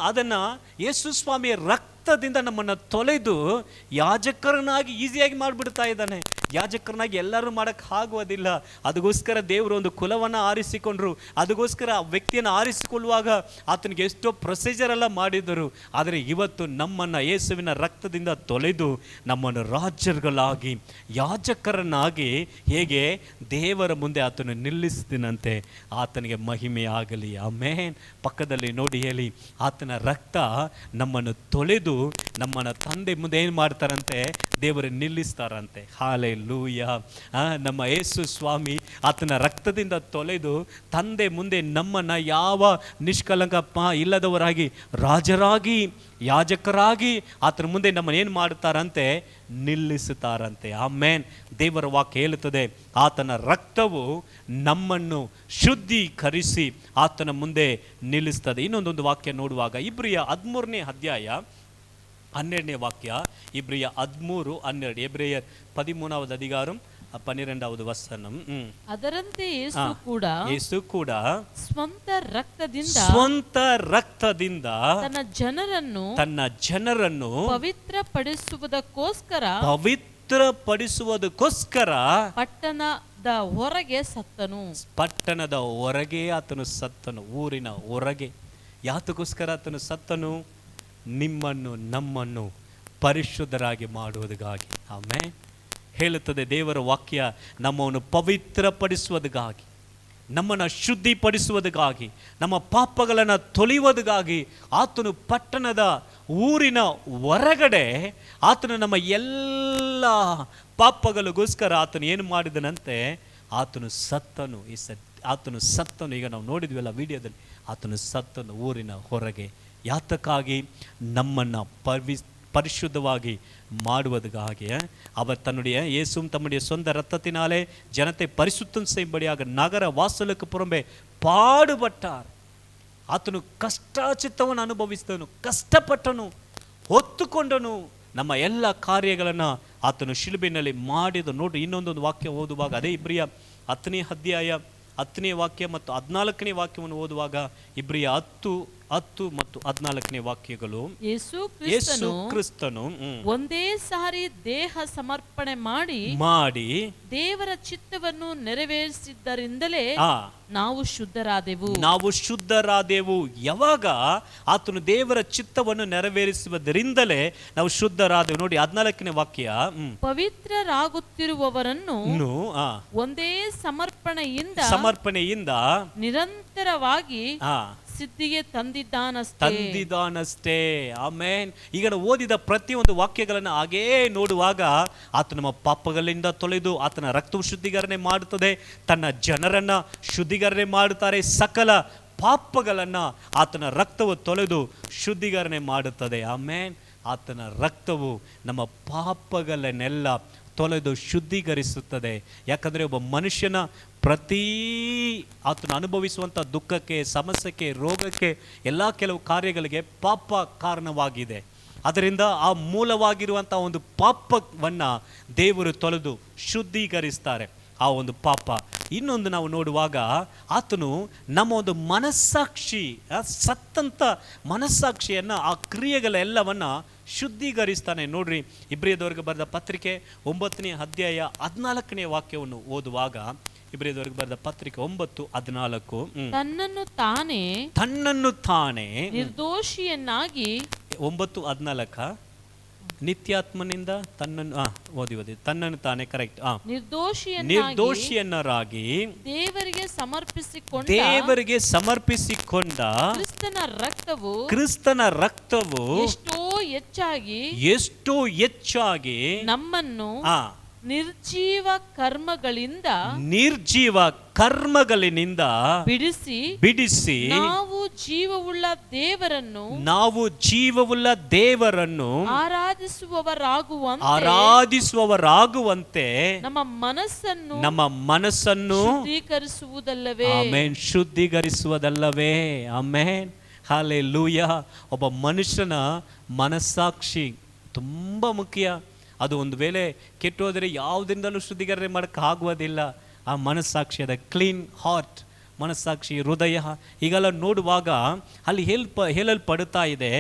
ಅದನ್ನು ಯೇಸು ಸ್ವಾಮಿಯ ರಕ್ತದಿಂದ ನಮ್ಮನ್ನು ತೊಳೆದು ಯಾಜಕರನ್ನಾಗಿ ಈಸಿಯಾಗಿ ಮಾಡಿಬಿಡ್ತಾ ಇದ್ದಾನೆ. ಯಾಜಕರನ್ನಾಗಿ ಎಲ್ಲರೂ ಮಾಡೋಕ್ಕೆ ಆಗುವುದಿಲ್ಲ. ಅದಕ್ಕೋಸ್ಕರ ದೇವರು ಒಂದು ಕುಲವನ್ನು ಆರಿಸಿಕೊಂಡ್ರು. ಅದಕ್ಕೋಸ್ಕರ ಆ ವ್ಯಕ್ತಿಯನ್ನು ಆರಿಸಿಕೊಳ್ಳುವಾಗ ಆತನಿಗೆ ಎಷ್ಟೋ ಪ್ರೊಸೀಜರೆಲ್ಲ ಮಾಡಿದರು. ಆದರೆ ಇವತ್ತು ನಮ್ಮನ್ನು ಯೇಸುವಿನ ರಕ್ತದಿಂದ ತೊಳೆದು ನಮ್ಮನ್ನು ರಾಜರುಗಳಾಗಿ ಯಾಜಕರನ್ನಾಗಿ ಹೇಗೆ ದೇವರ ಮುಂದೆ ಆತನು ನಿಲ್ಲಿಸ್ತೀನಂತೆ. ಆತನಿಗೆ ಮಹಿಮೆ ಆಗಲಿ. ಆಮೇನ್. ಪಕ್ಕದಲ್ಲಿ ನೋಡಿ ಹೇಳಿ, ಆತನ ರಕ್ತ ನಮ್ಮನ್ನು ತೊಳೆದು ನಮ್ಮನ್ನು ತಂದೆ ಮುಂದೆ ಏನು ಮಾಡ್ತಾರಂತೆ, ದೇವರು ನಿಲ್ಲಿಸ್ತಾರಂತೆ. ಹಾಲೆಲೂಯ. ನಮ್ಮ ಯೇಸು ಸ್ವಾಮಿ ಆತನ ರಕ್ತದಿಂದ ತೊಳೆದು ತಂದೆ ಮುಂದೆ ನಮ್ಮನ್ನು ಯಾವ ನಿಷ್ಕಲಂಕ ಇಲ್ಲದವರಾಗಿ, ರಾಜರಾಗಿ, ಯಾಜಕರಾಗಿ ಆತನ ಮುಂದೆ ನಮ್ಮನ್ನು ಏನು ಮಾಡ್ತಾರಂತೆ, ನಿಲ್ಲಿಸುತ್ತಾರಂತೆ. ಆಮೇನ್. ದೇವರ ವಾಕ್ಯ ಹೇಳುತ್ತದೆ, ಆತನ ರಕ್ತವು ನಮ್ಮನ್ನು ಶುದ್ಧೀಕರಿಸಿ ಆತನ ಮುಂದೆ ನಿಲ್ಲಿಸ್ತದೆ. ಇನ್ನೊಂದೊಂದು ವಾಕ್ಯ ನೋಡುವಾಗ, ಇಬ್ರಿಯ 13ನೇ ಅಧ್ಯಾಯ 12ನೇ ವಾಕ್ಯ, ಇಬ್ರಿಯ 13:12, ಎಬ್ರಿಯರ್ 13வது அதிகாரம் 12வது வசனம். ಅದರಂತೆ ಯೇಸು ಕೂಡ ಸ್ವಂತ ರಕ್ತದಿಂದ ತನ್ನ ಜನರನ್ನು ಪವಿತ್ರಪಡಿಸುವುದಕ್ಕೋಸ್ಕರ ಪಟ್ಟಣದ ಹೊರಗೆ ಆತನು ಸತ್ತನು. ಊರಿನ ಹೊರಗೆ. ಯಾತಕ್ಕೋಸ್ಕರ ಆತನು ಸತ್ತನು? ನಿಮ್ಮನ್ನು ನಮ್ಮನ್ನು ಪರಿಶುದ್ಧರಾಗಿ ಮಾಡುವುದಕ್ಕಾಗಿ. ಆಮೇಲೆ ಹೇಳುತ್ತದೆ ದೇವರ ವಾಕ್ಯ, ನಮ್ಮನ್ನು ಪವಿತ್ರಪಡಿಸುವುದಕ್ಕಾಗಿ, ನಮ್ಮನ್ನು ಶುದ್ಧಿಪಡಿಸುವುದಕ್ಕಾಗಿ, ನಮ್ಮ ಪಾಪಗಳನ್ನು ತೊಳೆಯುವುದಕ್ಕಾಗಿ ಆತನು ಪಟ್ಟಣದ ಊರಿನ ಹೊರಗಡೆ ಆತನು ನಮ್ಮ ಎಲ್ಲ ಪಾಪಗಳಿಗೋಸ್ಕರ ಆತನು ಏನು ಮಾಡಿದನಂತೆ, ಆತನು ಸತ್ತನು. ಆತನು ಸತ್ತನು. ಈಗ ನಾವು ನೋಡಿದ್ವಲ್ಲ ವಿಡಿಯೋದಲ್ಲಿ, ಆತನು ಸತ್ತನು ಊರಿನ ಹೊರಗೆ. ಯಾತಕ್ಕಾಗಿ? ನಮ್ಮನ್ನು ಪರಿಶುದ್ಧವಾಗಿ ಮಾಡುವುದಕ್ಕಾಗಿ. அவர் தன்னுடைய இயேசுவும் தம்முடைய சொந்த இரத்தத்தினாலே ஜனத்தை பரிசுத்தம் செய்யும்படியாக நகர வாசலுக்கு புறம்பே பாடுபட்டார். ಆತನು ಕಷ್ಟಾಚಿತ್ತವನ್ನು ಅನುಭವಿಸಿದನು, ಕಷ್ಟಪಟ್ಟನು, ಹೊತ್ತುಕೊಂಡನು. ನಮ್ಮ ಎಲ್ಲ ಕಾರ್ಯಗಳನ್ನು ಆತನು ಶಿಲುಬೆಯಲ್ಲಿ ಮಾಡಿದ. ನೋಡಿ, ಇನ್ನೊಂದೊಂದು ವಾಕ್ಯ ಓದುವಾಗ, ಅದೇ ಇಬ್ರಿಯ 10ನೇ ಅಧ್ಯಾಯ 10ನೇ ವಾಕ್ಯ ಮತ್ತು 14ನೇ ವಾಕ್ಯವನ್ನು ಓದುವಾಗ, ಇಬ್ರಿಯ 10 ಮತ್ತು 14ನೇ ವಾಕ್ಯಗಳು, ಯೇಸು ಕ್ರಿಸ್ತನು ಒಂದೇ ಸಾರಿ ದೇಹ ಸಮರ್ಪಣೆ ಮಾಡಿ ದೇವರ ಚಿತ್ತವನ್ನು ನೆರವೇರಿಸಿದ್ದರಿಂದಲೇ ನಾವು ಶುದ್ಧರಾದೆವು. ಯಾವಾಗ? ಆತನು ದೇವರ ಚಿತ್ತವನ್ನು ನೆರವೇರಿಸುವುದರಿಂದಲೇ ನಾವು ಶುದ್ಧರಾದೆವು. ನೋಡಿ 14ನೇ ವಾಕ್ಯ, ಪವಿತ್ರರಾಗುತ್ತಿರುವವರನ್ನು ಒಂದೇ ಸಮರ್ಪಣೆಯಿಂದ ನಿರಂತರವಾಗಿ ಸಿದ್ಧಿಗೆ ತಂದಿದ್ದಾನಷ್ಟೇ. ಆಮೇನ್. ಈಗ ನಾವು ಓದಿದ ಪ್ರತಿಯೊಂದು ವಾಕ್ಯಗಳನ್ನು ಹಾಗೇ ನೋಡುವಾಗ, ಆತ ನಮ್ಮ ಪಾಪಗಳಿಂದ ತೊಳೆದು ಆತನ ರಕ್ತವು ಶುದ್ಧೀಕರಣೆ ಮಾಡುತ್ತದೆ, ತನ್ನ ಜನರನ್ನ ಶುದ್ಧೀಕರಣೆ ಮಾಡುತ್ತಾರೆ. ಸಕಲ ಪಾಪಗಳನ್ನು ಆತನ ರಕ್ತವು ತೊಳೆದು ಶುದ್ಧೀಕರಣೆ ಮಾಡುತ್ತದೆ. ಆಮೇನ್. ಆತನ ರಕ್ತವು ನಮ್ಮ ಪಾಪಗಳನ್ನೆಲ್ಲ ತೊಳೆದು ಶುದ್ಧೀಕರಿಸುತ್ತದೆ. ಯಾಕಂದರೆ ಒಬ್ಬ ಮನುಷ್ಯನ ಆತನು ಅನುಭವಿಸುವಂಥ ದುಃಖಕ್ಕೆ, ಸಮಸ್ಯೆಗೆ, ರೋಗಕ್ಕೆ, ಎಲ್ಲ ಕೆಲವು ಕಾರ್ಯಗಳಿಗೆ ಪಾಪ ಕಾರಣವಾಗಿದೆ. ಅದರಿಂದ ಆ ಮೂಲವಾಗಿರುವಂಥ ಒಂದು ಪಾಪವನ್ನು ದೇವರು ತೊಳೆದು ಶುದ್ಧೀಕರಿಸ್ತಾರೆ. ಆ ಒಂದು ಪಾಪ. ಇನ್ನೊಂದು ನಾವು ನೋಡುವಾಗ, ಆತನು ನಮ್ಮ ಒಂದು ಮನಸ್ಸಾಕ್ಷಿ, ಸತ್ತಂಥ ಮನಸ್ಸಾಕ್ಷಿಯನ್ನು, ಆ ಕ್ರಿಯೆಗಳೆಲ್ಲವನ್ನು ಶುದ್ಧೀಕರಿಸ್ತಾನೆ. ನೋಡ್ರಿ, ಇಬ್ರಿಯದವರೆಗೆ ಬರೆದ ಪತ್ರಿಕೆ 9ನೇ ಅಧ್ಯಾಯ 14ನೇ ವಾಕ್ಯವನ್ನು ಓದುವಾಗ, ಇಬ್ರಿಯದವರೆಗೆ ಬರೆದ ಪತ್ರಿಕೆ 9:14, ತನ್ನನ್ನು ತಾನೇ ನಿರ್ದೋಷಿಯನ್ನಾಗಿ 9:14 ನಿತ್ಯಾತ್ಮನಿಂದ ತನ್ನನ್ನು ಓದಿ ತನ್ನನ್ನು ತಾನೇ ಕರೆಕ್ಟ್ ನಿರ್ದೋಷಿಯನ್ನರಾಗಿ ದೇವರಿಗೆ ಸಮರ್ಪಿಸಿಕೊಂಡ ಕ್ರಿಸ್ತನ ರಕ್ತವು ಎಷ್ಟೋ ಹೆಚ್ಚಾಗಿ ನಮ್ಮನ್ನು ನಿರ್ಜೀವ ಕರ್ಮಗಳಿಂದ ಬಿಡಿಸಿ ನಾವು ಜೀವವುಳ್ಳ ದೇವರನ್ನು ಆರಾಧಿಸುವವರಾಗುವಂತೆ ನಮ್ಮ ಮನಸ್ಸನ್ನು ಶುದ್ಧೀಕರಿಸುವುದಲ್ಲವೇ. Amen, hallelujah. ಒಬ್ಬ ಮನುಷ್ಯನ ಮನಸ್ಸಾಕ್ಷಿ ತುಂಬಾ ಮುಖ್ಯ. ಅದು ಒಂದು ವೇಳೆ ಕೆಟ್ಟೋದರೆ ಯಾವುದರಿಂದಲೂ ಶುದ್ಧೀಕರಣೆ ಮಾಡೋಕ್ಕೆ ಆಗುವುದಿಲ್ಲ. ಆ ಮನಸ್ಸಾಕ್ಷಿಯಾದ ಕ್ಲೀನ್ ಹಾರ್ಟ್, ಮನಸ್ಸಾಕ್ಷಿ, ಹೃದಯ ಹೀಗೆಲ್ಲ ನೋಡುವಾಗ ಅಲ್ಲಿ ಹೇಳಲ್ಪಡುತ್ತಾ ಇದೆ,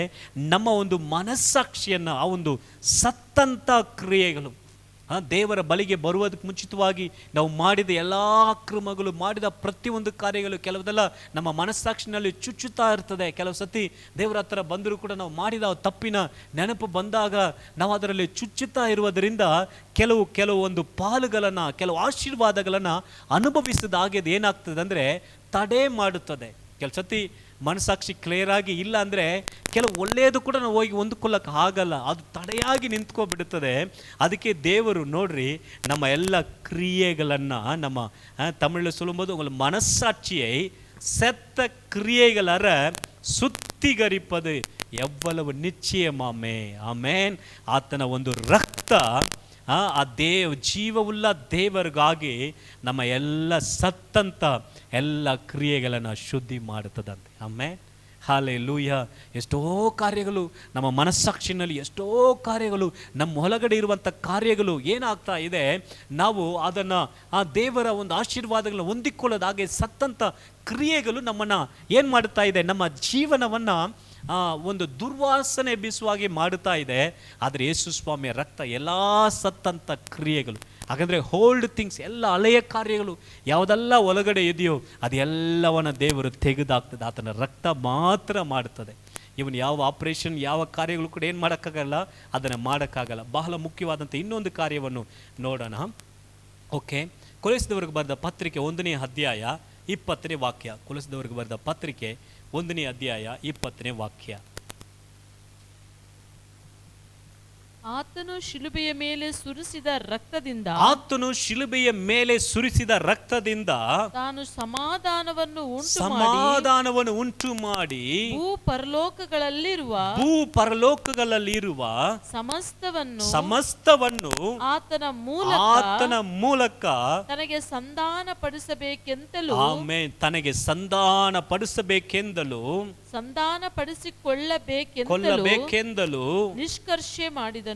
ನಮ್ಮ ಒಂದು ಮನಸ್ಸಾಕ್ಷಿಯನ್ನು ಆ ಒಂದು ಸತ್ತಂಥ ಕ್ರಿಯೆಗಳು, ದೇವರ ಬಳಿಗೆ ಬರುವುದಕ್ಕೆ ಮುಂಚಿತವಾಗಿ ನಾವು ಮಾಡಿದ ಎಲ್ಲ ಅಕ್ರಮಗಳು, ಮಾಡಿದ ಪ್ರತಿಯೊಂದು ಕಾರ್ಯಗಳು ಕೆಲವುದೆಲ್ಲ ನಮ್ಮ ಮನಸ್ಸಾಕ್ಷಿನಲ್ಲಿ ಚುಚ್ಚುತ್ತಾ ಇರ್ತದೆ. ಕೆಲವು ಸತಿ ದೇವರ ಹತ್ರ ಬಂದರೂ ಕೂಡ ನಾವು ಮಾಡಿದ ತಪ್ಪಿನ ನೆನಪು ಬಂದಾಗ ನಾವು ಅದರಲ್ಲಿ ಚುಚ್ಚುತ್ತಾ ಇರುವುದರಿಂದ ಕೆಲವು ಒಂದು ಪಾಲುಗಳನ್ನು, ಕೆಲವು ಆಶೀರ್ವಾದಗಳನ್ನು ಅನುಭವಿಸಿದ ಹಾಗೆ ಏನಾಗ್ತದೆ ಅಂದರೆ ತಡೆ ಮಾಡುತ್ತದೆ. ಕೆಲವು ಸತಿ ಮನಸ್ಸಾಕ್ಷಿ ಕ್ಲಿಯರ್ ಆಗಿ ಇಲ್ಲ ಅಂದರೆ ಕೆಲವು ಒಳ್ಳೆಯದು ಕೂಡ ನಾವು ಹೋಗಿ ಹೊಂದ್ಕೊಳ್ಳೋಕೆ ಆಗಲ್ಲ, ಅದು ತಡೆಯಾಗಿ ನಿಂತ್ಕೊಬಿಡುತ್ತದೆ. ಅದಕ್ಕೆ ದೇವರು ನೋಡ್ರಿ ನಮ್ಮ ಎಲ್ಲ ಕ್ರಿಯೆಗಳನ್ನು, ನಮ್ಮ ತಮಿಳು சொல்லும்போது மனசாட்சியை செத்த கிரியைகளற சுத்திகரிப்பது எவ்வளவு நிச்சயமாமே. ಆಮೇನ್. ಆತನ ಒಂದು ರಕ್ತ ಆ ಜೀವವುಳ್ಳ ದೇವರಿಗಾಗಿ ನಮ್ಮ ಎಲ್ಲ ಸತ್ತಂತ ಎಲ್ಲ ಕ್ರಿಯೆಗಳನ್ನು ಶುದ್ಧಿ ಮಾಡುತ್ತದಂತೆ. ಆಮೇನ್, ಹಲ್ಲೆಲೂಯಾ. ಎಷ್ಟೋ ಕಾರ್ಯಗಳು ನಮ್ಮ ಮನಸ್ಸಾಕ್ಷಿನಲ್ಲಿ, ಎಷ್ಟೋ ಕಾರ್ಯಗಳು ನಮ್ಮ ಒಳಗಡೆ ಇರುವಂಥ ಕಾರ್ಯಗಳು ಏನಾಗ್ತಾ ಇದೆ, ನಾವು ಅದನ್ನು ಆ ದೇವರ ಒಂದು ಆಶೀರ್ವಾದಗಳನ್ನ ಹೊಂದಿಕೊಳ್ಳೋದು ಹಾಗೆ ಸತ್ತಂಥ ಕ್ರಿಯೆಗಳು ನಮ್ಮನ್ನು ಏನು ಮಾಡುತ್ತಾ ಇದೆ, ನಮ್ಮ ಜೀವನವನ್ನು ಒಂದು ದುರ್ವಾಸನೆ ಬೀಸುವಾಗೆ ಮಾಡುತ್ತಾ ಇದೆ. ಆದರೆ ಯೇಸು ಸ್ವಾಮಿಯ ರಕ್ತ ಎಲ್ಲ ಸತ್ತಂಥ ಕ್ರಿಯೆಗಳು, ಹಾಗಂದರೆ ಹೋಲ್ಡ್ ಥಿಂಗ್ಸ್, ಎಲ್ಲ ಹಳೆಯ ಕಾರ್ಯಗಳು ಯಾವುದೆಲ್ಲ ಒಳಗಡೆ ಇದೆಯೋ ಅದೆಲ್ಲವನ್ನ ದೇವರು ತೆಗೆದಾಗ್ತದೆ. ಆತನ ರಕ್ತ ಮಾತ್ರ ಮಾಡುತ್ತದೆ. ಇವನು ಯಾವ ಆಪರೇಷನ್, ಯಾವ ಕಾರ್ಯಗಳು ಕೂಡ ಏನು ಮಾಡೋಕ್ಕಾಗಲ್ಲ, ಅದನ್ನು ಮಾಡೋಕ್ಕಾಗಲ್ಲ. ಬಹಳ ಮುಖ್ಯವಾದಂಥ ಇನ್ನೊಂದು ಕಾರ್ಯವನ್ನು ನೋಡೋಣ. ಓಕೆ, ಕೊಲೆಸಿದವರಿಗೆ ಬರೆದ ಪತ್ರಿಕೆ 1ನೇ ಅಧ್ಯಾಯ 20ನೇ ವಾಕ್ಯ. ಕೊಲೆಸಿದವರಿಗೆ ಬರೆದ ಪತ್ರಿಕೆ 1ನೇ ಅಧ್ಯಾಯ 20ನೇ ವಾಕ್ಯ. ಆತನು ಶಿಲುಬೆಯ ಮೇಲೆ ಸುರಿಸಿದ ರಕ್ತದಿಂದ ತಾನು ಸಮಾಧಾನವನ್ನು ಉಂಟು ಮಾಡಿ ಭೂ ಪರಲೋಕಗಳಲ್ಲಿರುವ ಸಮಸ್ತವನ್ನು ಆತನ ಮೂಲಕ ತನಗೆ ಸಂಧಾನಪಡಿಸಬೇಕೆಂತಲೂ ಸಂಧಾನಪಡಿಸಿಕೊಳ್ಳಬೇಕೆಂದಲೂ ನಿಷ್ಕರ್ಷೆ ಮಾಡಿದನು.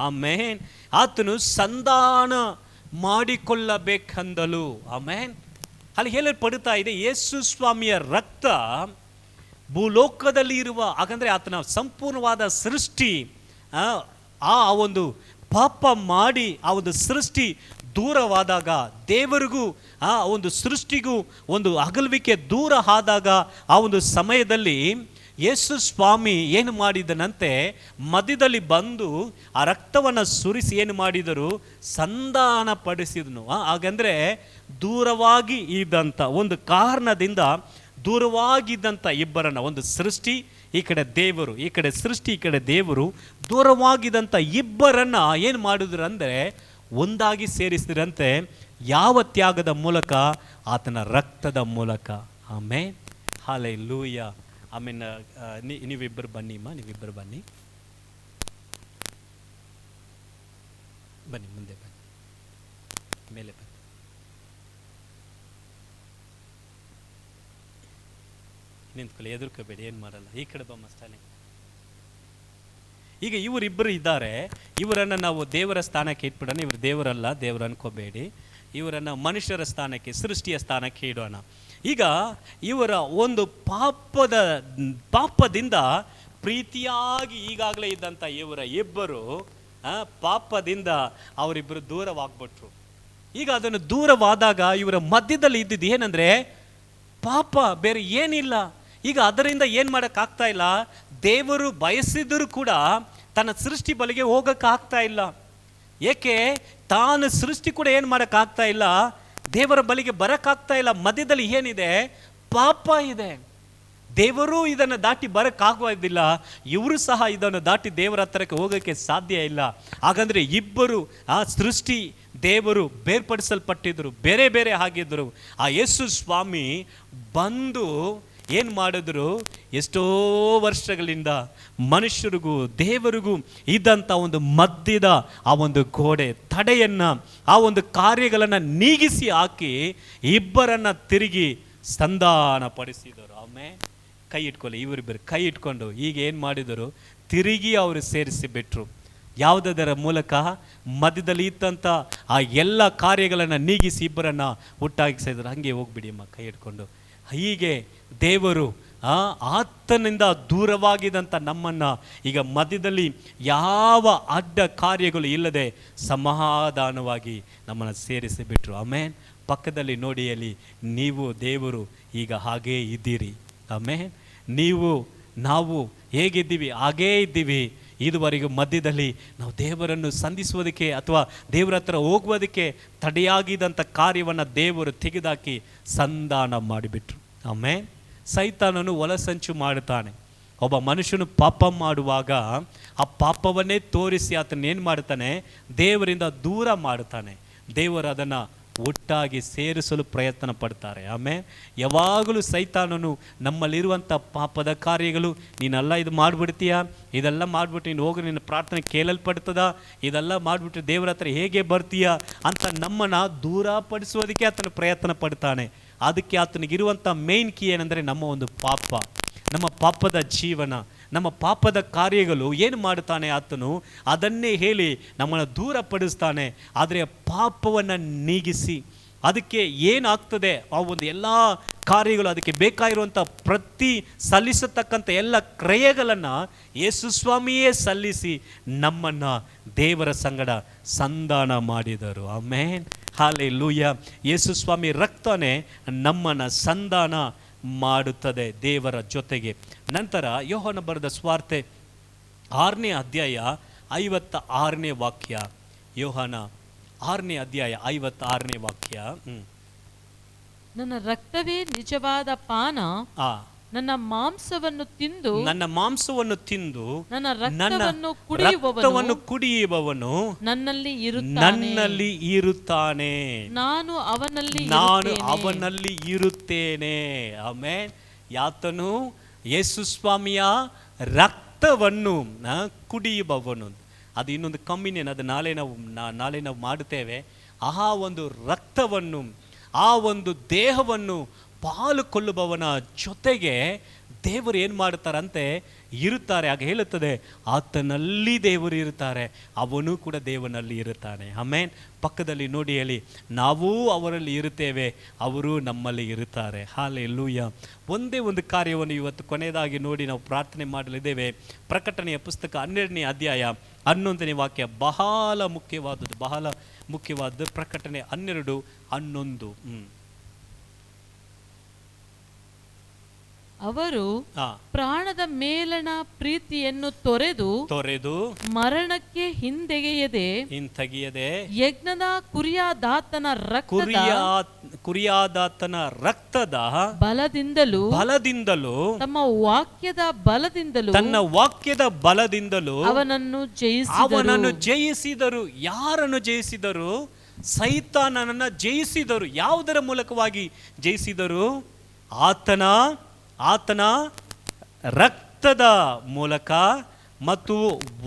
ಆಮೇನ್. ಆತನು ಸಂಧಾನ ಮಾಡಿಕೊಳ್ಳಬೇಕೆಂದಲು. ಆಮೇನ್. ಅಲ್ಲಿ ಹೇಳಲ್ಪಡುತ್ತಾ ಇದೆ, ಯೇಸು ಸ್ವಾಮಿಯ ರಕ್ತ ಭೂಲೋಕದಲ್ಲಿ ಇರುವ, ಹಾಗಂದ್ರೆ ಆತನ ಸಂಪೂರ್ಣವಾದ ಸೃಷ್ಟಿ ಆ ಒಂದು ಪಾಪ ಮಾಡಿ ಆ ಒಂದು ಸೃಷ್ಟಿ ದೂರವಾದಾಗ, ದೇವರಿಗೂ ಆ ಒಂದು ಸೃಷ್ಟಿಗೂ ಒಂದು ಅಗಲುವಿಕೆ ದೂರ ಆದಾಗ, ಆ ಒಂದು ಸಮಯದಲ್ಲಿ ಯೇಸು ಸ್ವಾಮಿ ಏನು ಮಾಡಿದನಂತೆ, ಮಧ್ಯದಲ್ಲಿ ಬಂದು ಆ ರಕ್ತವನ್ನು ಸುರಿಸಿ ಏನು ಮಾಡಿದರು, ಸಂಧಾನ ಪಡಿಸಿದನು. ಹಾಗಂದ್ರೆ ದೂರವಾಗಿ ಇದ್ದಂಥ ಒಂದು ಕಾರಣದಿಂದ ದೂರವಾಗಿದ್ದಂಥ ಇಬ್ಬರನ್ನ, ಒಂದು ಸೃಷ್ಟಿ ಈ ಕಡೆ ದೇವರು, ಈ ಕಡೆ ಸೃಷ್ಟಿ ಈ ಕಡೆ ದೇವರು, ದೂರವಾಗಿದ್ದಂಥ ಇಬ್ಬರನ್ನ ಏನು ಮಾಡಿದ್ರು ಅಂದರೆ ಒಂದಾಗಿ ಸೇರಿಸಿದ್ರಂತೆ. ಯಾವ ತ್ಯಾಗದ ಮೂಲಕ? ಆತನ ರಕ್ತದ ಮೂಲಕ. ಆಮೇನ್, ಹಲ್ಲೆಲೂಯಾ. ಆಮೇನ್. ನೀವಿಬ್ಬರು ಬನ್ನಿಮ್ಮ, ನೀವಿಬ್ಬರು ಬನ್ನಿ, ಮುಂದೆ ಬನ್ನಿ, ಮೇಲೆ ಬನ್ನಿ. ನಿಂತ್ಕೊಳ್ಳಿ, ಎದುರ್ಕೋಬೇಡಿ, ಏನು ಮಾಡಲ್ಲ. ಈ ಕಡೆ ಬಾ ಮಸ್ತಾನೆ. ಈಗ ಇವರಿಬ್ಬರು ಇದ್ದಾರೆ, ಇವರನ್ನು ನಾವು ದೇವರ ಸ್ಥಾನಕ್ಕೆ ಇಟ್ಬಿಡೋಣ. ಇವರು ದೇವರಲ್ಲ, ದೇವರು ಅನ್ಕೋಬೇಡಿ. ಇವರನ್ನು ಮನುಷ್ಯರ ಸ್ಥಾನಕ್ಕೆ, ಸೃಷ್ಟಿಯ ಸ್ಥಾನಕ್ಕೆ ಇಡೋಣ. ಈಗ ಇವರ ಒಂದು ಪಾಪದಿಂದ ಪ್ರೀತಿಯಾಗಿ ಈಗಾಗಲೇ ಇದ್ದಂಥ ಇವರ ಇಬ್ಬರು ಪಾಪದಿಂದ ಅವರಿಬ್ಬರು ದೂರವಾಗ್ಬಿಟ್ರು. ಈಗ ಅದನ್ನು ದೂರವಾದಾಗ ಇವರ ಮಧ್ಯದಲ್ಲಿ ಇದ್ದಿದ್ದು ಏನಂದ್ರೆ ಪಾಪ, ಬೇರೆ ಏನಿಲ್ಲ. ಈಗ ಅದರಿಂದ ಏನು ಮಾಡೋಕ್ಕಾಗ್ತಾ ಇಲ್ಲ. ದೇವರು ಬಯಸಿದರೂ ಕೂಡ ತನ್ನ ಸೃಷ್ಟಿ ಬಳಿಗೆ ಹೋಗೋಕ್ಕಾಗ್ತಾ ಇಲ್ಲ. ಏಕೆ? ತಾನು ಸೃಷ್ಟಿ ಕೂಡ ಏನು ಮಾಡೋಕ್ಕಾಗ್ತಾ ಇಲ್ಲ, ದೇವರ ಬಳಿಗೆ ಬರೋಕ್ಕಾಗ್ತಾ ಇಲ್ಲ. ಮಧ್ಯದಲ್ಲಿ ಏನಿದೆ? ಪಾಪ ಇದೆ. ದೇವರು ಇದನ್ನು ದಾಟಿ ಬರೋಕ್ಕಾಗುವುದಿಲ್ಲ, ಇವರು ಸಹ ಇದನ್ನು ದಾಟಿ ದೇವರ ಹತ್ತಿರಕ್ಕೆ ಹೋಗೋಕ್ಕೆ ಸಾಧ್ಯ ಇಲ್ಲ. ಹಾಗಂದರೆ ಇಬ್ಬರು, ಆ ಸೃಷ್ಟಿ ದೇವರು ಬೇರ್ಪಡಿಸಲ್ಪಟ್ಟಿದ್ದರು, ಬೇರೆ ಬೇರೆ ಆಗಿದ್ದರು. ಆ ಯೇಸು ಸ್ವಾಮಿ ಬಂದು ಏನು ಮಾಡಿದ್ರು? ಎಷ್ಟೋ ವರ್ಷಗಳಿಂದ ಮನುಷ್ಯರಿಗೂ ದೇವರಿಗೂ ಇದ್ದಂಥ ಒಂದು ಮಧ್ಯದ ಆ ಒಂದು ಗೋಡೆ ತಡೆಯನ್ನು, ಆ ಒಂದು ಕಾರ್ಯಗಳನ್ನು ನೀಗಿಸಿ ಹಾಕಿ ಇಬ್ಬರನ್ನು ತಿರುಗಿ ಸಂಧಾನ ಪಡಿಸಿದರು. ಆಮೇಲೆ ಕೈ ಇಟ್ಕೊಳ್ಳಿ, ಇವರಿಬ್ಬರು ಕೈ ಇಟ್ಕೊಂಡು ಈಗ ಏನು ಮಾಡಿದರು? ತಿರುಗಿ ಅವರು ಸೇರಿಸಿಬಿಟ್ರು. ಯಾವುದರ ಮೂಲಕ? ಮಧ್ಯದಲ್ಲಿ ಇತ್ತಂಥ ಆ ಎಲ್ಲ ಕಾರ್ಯಗಳನ್ನು ನೀಗಿಸಿ ಇಬ್ಬರನ್ನು ಒಟ್ಟಾಗಿಸಿದ್ರು. ಹಾಗೆ ಹೋಗ್ಬಿಡಿ ಅಮ್ಮ ಕೈ ಇಟ್ಕೊಂಡು. ಹೀಗೆ ದೇವರು ಆತನಿಂದ ದೂರವಾಗಿದ್ದಂಥ ನಮ್ಮನ್ನು ಈಗ ಮಧ್ಯದಲ್ಲಿ ಯಾವ ಅಡ್ಡ ಕಾರ್ಯಗಳು ಇಲ್ಲದೆ ಸಮಾಧಾನವಾಗಿ ನಮ್ಮನ್ನು ಸೇರಿಸಿಬಿಟ್ರು. ಆಮೇನ್. ಪಕ್ಕದಲ್ಲಿ ನೋಡಿ, ಅಲ್ಲಿ ನೀವು ದೇವರು ಈಗ ಹಾಗೇ ಇದ್ದೀರಿ. ಆಮೇನ್. ನೀವು ನಾವು ಹೇಗಿದ್ದೀವಿ ಹಾಗೇ ಇದ್ದೀವಿ. ಇದುವರೆಗೂ ಮಧ್ಯದಲ್ಲಿ ನಾವು ದೇವರನ್ನು ಸಂಧಿಸುವುದಕ್ಕೆ ಅಥವಾ ದೇವರ ಹತ್ರ ಹೋಗುವುದಕ್ಕೆ ತಡೆಯಾಗಿದ್ದಂಥ ಕಾರ್ಯವನ್ನು ದೇವರು ತೆಗೆದಾಕಿ ಸಂಧಾನ ಮಾಡಿಬಿಟ್ರು. ಆಮೇನ್. ಸೈತಾನನು ಒಳಸಂಚು ಮಾಡುತ್ತಾನೆ. ಒಬ್ಬ ಮನುಷ್ಯನು ಪಾಪ ಮಾಡುವಾಗ ಆ ಪಾಪವನ್ನೇ ತೋರಿಸಿ ಆತನೇನು ಮಾಡ್ತಾನೆ? ದೇವರಿಂದ ದೂರ ಮಾಡುತ್ತಾನೆ. ದೇವರು ಅದನ್ನು ಒಟ್ಟಾಗಿ ಸೇರಿಸಲು ಪ್ರಯತ್ನ ಪಡ್ತಾರೆ. ಆಮೇಲೆ ಯಾವಾಗಲೂ ಸೈತಾನನು ನಮ್ಮಲ್ಲಿರುವಂಥ ಪಾಪದ ಕಾರ್ಯಗಳು, ನೀನೆಲ್ಲ ಇದು ಮಾಡಿಬಿಡ್ತೀಯಾ, ಇದೆಲ್ಲ ಮಾಡಿಬಿಟ್ಟು ನೀನು ಹೋಗಿ ನಿನ್ನ ಪ್ರಾರ್ಥನೆ ಕೇಳಲ್ಪಡ್ತದ, ಇದೆಲ್ಲ ಮಾಡಿಬಿಟ್ಟು ದೇವರ ಹತ್ರ ಹೇಗೆ ಬರ್ತೀಯಾ ಅಂತ ನಮ್ಮನ್ನು ದೂರಪಡಿಸೋದಕ್ಕೆ ಆತನ ಪ್ರಯತ್ನ ಪಡ್ತಾನೆ. ಅದಕ್ಕೆ ಆತನಿಗಿರುವಂಥ ಮೇನ್ ಕೀ ಏನಂದರೆ ನಮ್ಮ ಒಂದು ಪಾಪ, ನಮ್ಮ ಪಾಪದ ಜೀವನ, ನಮ್ಮ ಪಾಪದ ಕಾರ್ಯಗಳು. ಏನು ಮಾಡುತ್ತಾನೆ ಆತನು? ಅದನ್ನೇ ಹೇಳಿ ನಮ್ಮನ್ನು ದೂರಪಡಿಸ್ತಾನೆ. ಆದರೆ ಪಾಪವನ್ನು ನೀಗಿಸಿ ಅದಕ್ಕೆ ಏನಾಗ್ತದೆ ಆ ಒಂದು ಎಲ್ಲ ಕಾರ್ಯಗಳು, ಅದಕ್ಕೆ ಬೇಕಾಗಿರುವಂಥ ಪ್ರತಿ ಸಲ್ಲಿಸತಕ್ಕಂಥ ಎಲ್ಲ ಕ್ರಿಯೆಗಳನ್ನು ಯೇಸು ಸ್ವಾಮಿಯೇ ಸಲ್ಲಿಸಿ ನಮ್ಮನ್ನು ದೇವರ ಸಂಗಡ ಸಂಧಾನ ಮಾಡಿದರು. ಆಮೇನ್. ಹಲ್ಲೆಲೂಯಾ. ಯೇಸು ಸ್ವಾಮಿ ರಕ್ತನೇ ನಮ್ಮನ್ನು ಸಂಧಾನ ಮಾಡುತ್ತದೆ ದೇವರ ಜೊತೆಗೆ. ನಂತರ ಯೋಹಾನ ಬರೆದ ಸುವಾರ್ತೆ 6ನೇ ಅಧ್ಯಾಯ 56ನೇ ವಾಕ್ಯ. ಯೋಹಾನ 6ನೇ ಅಧ್ಯಾಯ 56ನೇ ವಾಕ್ಯ. ನನ್ನ ರಕ್ತವೇ ನಿಜವಾದ ಪಾನ, ನನ್ನ ಮಾಂಸವನ್ನು ತಿಂದು ನನ್ನ ರಕ್ತವನ್ನು ಕುಡಿಯುವವನು ನನ್ನಲ್ಲಿ ಇರುತ್ತಾನೆ, ನಾನು ಅವನಲ್ಲಿ ಇರುತ್ತೇನೆ. ಆಮೇನ್. ಯಾತನು? ಯೇಸು ಸ್ವಾಮಿಯ ರಕ್ತವನ್ನು ಕುಡಿಯುವವನು. ಅದು ಇನ್ನೊಂದು ಕಮ್ಮಿನೇನು, ಅದು ನಾಳೆ ನಾವು ಮಾಡುತ್ತೇವೆ. ಆ ಒಂದು ರಕ್ತವನ್ನು, ಆ ಒಂದು ದೇಹವನ್ನು ಪಾಲುಕೊಳ್ಳುವವನ ಜೊತೆಗೆ ದೇವರು ಏನು ಮಾಡ್ತಾರಂತೆ? ಇರುತ್ತಾರೆ. ಆಗ ಹೇಳುತ್ತದೆ, ಆತನಲ್ಲಿ ದೇವರು ಇರುತ್ತಾರೆ, ಅವನು ಕೂಡ ದೇವನಲ್ಲಿ ಇರುತ್ತಾನೆ. ಆಮೇನ್. ಪಕ್ಕದಲ್ಲಿ ನೋಡಿ, ಹೇಳಿ, ನಾವೂ ಅವರಲ್ಲಿ ಇರುತ್ತೇವೆ, ಅವರು ನಮ್ಮಲ್ಲಿ ಇರುತ್ತಾರೆ. ಹಲ್ಲೆಲೂಯಾ. ಒಂದೇ ಒಂದು ಕಾರ್ಯವನ್ನು ಇವತ್ತು ಕೊನೆಯದಾಗಿ ನೋಡಿ ನಾವು ಪ್ರಾರ್ಥನೆ ಮಾಡಲಿದ್ದೇವೆ. ಪ್ರಕಟಣೆಯ ಪುಸ್ತಕ 12ನೇ ಅಧ್ಯಾಯ 11ನೇ ವಾಕ್ಯ ಬಹಳ ಮುಖ್ಯವಾದದ್ದು. ಪ್ರಕಟಣೆ 12:11. ಅವರು ಪ್ರಾಣದ ಮೇಲಣ ಪ್ರೀತಿಯನ್ನು ತೊರೆದು ಮರಣಕ್ಕೆ ಹಿಂದೆಗೆಯದೆ ಯಜ್ಞದ ಕುರಿಯಾದಾತನ ರಕ್ತದ ಬಲದಿಂದಲೂ ತನ್ನ ವಾಕ್ಯದ ಬಲದಿಂದಲೂ ಅವನನ್ನು ಜಯಿಸಿದರು. ಯಾರನ್ನು ಜಯಿಸಿದರು? ಸೈತಾನನನ್ನು ಜಯಿಸಿದರು. ಯಾವುದರ ಮೂಲಕವಾಗಿ ಜಯಿಸಿದರು? ಆತನ ರಕ್ತದ ಮೂಲಕ ಮತ್ತು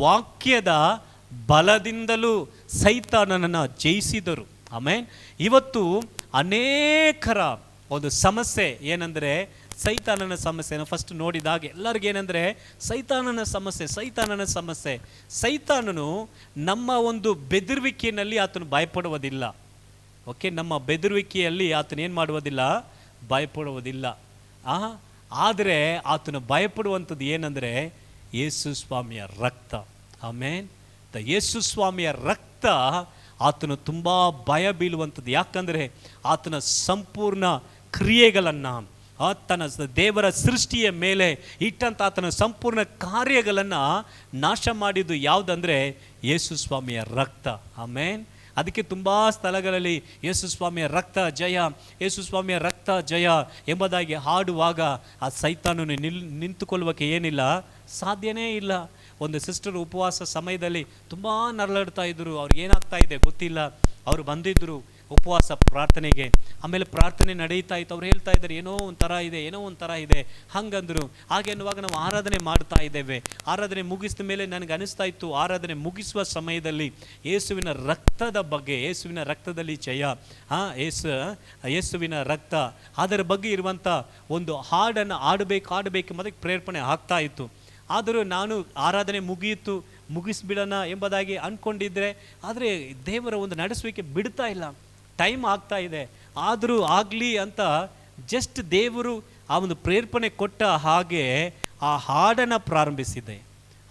ವಾಕ್ಯದ ಬಲದಿಂದಲೂ ಸೈತಾನನನ್ನು ಜಯಿಸಿದರು. ಆಮೇನ್. ಇವತ್ತು ಅನೇಕರ ಒಂದು ಸಮಸ್ಯೆ ಏನಂದರೆ ಸೈತಾನನ ಸಮಸ್ಯೆನ ಫಸ್ಟ್ ನೋಡಿದಾಗ ಎಲ್ಲರಿಗೂ ಏನಂದರೆ ಸೈತಾನನ ಸಮಸ್ಯೆ. ಸೈತಾನನು ನಮ್ಮ ಒಂದು ಬೆದರುವಿಕೆಯಲ್ಲಿ ಆತನು ಭಯಪಡುವುದಿಲ್ಲ. ಓಕೆ, ನಮ್ಮ ಬೆದರುವಿಕೆಯಲ್ಲಿ ಆತನು ಏನು ಮಾಡುವುದಿಲ್ಲ? ಭಯಪಡುವುದಿಲ್ಲ. ಆದರೆ ಆತನು ಭಯಪಡುವಂಥದ್ದು ಏನಂದರೆ ಯೇಸು ಸ್ವಾಮಿಯ ರಕ್ತ. ಆಮೇನ್. ಯೇಸು ಸ್ವಾಮಿಯ ರಕ್ತ ಆತನು ತುಂಬ ಭಯ ಬೀಳುವಂಥದ್ದು. ಯಾಕಂದರೆ ಆತನ ಸಂಪೂರ್ಣ ಕ್ರಿಯೆಗಳನ್ನು, ಆತನ ದೇವರ ಸೃಷ್ಟಿಯ ಮೇಲೆ ಇಟ್ಟಂತ ಆತನ ಸಂಪೂರ್ಣ ಕಾರ್ಯಗಳನ್ನು ನಾಶ ಮಾಡಿದ್ದು ಯಾವುದಂದ್ರೆ ಯೇಸು ಸ್ವಾಮಿಯ ರಕ್ತ. ಆಮೇನ್. ಅದಕ್ಕೆ ತುಂಬ ಸ್ಥಳಗಳಲ್ಲಿ ಯೇಸು ಸ್ವಾಮಿಯ ರಕ್ತ ಜಯ, ಯೇಸು ಸ್ವಾಮಿಯ ರಕ್ತ ಜಯ ಎಂಬುದಾಗಿ ಹಾಡುವಾಗ ಆ ಸೈತಾನನು ನಿಂತುಕೊಳ್ಳುವಕ್ಕೆ ಏನಿಲ್ಲ, ಸಾಧ್ಯನೇ ಇಲ್ಲ. ಒಂದು ಸಿಸ್ಟರ್ ಉಪವಾಸ ಸಮಯದಲ್ಲಿ ತುಂಬ ನರಳಾಡ್ತಾ ಇದ್ರು. ಅವ್ರಿಗೆ ಏನಾಗ್ತಾ ಇದೆ ಗೊತ್ತಿಲ್ಲ. ಅವರು ಬಂದಿದ್ದರು ಉಪವಾಸ ಪ್ರಾರ್ಥನೆಗೆ. ಆಮೇಲೆ ಪ್ರಾರ್ಥನೆ ನಡೀತಾ ಇತ್ತು. ಅವ್ರು ಹೇಳ್ತಾ ಇದ್ದಾರೆ ಏನೋ ಒಂಥರ ಇದೆ, ಏನೋ ಒಂಥರ ಇದೆ ಹಂಗಂದ್ರು. ಹಾಗೆ ಅನ್ನುವಾಗ ನಾವು ಆರಾಧನೆ ಮಾಡ್ತಾ ಇದ್ದೇವೆ. ಆರಾಧನೆ ಮುಗಿಸಿದ ಮೇಲೆ ನನಗೆ ಅನಿಸ್ತಾ ಇತ್ತು, ಆರಾಧನೆ ಮುಗಿಸುವ ಸಮಯದಲ್ಲಿ ಯೇಸುವಿನ ರಕ್ತದ ಬಗ್ಗೆ, ಯೇಸುವಿನ ರಕ್ತದಲ್ಲಿ ಜಯ, ಯೇಸುವಿನ ರಕ್ತ, ಅದರ ಬಗ್ಗೆ ಇರುವಂಥ ಒಂದು ಹಾಡನ್ನು ಆಡಬೇಕು ಮತ್ತೆ ಪ್ರೇರಣೆ ಆಗ್ತಾ ಇತ್ತು. ಆದರೂ ನಾನು ಆರಾಧನೆ ಮುಗಿಸ್ಬಿಡೋಣ ಎಂಬುದಾಗಿ ಅಂದ್ಕೊಂಡಿದ್ದರೆ, ಆದರೆ ದೇವರ ಒಂದು ನಡೆಸುವಿಕೆ ಬಿಡ್ತಾ ಇಲ್ಲ. ಟೈಮ್ ಆಗ್ತಾ ಇದೆ, ಆದರೂ ಆಗಲಿ ಅಂತ ಜಸ್ಟ್ ದೇವರು ಆ ಒಂದು ಪ್ರೇರಣೆ ಕೊಟ್ಟ ಹಾಗೆ ಆ ಹಾಡನ್ನು ಪ್ರಾರಂಭಿಸಿದೆ.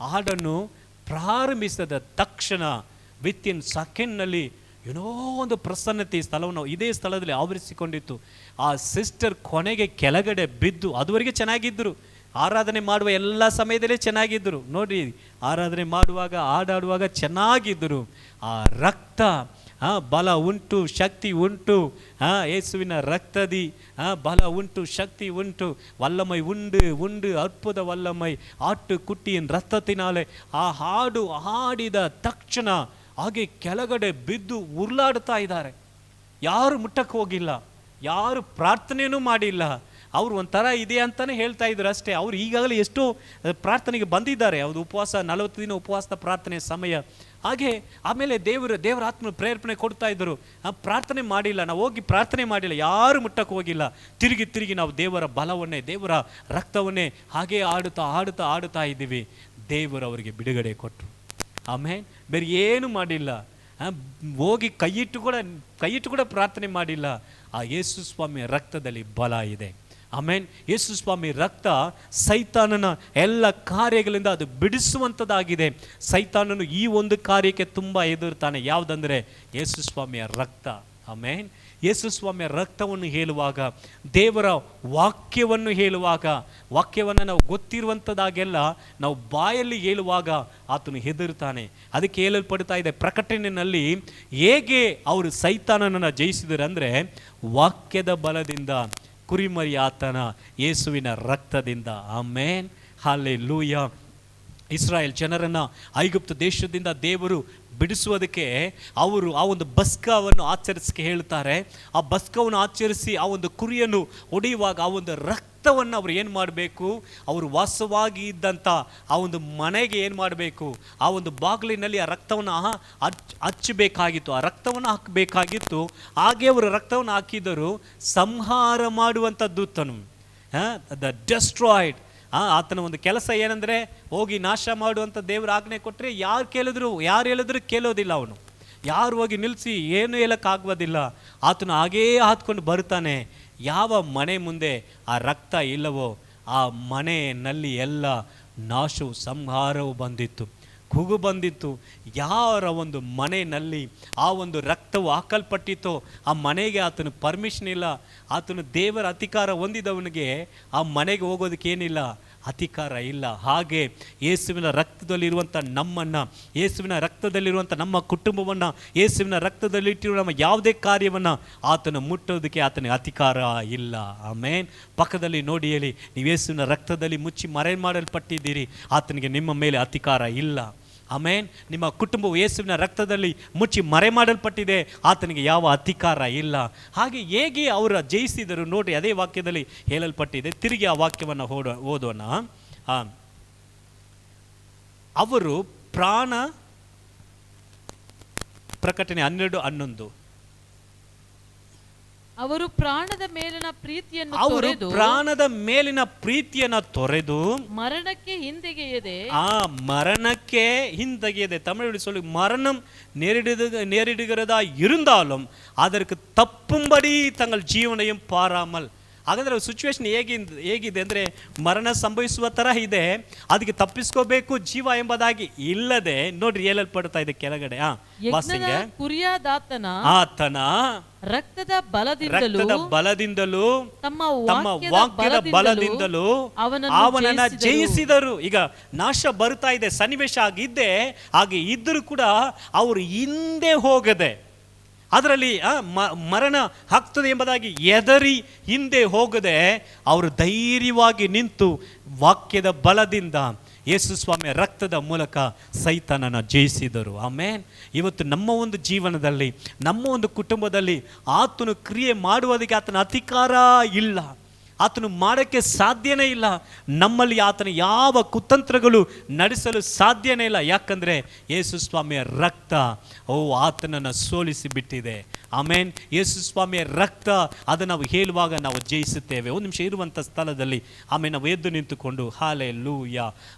ಹಾಡನ್ನು ಪ್ರಾರಂಭಿಸಿದ ತಕ್ಷಣ ವಿತಿನ್ ಸೆಕೆಂಡ್ನಲ್ಲಿ ಏನೋ ಒಂದು ಪ್ರಸನ್ನತೆ ಸ್ಥಳವನ್ನು ಇದೇ ಸ್ಥಳದಲ್ಲಿ ಆವರಿಸಿಕೊಂಡಿತ್ತು. ಆ ಸಿಸ್ಟರ್ ಕೊನೆಗೆ ಕೆಳಗಡೆ ಬಿದ್ದು, ಅದುವರೆಗೆ ಚೆನ್ನಾಗಿದ್ದರು, ಆರಾಧನೆ ಮಾಡುವ ಎಲ್ಲ ಸಮಯದಲ್ಲೇ ಚೆನ್ನಾಗಿದ್ದರು. ನೋಡಿ, ಆರಾಧನೆ ಮಾಡುವಾಗ ಹಾಡಾಡುವಾಗ ಚೆನ್ನಾಗಿದ್ದರು. ಆ ರಕ್ತ ಬಲ ಉಂಟು, ಶಕ್ತಿ ಉಂಟು, ಯೇಸುವಿನ ರಕ್ತದಿ ಬಲ ಉಂಟು, ಶಕ್ತಿ ಉಂಟು. ವಲ್ಲಮೈ ಉಂಡು ಅற்பುತ ವಲ್ಲಮೈ ಆಟ್ಟು ಕುಟ್ಟಿயின் ರಕ್ತತಿನಾಲೆ ಆ ಹಾಡು ಹಾಡಿದ ತಕ್ಷಣ ಹಾಗೆ ಕೆಳಗಡೆ ಬಿದ್ದು ಉರುಳಾಡ್ತಾ ಇದ್ದಾರೆ. ಯಾರು ಮುಟ್ಟಕ್ಕೆ ಹೋಗಿಲ್ಲ, ಯಾರು ಪ್ರಾರ್ಥನೆಯೂ ಮಾಡಿಲ್ಲ. ಅವರು ಒಂಥರ ಇದೆ ಅಂತಲೇ ಹೇಳ್ತಾ ಇದ್ರು ಅಷ್ಟೇ. ಅವರು ಈಗಾಗಲೇ ಎಷ್ಟೋ ಪ್ರಾರ್ಥನೆಗೆ ಬಂದಿದ್ದಾರೆ. ಅವ್ರು ಉಪವಾಸ 40 ದಿನ ಉಪವಾಸದ ಪ್ರಾರ್ಥನೆ ಸಮಯ. ಹಾಗೆ ಆಮೇಲೆ ದೇವರ ಆತ್ಮ ಪ್ರೇರಣೆ ಕೊಡ್ತಾ ಇದ್ದರು. ಪ್ರಾರ್ಥನೆ ಮಾಡಿಲ್ಲ, ನಾವು ಹೋಗಿ ಪ್ರಾರ್ಥನೆ ಮಾಡಿಲ್ಲ, ಯಾರು ಮುಟ್ಟಕ್ಕೆ ಹೋಗಿಲ್ಲ. ತಿರುಗಿ ನಾವು ದೇವರ ಬಲವನ್ನೇ, ದೇವರ ರಕ್ತವನ್ನೇ ಹಾಗೆ ಆಡುತ್ತಾ ಇದ್ದೀವಿ. ದೇವರು ಅವರಿಗೆ ಬಿಡುಗಡೆ ಕೊಟ್ಟರು. ಆಮೇಲೆ ಬೇರೆ ಏನು ಮಾಡಿಲ್ಲ, ಹೋಗಿ ಕೈಯಿಟ್ಟು ಕೂಡ ಪ್ರಾರ್ಥನೆ ಮಾಡಿಲ್ಲ. ಆ ಯೇಸು ಸ್ವಾಮಿಯ ರಕ್ತದಲ್ಲಿ ಬಲ ಇದೆ. ಆಮೇನ್. ಯೇಸು ಸ್ವಾಮಿ ರಕ್ತ ಸೈತಾನನ ಎಲ್ಲ ಕಾರ್ಯಗಳಿಂದ ಅದು ಬಿಡಿಸುವಂಥದ್ದಾಗಿದೆ. ಸೈತಾನನು ಈ ಒಂದು ಕಾರ್ಯಕ್ಕೆ ತುಂಬ ಎದುರ್ತಾನೆ, ಯಾವುದಂದರೆ ಯೇಸು ಸ್ವಾಮಿಯ ರಕ್ತ. ಆಮೇನ್. ಯೇಸು ಸ್ವಾಮಿಯ ರಕ್ತವನ್ನು ಹೇಳುವಾಗ, ದೇವರ ವಾಕ್ಯವನ್ನು ಹೇಳುವಾಗ, ವಾಕ್ಯವನ್ನು ನಾವು ಗೊತ್ತಿರುವಂಥದ್ದಾಗೆಲ್ಲ ನಾವು ಬಾಯಲ್ಲಿ ಹೇಳುವಾಗ ಆತನು ಹೆದರ್ತಾನೆ. ಅದಕ್ಕೆ ಹೇಳಲ್ಪಡ್ತಾ ಇದೆ ಪ್ರಕಟಣೆಯಲ್ಲಿ ಹೇಗೆ ಅವರು ಸೈತಾನನನ್ನು ಜಯಿಸಿದರು ಅಂದರೆ, ವಾಕ್ಯದ ಬಲದಿಂದ, ಕುರಿಮರಿ ಆತನ ಯೇಸುವಿನ ರಕ್ತದಿಂದ. ಆಮೇನ್. ಹಲ್ಲೆಲೂಯಾ. ಇಸ್ರಾಯೇಲ್ ಜನರನ್ನು ಐಗುಪ್ತ ದೇಶದಿಂದ ದೇವರು ಬಿಡಿಸುವುದಕ್ಕೆ ಅವರು ಆ ಒಂದು ಬಸ್ಕವನ್ನು ಆಚರಿಸಕ್ಕೆ ಹೇಳ್ತಾರೆ. ಆ ಬಸ್ಕವನ್ನು ಆಚರಿಸಿ ಆ ಒಂದು ಕುರಿಯನ್ನು ಹೊಡೆಯುವಾಗ ಆ ಒಂದು ರಕ್ತವನ್ನು ಅವರು ಏನು ಮಾಡಬೇಕು, ಅವರು ವಾಸವಾಗಿ ಇದ್ದಂಥ ಆ ಒಂದು ಮನೆಗೆ ಏನು ಮಾಡಬೇಕು, ಆ ಒಂದು ಬಾಗಿಲಿನಲ್ಲಿ ಆ ರಕ್ತವನ್ನು ಹಚ್ಚಬೇಕಾಗಿತ್ತು, ಆ ರಕ್ತವನ್ನು ಹಾಕಬೇಕಾಗಿತ್ತು. ಹಾಗೆ ಅವರು ರಕ್ತವನ್ನು ಹಾಕಿದರು. ಸಂಹಾರ ಮಾಡುವಂಥ ದೂತನು, ದ ಡೆಸ್ಟ್ರಾಯ್ಡ್, ಆತನ ಒಂದು ಕೆಲಸ ಏನಂದರೆ ಹೋಗಿ ನಾಶ ಮಾಡುವಂಥ ದೇವರ ಆಜ್ಞೆ ಕೊಟ್ಟರೆ ಯಾರು ಹೇಳಿದ್ರು ಕೇಳೋದಿಲ್ಲ. ಅವನು ಯಾರು ಹೋಗಿ ನಿಲ್ಲಿಸಿ ಏನು ಹೇಳೋಕ್ಕಾಗೋದಿಲ್ಲ. ಆತನು ಹಾಗೇ ಹಾತ್ಕೊಂಡು ಬರ್ತಾನೆ. ಯಾವ ಮನೆ ಮುಂದೆ ಆ ರಕ್ತ ಇಲ್ಲವೋ ಆ ಮನೆಯಲ್ಲಿ ಎಲ್ಲ ನಾಶವು, ಸಂಹಾರವು ಬಂದಿತ್ತು, ಕೂಗು ಬಂದಿತ್ತು. ಯಾರ ಒಂದು ಮನೆಯಲ್ಲಿ ಆ ಒಂದು ರಕ್ತವು ಹಾಕಲ್ಪಟ್ಟಿತ್ತೋ ಆ ಮನೆಗೆ ಆತನು ಪರ್ಮಿಷನ್ ಇಲ್ಲ. ಆತನು ದೇವರ ಅಧಿಕಾರ ಹೊಂದಿದವನಿಗೆ ಆ ಮನೆಗೆ ಹೋಗೋದಕ್ಕೆ ಏನಿಲ್ಲ, ಅಧಿಕಾರ ಇಲ್ಲ. ಹಾಗೆ ಯೇಸುವಿನ ರಕ್ತದಲ್ಲಿರುವಂಥ ನಮ್ಮನ್ನು, ಯೇಸುವಿನ ರಕ್ತದಲ್ಲಿರುವಂಥ ನಮ್ಮ ಕುಟುಂಬವನ್ನು, ಯೇಸುವಿನ ರಕ್ತದಲ್ಲಿಟ್ಟಿರುವ ನಮ್ಮ ಯಾವುದೇ ಕಾರ್ಯವನ್ನು ಆತನು ಮುಟ್ಟೋದಕ್ಕೆ ಆತನಿಗೆ ಅಧಿಕಾರ ಇಲ್ಲ. ಆಮೇನ್. ಪಕ್ಕದಲ್ಲಿ ನೋಡಿ ಹೇಳಿ, ನೀವು ಯೇಸುವಿನ ರಕ್ತದಲ್ಲಿ ಮುಚ್ಚಿ ಮರೆ ಮಾಡಲ್ಪಟ್ಟಿದ್ದೀರಿ, ಆತನಿಗೆ ನಿಮ್ಮ ಮೇಲೆ ಅಧಿಕಾರ ಇಲ್ಲ. ಆಮೇನ್. ನಿಮ್ಮ ಕುಟುಂಬವು ಯೇಸುವಿನ ರಕ್ತದಲ್ಲಿ ಮುಚ್ಚಿ ಮರೆ ಮಾಡಲ್ಪಟ್ಟಿದೆ, ಆತನಿಗೆ ಯಾವ ಅಧಿಕಾರ ಇಲ್ಲ. ಹಾಗೆ ಹೇಗೆ ಅವರು ಜಯಿಸಿದರು ನೋಡಿ, ಅದೇ ವಾಕ್ಯದಲ್ಲಿ ಹೇಳಲ್ಪಟ್ಟಿದೆ. ತಿರುಗಿ ಆ ವಾಕ್ಯವನ್ನು ಓದೋಣ. ಅವರು ಪ್ರಕಟಣೆ 12:11. ಅವರು ಪ್ರಾಣದ ಮೇಲಿನ ಪ್ರೀತಿಯನ್ನು ತೊರೆದು ಮರಣಕ್ಕೆ ಹಿಂದೆಗೆಯದೆ தமிழ் சொல்லி மரணம் நேரிடுகிறதா இருந்தாலும் அதற்கு தப்பும்படி தங்கள் ஜீவனையும் பாராமல். ಹಾಗಾದರೆ ಸಿಚುವೇಶನ್ ಹೇಗಿದೆ ಅಂದರೆ ಮರಣ ಸಂಭವಿಸುವ ಥರ ಇದೆ, ಅದಕ್ಕೆ ತಪ್ಪಿಸ್ಕೋಬೇಕು ಜೀವ ಎಂಬುದಾಗಿ ಇಲ್ಲದೆ ನೋಡ್ರಿ ಹೇಳಲ್ಪಡ್ತಾ ಇದೆ ಕೆಳಗಡೆ. ಯಜ್ಞದ ಕುರಿಯಾದಾತನ ಆತನ ರಕ್ತದ ಬಲದಿಂದಲೂ ತಮ್ಮ ವಾಕ್ಯದ ಬಲದಿಂದಲೂ ಅವನನ್ನ ಜಯಿಸಿದರು. ಈಗ ನಾಶ ಬರ್ತಾ ಇದೆ, ಸನ್ನಿವೇಶ ಆಗಿದ್ದೆ, ಹಾಗೆ ಇದ್ದರೂ ಕೂಡ ಅವರು ಹಿಂದೆ ಹೋಗದೆ, ಅದರಲ್ಲಿ ಮರಣ ಆಗ್ತದೆ ಎಂಬುದಾಗಿ ಎದರಿ ಹಿಂದೆ ಹೋಗದೆ ಅವರು ಧೈರ್ಯವಾಗಿ ನಿಂತು ವಾಕ್ಯದ ಬಲದಿಂದ ಯೇಸು ಸ್ವಾಮಿಯ ರಕ್ತದ ಮೂಲಕ ಸೈತಾನನ ಜಯಿಸಿದರು. ಆಮೇನ್. ಇವತ್ತು ನಮ್ಮ ಒಂದು ಜೀವನದಲ್ಲಿ, ನಮ್ಮ ಒಂದು ಕುಟುಂಬದಲ್ಲಿ ಆತನು ಕ್ರಿಯೆ ಮಾಡುವುದಕ್ಕೆ ಆತನ ಅಧಿಕಾರ ಇಲ್ಲ, ಆತನು ಮಾಡೋಕ್ಕೆ ಸಾಧ್ಯನೇ ಇಲ್ಲ. ನಮ್ಮಲ್ಲಿ ಆತನ ಯಾವ ಕುತಂತ್ರಗಳು ನಡೆಸಲು ಸಾಧ್ಯನೇ ಇಲ್ಲ. ಯಾಕಂದರೆ ಯೇಸು ಸ್ವಾಮಿಯ ರಕ್ತ ಆತನನ್ನು ಸೋಲಿಸಿ ಬಿಟ್ಟಿದೆ. ಆಮೇನ್. ಯೇಸು ಸ್ವಾಮಿಯ ರಕ್ತ ಅದು ನಾವು ಹೇಳುವಾಗ ನಾವು ಜಯಿಸುತ್ತೇವೆ. ಒಂದು ನಿಮಿಷ ಇರುವಂಥ ಸ್ಥಳದಲ್ಲಿ ಆಮೇಲೆ ನಾವು ಎದ್ದು ನಿಂತುಕೊಂಡು ಹಾಲೆಲೂಯಾ,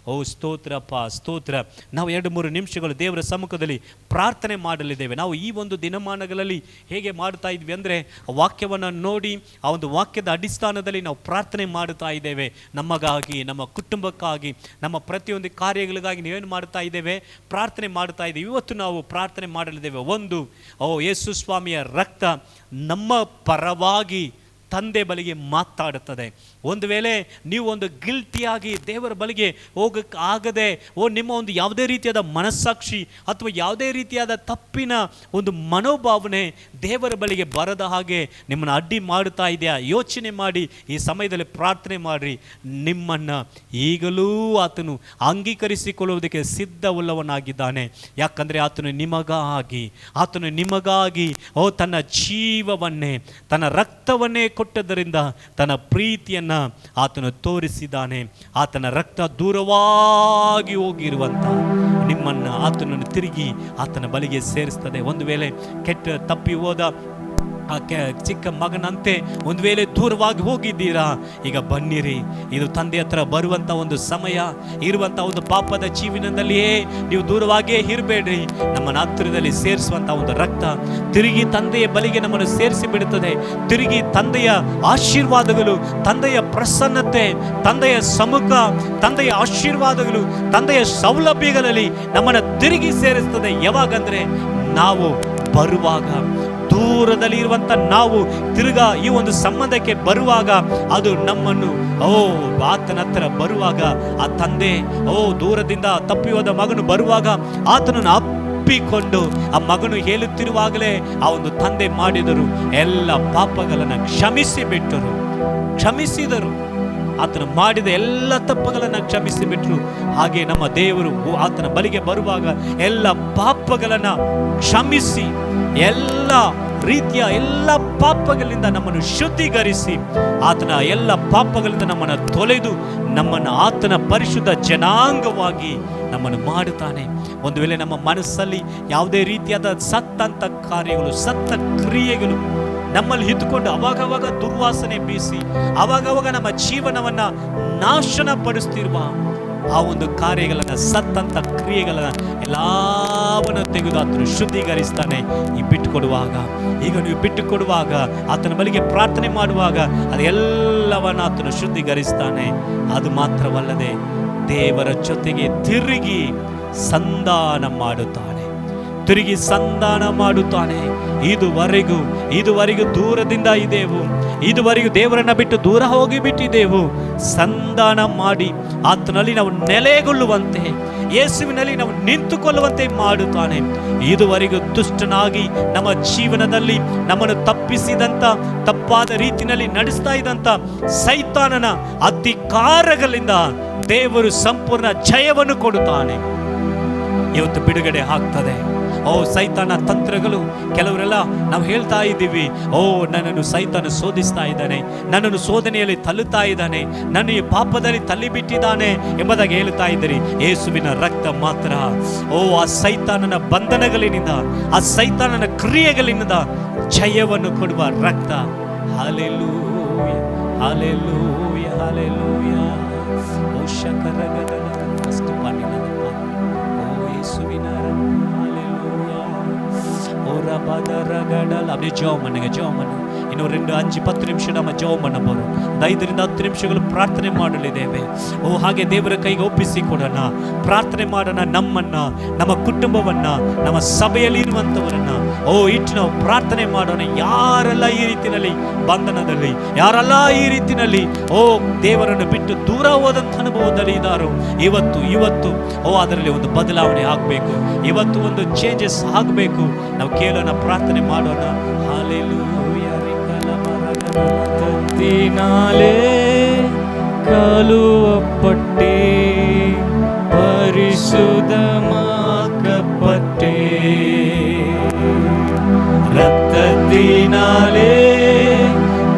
ಸ್ತೋತ್ರಪ್ಪ ಸ್ತೋತ್ರ. ನಾವು 2-3 ನಿಮಿಷಗಳು ದೇವರ ಸಮ್ಮುಖದಲ್ಲಿ ಪ್ರಾರ್ಥನೆ ಮಾಡಲಿದ್ದೇವೆ. ನಾವು ಈ ಒಂದು ದಿನಮಾನಗಳಲ್ಲಿ ಹೇಗೆ ಮಾಡ್ತಾ ಇದ್ವಿ ಅಂದರೆ ವಾಕ್ಯವನ್ನು ನೋಡಿ ಆ ಒಂದು ವಾಕ್ಯದ ಅಡಿಸ್ಥಾನದಲ್ಲಿ ನಾವು ಪ್ರಾರ್ಥನೆ ಮಾಡುತ್ತಾ ಇದ್ದೇವೆ. ನಮಗಾಗಿ, ನಮ್ಮ ಕುಟುಂಬಕ್ಕಾಗಿ, ನಮ್ಮ ಪ್ರತಿಯೊಂದು ಕಾರ್ಯಗಳಿಗಾಗಿ ನೀವೇನು ಮಾಡ್ತಾ ಇದ್ದೇವೆ? ಪ್ರಾರ್ಥನೆ ಮಾಡ್ತಾ ಇದ್ದೇವೆ. ಇವತ್ತು ನಾವು ಪ್ರಾರ್ಥನೆ ಮಾಡಲಿದ್ದೇವೆ. ಒಂದು, ಯೇಸು ಸ್ವಾಮಿಯ ರಕ್ತ ನಮ್ಮ ಪರವಾಗಿ ತಂದೆ ಬಳಿಗೆ ಮಾತಾಡುತ್ತದೆ. ಒಂದು ವೇಳೆ ನೀವು ಒಂದು ಗಿಲ್ಟಿಯಾಗಿ ದೇವರ ಬಳಿಗೆ ಹೋಗಕ್ಕೆ ಆಗದೆ, ನಿಮ್ಮ ಒಂದು ಯಾವುದೇ ರೀತಿಯಾದ ಮನಸ್ಸಾಕ್ಷಿ ಅಥವಾ ಯಾವುದೇ ರೀತಿಯಾದ ತಪ್ಪಿನ ಒಂದು ಮನೋಭಾವನೆ ದೇವರ ಬಳಿಗೆ ಬರದ ಹಾಗೆ ನಿಮ್ಮನ್ನು ಅಡ್ಡಿ ಮಾಡುತ್ತಾ ಇದೆಯಾ? ಯೋಚನೆ ಮಾಡಿ ಈ ಸಮಯದಲ್ಲಿ ಪ್ರಾರ್ಥನೆ ಮಾಡಿರಿ. ನಿಮ್ಮನ್ನು ಈಗಲೂ ಆತನು ಅಂಗೀಕರಿಸಿಕೊಳ್ಳುವುದಕ್ಕೆ ಸಿದ್ಧವುಳ್ಳವನಾಗಿದ್ದಾನೆ. ಯಾಕಂದರೆ ಆತನು ನಿಮಗಾಗಿ ತನ್ನ ಜೀವವನ್ನೇ, ತನ್ನ ರಕ್ತವನ್ನೇ ಕೊಟ್ಟದ್ದರಿಂದ ತನ್ನ ಪ್ರೀತಿಯನ್ನು ಆತನು ತೋರಿಸಿದ್ದಾನೆ. ಆತನ ರಕ್ತ ದೂರವಾಗಿ ಹೋಗಿರುವಂತ ನಿಮ್ಮನ್ನು ಆತನನ್ನು ತಿರುಗಿ ಆತನ ಬಳಿಗೆ ಸೇರಿಸ್ತದೆ. ಒಂದು ವೇಳೆ ಕೆಟ್ಟ ತಪ್ಪಿ ಹೋದ ಚಿಕ್ಕ ಮಗನಂತೆ ಒಂದು ವೇಳೆ ದೂರವಾಗಿ ಹೋಗಿದ್ದೀರಾ, ಈಗ ಬನ್ನಿರಿ. ಇದು ತಂದೆ ಹತ್ರ ಬರುವಂಥ ಒಂದು ಸಮಯ. ಇರುವಂಥ ಒಂದು ಪಾಪದ ಜೀವನದಲ್ಲಿಯೇ ನೀವು ದೂರವಾಗಿಯೇ ಇರಬೇಡ್ರಿ. ನಮ್ಮನ್ನು ಹತ್ತಿರದಲ್ಲಿ ಸೇರಿಸುವಂಥ ಒಂದು ರಕ್ತ ತಿರುಗಿ ತಂದೆಯ ಬಳಿಗೆ ನಮ್ಮನ್ನು ಸೇರಿಸಿ ಬಿಡುತ್ತದೆ. ತಿರುಗಿ ತಂದೆಯ ಆಶೀರ್ವಾದಗಳು, ತಂದೆಯ ಪ್ರಸನ್ನತೆ, ತಂದೆಯ ಸಮ್ಮುಖ, ತಂದೆಯ ಆಶೀರ್ವಾದಗಳು, ತಂದೆಯ ಸೌಲಭ್ಯಗಳಲ್ಲಿ ನಮ್ಮನ್ನು ತಿರುಗಿ ಸೇರಿಸ್ತದೆ. ಯಾವಾಗಂದ್ರೆ ನಾವು ಬರುವಾಗ, ದೂರದಲ್ಲಿ ಇರುವಂತ ನಾವು ತಿರುಗಾ ಈ ಒಂದು ಸಂಬಂಧಕ್ಕೆ ಬರುವಾಗ, ಅದು ನಮ್ಮನ್ನು ಆತನ ಹತ್ರ ಬರುವಾಗ, ಆ ತಂದೆ ದೂರದಿಂದ ತಪ್ಪಿ ಹೋದ ಮಗನು ಬರುವಾಗ ಆತನನ್ನು ಅಪ್ಪಿಕೊಂಡು ಆ ಮಗನು ಹೇಳುತ್ತಿರುವಾಗಲೇ ಆ ಒಂದು ತಂದೆ ಮಾಡಿದರು ಎಲ್ಲ ಪಾಪಗಳನ್ನು ಕ್ಷಮಿಸಿದರು. ಆತನು ಮಾಡಿದ ಎಲ್ಲ ತಪ್ಪುಗಳನ್ನು ಕ್ಷಮಿಸಿಬಿಟ್ರು. ಹಾಗೆ ನಮ್ಮ ದೇವರು ಆತನ ಬಳಿಗೆ ಬರುವಾಗ ಎಲ್ಲ ಪಾಪಗಳನ್ನು ಕ್ಷಮಿಸಿ, ಎಲ್ಲ ರೀತಿಯ ಎಲ್ಲ ಪಾಪಗಳಿಂದ ನಮ್ಮನ್ನು ಶುದ್ಧೀಕರಿಸಿ, ಆತನ ಎಲ್ಲ ಪಾಪಗಳಿಂದ ನಮ್ಮನ್ನು ತೊಳೆದು ನಮ್ಮನ್ನು ಆತನ ಪರಿಶುದ್ಧ ಜನಾಂಗವಾಗಿ ನಮ್ಮನ್ನು ಮಾಡುತ್ತಾನೆ. ಒಂದು ವೇಳೆ ನಮ್ಮ ಮನಸ್ಸಲ್ಲಿ ಯಾವುದೇ ರೀತಿಯಾದ ಸತ್ತಂತ ಕಾರ್ಯಗಳು, ಸತ್ತ ಕ್ರಿಯೆಗಳು ನಮ್ಮಲ್ಲಿ ಇದ್ದುಕೊಂಡು ಅವಾಗವಾಗ ದುರ್ವಾಸನೆ ಬೀಸಿ ಅವಾಗವಾಗ ನಮ್ಮ ಜೀವನವನ್ನ ನಾಶನ ಪಡಿಸ್ತಿರುವ ಆ ಒಂದು ಕಾರ್ಯಗಳನ್ನು, ಸತ್ತಂತ ಕ್ರಿಯೆಗಳನ್ನ ಎಲ್ಲವನ್ನ ತೆಗೆದು ಆತನು ಶುದ್ಧೀಕರಿಸ್ತಾನೆ. ಈಗ ನೀವು ಬಿಟ್ಟುಕೊಡುವಾಗ, ಆತನ ಬಳಿಗೆ ಪ್ರಾರ್ಥನೆ ಮಾಡುವಾಗ ಅದೆಲ್ಲವನ್ನ ಆತನು ಶುದ್ಧೀಕರಿಸ್ತಾನೆ. ಅದು ಮಾತ್ರವಲ್ಲದೆ ದೇವರ ಜೊತೆಗೆ ತಿರುಗಿ ಸಂಧಾನ ಮಾಡುತ್ತಾನೆ. ಇದುವರೆಗೂ ದೂರದಿಂದ ಇದ್ದೆವು, ಇದುವರೆಗೂ ದೇವರನ್ನ ಬಿಟ್ಟು ದೂರ ಹೋಗಿಬಿಟ್ಟಿದ್ದೆವು. ಸಂಧಾನ ಮಾಡಿ ಆತನಲ್ಲಿ ನಾವು ನೆಲೆಗೊಳ್ಳುವಂತೆ, ಯೇಸುವಿನಲ್ಲಿ ನಾವು ನಿಂತುಕೊಳ್ಳುವಂತೆ ಮಾಡುತ್ತಾನೆ. ಇದುವರೆಗೂ ದುಷ್ಟನಾಗಿ ನಮ್ಮ ಜೀವನದಲ್ಲಿ ನಮ್ಮನ್ನು ತಪ್ಪಿಸಿದಂತ, ತಪ್ಪಾದ ರೀತಿಯಲ್ಲಿ ನಡೆಸ್ತಾ ಇದ್ದಂತ ಸೈತಾನನ ಅಧಿಕಾರಗಳಿಂದ ದೇವರು ಸಂಪೂರ್ಣ ಜಯವನ್ನು ಕೊಡುತ್ತಾನೆ. ಇವತ್ತು ಬಿಡುಗಡೆ ಆಗ್ತದೆ. ಸೈತಾನ ತಂತ್ರಗಳು, ಕೆಲವರೆಲ್ಲ ನಾವು ಹೇಳ್ತಾ ಇದ್ದೀವಿ, ನನ್ನನ್ನು ಸೈತಾನ ಶೋಧಿಸ್ತಾ ಇದ್ದಾನೆ, ನನ್ನನ್ನು ಶೋಧನೆಯಲ್ಲಿ ತಳ್ಳುತ್ತಾ ಇದ್ದಾನೆ, ನನ್ನ ಈ ಪಾಪದಲ್ಲಿ ತಳ್ಳಿಬಿಟ್ಟಿದ್ದಾನೆ ಎಂಬುದಾಗಿ ಹೇಳ್ತಾ ಇದ್ದೀರಿ. ಯೇಸುವಿನ ರಕ್ತ ಮಾತ್ರ ಆ ಸೈತಾನನ ಬಂಧನಗಳಿಂದ, ಆ ಸೈತಾನನ ಕ್ರಿಯೆಗಳಿಂದ ಜಯವನ್ನು ಕೊಡುವ ರಕ್ತ. Hallelujah, hallelujah, hallelujah. ಇನ್ನು 5-10 ನಿಮಿಷ ನಮ್ಮ ಜವ ಮಾಡಬಹುದು. 5ರಿಂದ 10 ನಿಮಿಷಗಳು ಪ್ರಾರ್ಥನೆ ಮಾಡಲಿದ್ದೇವೆ. ಹಾಗೆ ದೇವರ ಕೈಗೆ ಒಪ್ಪಿಸಿ ಕೊಡೋಣ, ಪ್ರಾರ್ಥನೆ ಮಾಡೋಣ. ನಮ್ಮನ್ನ, ನಮ್ಮ ಕುಟುಂಬವನ್ನ, ನಮ್ಮ ಸಭೆಯಲ್ಲಿ ಇರುವಂತವರನ್ನ ಇಟ್ಟು ನಾವು ಪ್ರಾರ್ಥನೆ ಮಾಡೋಣ. ಯಾರೆಲ್ಲ ಈ ರೀತಿಯಲ್ಲಿ ಬಂಧನದಲ್ಲಿ, ಯಾರೆಲ್ಲ ಈ ರೀತಿಯಲ್ಲಿ ದೇವರನ್ನು ಬಿಟ್ಟು ದೂರ ಹೋದಂತ ಅನುಭವದಲ್ಲಿ ಇದ್ದಾರೋ, ಇವತ್ತು ಅದರಲ್ಲಿ ಒಂದು ಬದಲಾವಣೆ ಆಗಬೇಕು, ಇವತ್ತು ಒಂದು ಚೇಂಜಸ್ ಆಗಬೇಕು. ನಾವು ಕೇಳೋಣ, ಪ್ರಾರ್ಥನೆ ಮಾಡೋಣ. ரத்தத்தினாலே கழுவப்பட்டே பரிசுத்தமாக்கப்பட்டே, ரத்தத்தினாலே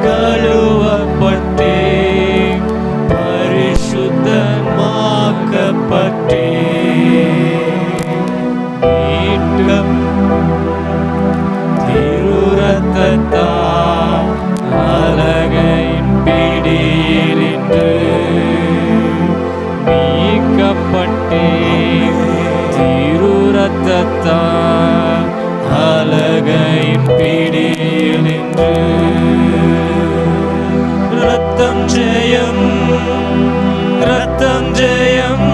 கழுவப்பட்டே பரிசுத்தமாக்கப்பட்டே, மீட்கும் திரு ரத்தத்தால் அலகையின் பிடியிலின்று மீட்கப்பட்டே, திரு ரத்தத்தால் அலகையின் பிடியிலின்று. ரத்தம் ஜெயம், ரத்தம் ஜெயம்,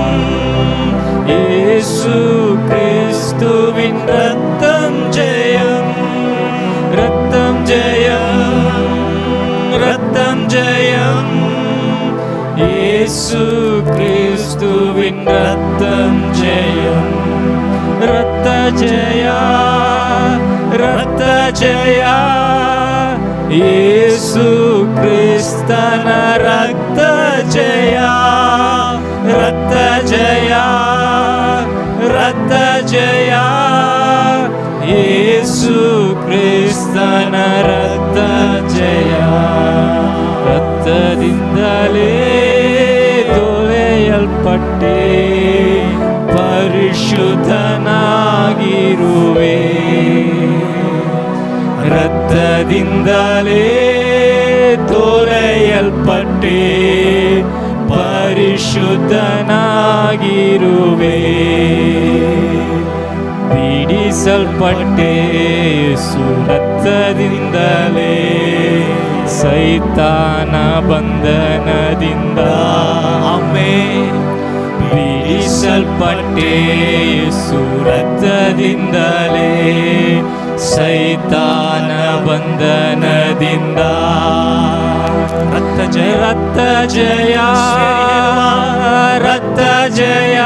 இயேசு கிறிஸ்துவின் ரத்தம் ஜெயம், ரத்தம் ஜெயம், ரத்தம் ஜெயம், இயேசு கிறிஸ்துவின் ரத்தம் ஜெயம். ரத்த ஜெயா, ரத்த ஜெயா, இயேசு கிறிஸ்தன ரத்த ஜெயா, ரத்த ஜெயா, ரத்த ஜெயா, இயேசு கிறிಸ್ತನ ರಕ್ತ ಜಯ. ರಕ್ತದಿಂದಲೇ ತೊಳೆಯಲ್ಪಟ್ಟೆ ಪರಿಶುದ್ಧನಾಗಿರುವೆ, ರಕ್ತದಿಂದಲೇ ತೊಳೆಯಲ್ಪಟ್ಟೆ ಪರಿಶುದ್ಧನಾಗಿರುವೆ, ಬಿಡಿಸಲ್ಪಟ್ಟೆ ಯೇಸು ರಕ್ತದಿಂದಲೇ ಸೈತಾನ ಬಂಧನದಿಂದ. ಆಮೆನ್. ಬಿಡಿಸಲ್ಪಟ್ಟೆ ಯೇಸು ರಕ್ತದಿಂದಲೇ ಸೈತಾನ ಬಂಧನದಿಂದ. ರಕ್ತ ಜಯ, ರಕ್ತ ಜಯ, ರಕ್ತ ಜಯ,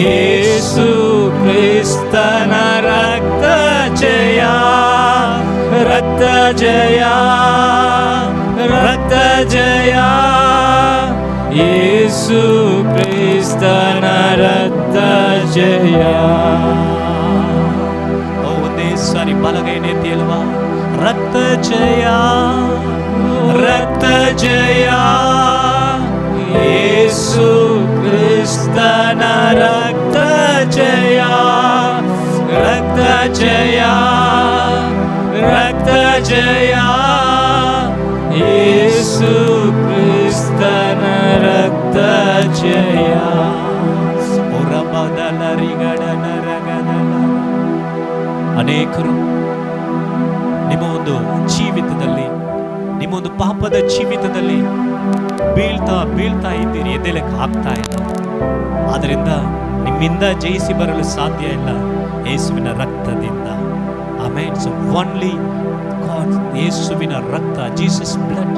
ಯೇಸು ಕ್ರಿಸ್ತನ ರಕ್ತ ಜಯ, ರಕ್ತ ಜಯ, ರಕ್ತ ಜಯ, ಯೇಸು ಕ್ರಿಸ್ತನ ರಕ್ತ ಜಯ. ಒಂದೇ ಸಾರಿ ಬಲಗೈನೇ ತೇಲ್ವಾ. ರಕ್ತ ಜಯ, ರಕ್ತ ಜಯ, ಯೇಸು ಕ್ರಿಸ್ತನ ರಕ್ತ ಜಯ, ರಕ್ತ ಜಯ, ರಕ್ತ ಜಯ, ಯೇಸು ಕ್ರಿಸ್ತನ ರಕ್ತ ಜಯ. ಅನೇಕರು ನಿಮ್ಮ ಒಂದು ಜೀವಿತದಲ್ಲಿ, ನಿಮ್ಮ ಒಂದು ಪಾಪದ ಜೀವಿತದಲ್ಲಿ ಬೀಳ್ತಾ ಇದ್ದೀರಿ, ಎದ್ದೇಳಕ್ಕೆ ಆಗ್ತಾ ಇಲ್ಲ. ಆದ್ದರಿಂದ ನಿಮ್ಮಿಂದ ಜಯಿಸಿ ಬರಲು ಸಾಧ್ಯ ಇಲ್ಲ, ಯೇಸುವಿನ ರಕ್ತದಿಂದ. ಆಮೆನ್. ಸೊ ಓನ್ಲಿ ಗಾಡ್, ಯೇಸುವಿನ ರಕ್ತ, ಜೀಸಸ್ ಬ್ಲಡ್,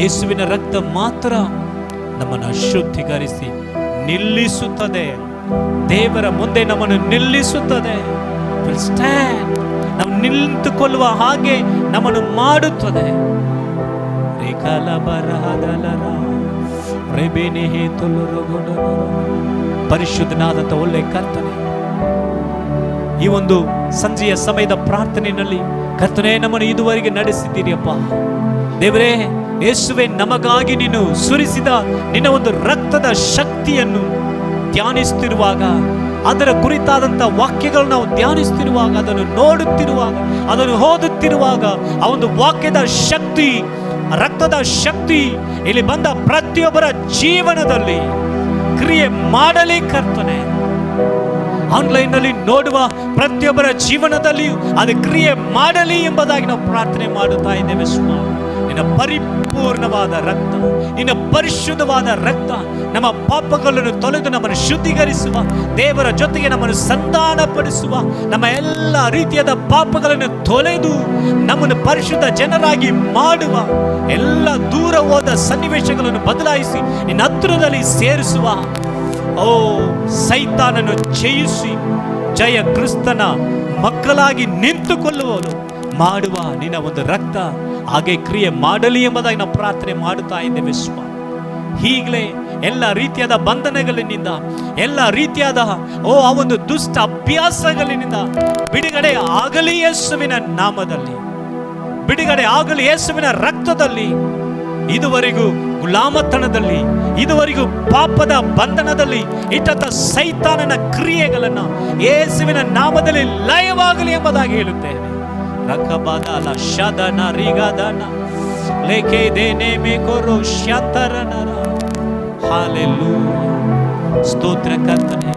ಯೇಸುವಿನ ರಕ್ತ ಮಾತ್ರ ನಮ್ಮನ್ನು ಶುದ್ಧೀಕರಿಸಿ ನಿಲ್ಲಿಸುತ್ತದೆ. ದೇವರ ಮುಂದೆ ನಮ್ಮನ್ನು ನಿಲ್ಲಿಸುತ್ತದೆ. ನಾವು ನಿಂತುಕೊಳ್ಳುವ ಹಾಗೆ ನಮ್ಮನ್ನು ಮಾಡುತ್ತದೆ. ಪರಿಶುದ್ಧನಾದಂತ ಒಳ್ಳೆ ಕರ್ತನೆ, ಈ ಒಂದು ಸಂಜೆಯ ಸಮಯದ ಪ್ರಾರ್ಥನೆಯಲ್ಲಿ ಕರ್ತನೆ ನಮ್ಮನ್ನು ಇದುವರೆಗೆ ನಡೆಸಿದ್ದೀರಿಯಪ್ಪ. ದೇವರೇ, ಯೇಸುವೆ, ನಮಗಾಗಿ ನೀನು ಸುರಿಸಿದ ನಿನ್ನ ಒಂದು ರಕ್ತದ ಶಕ್ತಿಯನ್ನು ಧ್ಯಾನಿಸುತ್ತಿರುವಾಗ, ಅದರ ಕುರಿತಾದಂಥ ವಾಕ್ಯಗಳು ನಾವು ಧ್ಯಾನಿಸುತ್ತಿರುವಾಗ, ಅದನ್ನು ನೋಡುತ್ತಿರುವಾಗ, ಅದನ್ನು ಓದುತ್ತಿರುವಾಗ, ಆ ಒಂದು ವಾಕ್ಯದ ಶಕ್ತಿ, ರಕ್ತದ ಶಕ್ತಿ ಇಲ್ಲಿ ಬಂದ ಪ್ರತಿಯೊಬ್ಬರ ಜೀವನದಲ್ಲಿ ಕ್ರಿಯೆ ಮಾಡಲಿ ಕರ್ತನೆ. ಆನ್ಲೈನ್ನಲ್ಲಿ ನೋಡುವ ಪ್ರತಿಯೊಬ್ಬರ ಜೀವನದಲ್ಲಿಯೂ ಅದು ಕ್ರಿಯೆ ಮಾಡಲಿ ಎಂಬುದಾಗಿ ನಾವು ಪ್ರಾರ್ಥನೆ ಮಾಡುತ್ತಾ ಇದ್ದೇವೆ ಸ್ವಾಮಿ. ನಿನ್ನ ಪರಿಪೂರ್ಣವಾದ ರಕ್ತ, ನಿನ್ನ ಪರಿಶುದ್ಧವಾದ ರಕ್ತ ನಮ್ಮ ಪಾಪಗಳನ್ನು ತೊಳೆದು ನಮ್ಮನ್ನು ಶುದ್ಧೀಕರಿಸುವ, ದೇವರ ಜೊತೆಗೆ ನಮ್ಮನ್ನು ಸಂಧಾನಪಡಿಸುವ, ನಮ್ಮ ಎಲ್ಲ ರೀತಿಯಾದ ಪಾಪಗಳನ್ನು ತೊಳೆದು ನಮ್ಮನ್ನು ಪರಿಶುದ್ಧ ಜನರಾಗಿ ಮಾಡುವ, ಎಲ್ಲ ದೂರ ಹೋದ ಸನ್ನಿವೇಶಗಳನ್ನು ಬದಲಾಯಿಸಿ ನಿನ್ನ ಹತ್ತಿರದಲ್ಲಿ ಸೇರಿಸುವ, ಓ ಸೈತಾನನ್ನು ಜಯಿಸಿ ಜಯ ಕ್ರಿಸ್ತನ ಮಕ್ಕಳಾಗಿ ನಿಂತುಕೊಳ್ಳುವನು ಮಾಡುವ ನಿನ್ನ ಒಂದು ರಕ್ತ ಹಾಗೆ ಕ್ರಿಯೆ ಮಾಡಲಿ ಎಂಬುದಾಗಿ ನಾವು ಪ್ರಾರ್ಥನೆ ಮಾಡುತ್ತಾ ಇದ್ದೇವೆ ಸ್ವಾಮಿ. ಈಗಲೇ ಎಲ್ಲ ರೀತಿಯಾದ ಬಂಧನಗಳಿಂದ, ಎಲ್ಲ ರೀತಿಯಾದ ಆ ಒಂದು ದುಷ್ಟ ಅಭ್ಯಾಸಗಳಿಂದ ಬಿಡುಗಡೆ ಆಗಲಿ ಯೇಸುವಿನ ನಾಮದಲ್ಲಿ, ಬಿಡುಗಡೆ ಆಗಲಿ ಯೇಸುವಿನ ರಕ್ತದಲ್ಲಿ. ಇದುವರೆಗೂ ಗುಲಾಮತನದಲ್ಲಿ, ಇದುವರೆಗೂ ಪಾಪದ ಬಂಧನದಲ್ಲಿ ಇಟ್ಟಂತ ಸೈತಾನನ ಕ್ರಿಯೆಗಳನ್ನು ಯೇಸುವಿನ ನಾಮದಲ್ಲಿ ಲಯವಾಗಲಿ ಎಂಬುದಾಗಿ ಹೇಳುತ್ತೇವೆ. ರಕಬದಲ ಶದನ ರಿಗದನ ಲೇಕೆ ದೇನೆ ಮೇಕೋರೋ ಶಾಂತರನರ. ಹಾಲೆಲೂಯಾ. ಸ್ತೋತ್ರ ಕರ್ತನೇ,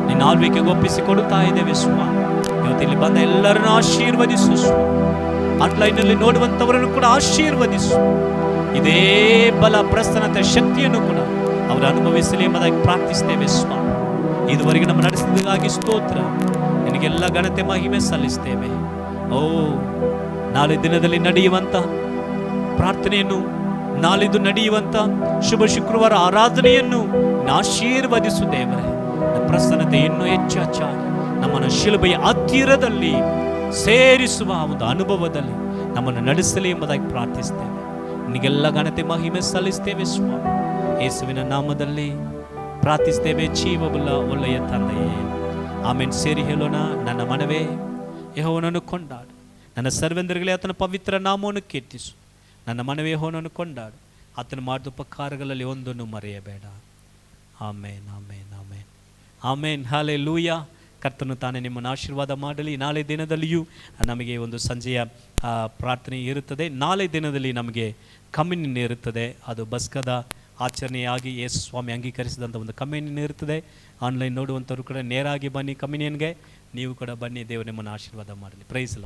ನಿನ್ನ ಆಳ್ವಿಕೆಗೆ ಒಪ್ಪಿಸಿಕೊಡುತ್ತಾ ಇದ್ದೇವೆ ಸ್ವಾಮಿ. ಇವತ್ತು ಇಲ್ಲಿ ಬಂದ ಎಲ್ಲರನ್ನು ಆಶೀರ್ವದಿಸು ಸ್ವಾಮಿ. ಆನ್ಲೈನ್ನಲ್ಲಿ ನೋಡುವಂಥವರನ್ನು ಕೂಡ ಆಶೀರ್ವದಿಸು. ಇದೇ ಬಲ ಪ್ರಸನ್ನತೆ ಶಕ್ತಿಯನ್ನು ಕೂಡ ಅವರು ಅನುಭವಿಸಲಿ ಎಂಬುದಾಗಿ ಪ್ರಾರ್ಥಿಸ್ತೇವೆ ಸ್ವಾಮಿ. ಇದುವರೆಗೆ ನಮ್ಮ ನಡೆಸಿದಾಗಿ ಸ್ತೋತ್ರ. ನಿನಗೆಲ್ಲ ಘನತೆ ಮಹಿಮೆ ಸಲ್ಲಿಸ್ತೇವೆ. ಓ ನಾಳೆ ದಿನದಲ್ಲಿ ನಡೆಯುವಂತ ಪ್ರಾರ್ಥನೆಯನ್ನು, ನಾಳಿದ್ದು ನಡೆಯುವಂತ ಶುಭ ಶುಕ್ರವಾರ ಆರಾಧನೆಯನ್ನು ಆಶೀರ್ವದಿಸು ದೇವರೇ. ಪ್ರಸನ್ನತೆ ಇನ್ನೂ ಹೆಚ್ಚಾಗಿ ನಮ್ಮನ್ನು ಶಿಲುಬೆಯ ಹತ್ತಿರದಲ್ಲಿ ಸೇರಿಸುವ ಒಂದು ಅನುಭವದಲ್ಲಿ ನಮ್ಮನ್ನು ನಡೆಸಲಿ ಎಂಬುದಾಗಿ ಪ್ರಾರ್ಥಿಸ್ತೇವೆ. ನಿನಗೆಲ್ಲ ಘನತೆ ಮಹಿಮೆ ಸಲ್ಲಿಸ್ತೇವೆ ಸ್ವಾಮಿ. ಯೇಸುವಿನ ನಾಮದಲ್ಲಿ ಪ್ರಾರ್ಥಿಸ್ತೇವೆ ಜೀವಬಲ್ಲ ಒಳ್ಳೆಯ ತಂದೆಯೇ, ಆಮೇಲೆ ಸೇರಿ ಹೇಳೋಣ. ನನ್ನ ಮನವೇ ಯೆಹೋವನನ್ನು ಕೊಂಡಾಡು, ನನ್ನ ಸರ್ವೆಂದರುಗಳೇ ಆತನ ಪವಿತ್ರ ನಾಮವನ್ನು ಕೀರ್ತಿಸು. ನನ್ನ ಮನವೇ ಯೆಹೋವನನ್ನು ಕೊಂಡಾಡು, ಆತನು ಮಾಡಿದ ಉಪಕಾರಗಳಲ್ಲಿ ಒಂದನ್ನು ಮರೆಯಬೇಡ. ಆಮೇನ್, ಆಮೇನ್, ಆಮೇನ್, ಆಮೇನ್. ಹಲ್ಲೆಲೂಯಾ. ಕರ್ತನು ತಾನೇ ನಿಮ್ಮನ್ನು ಆಶೀರ್ವಾದ ಮಾಡಲಿ. ನಾಳೆ ದಿನದಲ್ಲಿಯೂ ನಮಗೆ ಒಂದು ಸಂಜೆಯ ಪ್ರಾರ್ಥನೆ ಇರುತ್ತದೆ. ನಾಳೆ ದಿನದಲ್ಲಿ ನಮಗೆ ಕಮ್ಯುನಿಯನ್ ಇರುತ್ತದೆ. ಅದು ಬಸ್ಕದ ಆಚರಣೆಯಾಗಿ ಯೇಸು ಸ್ವಾಮಿ ಅಂಗೀಕರಿಸಿದಂಥ ಒಂದು ಕಮ್ಯುನಿಯನ್ ಇರುತ್ತದೆ. ಆನ್ಲೈನ್ ನೋಡುವಂಥವ್ರು ಕೂಡ ನೇರಾಗಿ ಬನ್ನಿ ಕಮ್ಯುನಿಯನ್ಗೆ. ನೀವು ಕೂಡ ಬನ್ನಿ. ದೇವರು ನಿಮ್ಮನ್ನು ಆಶೀರ್ವಾದ ಮಾಡಲಿ. ಪ್ರೈಸ್.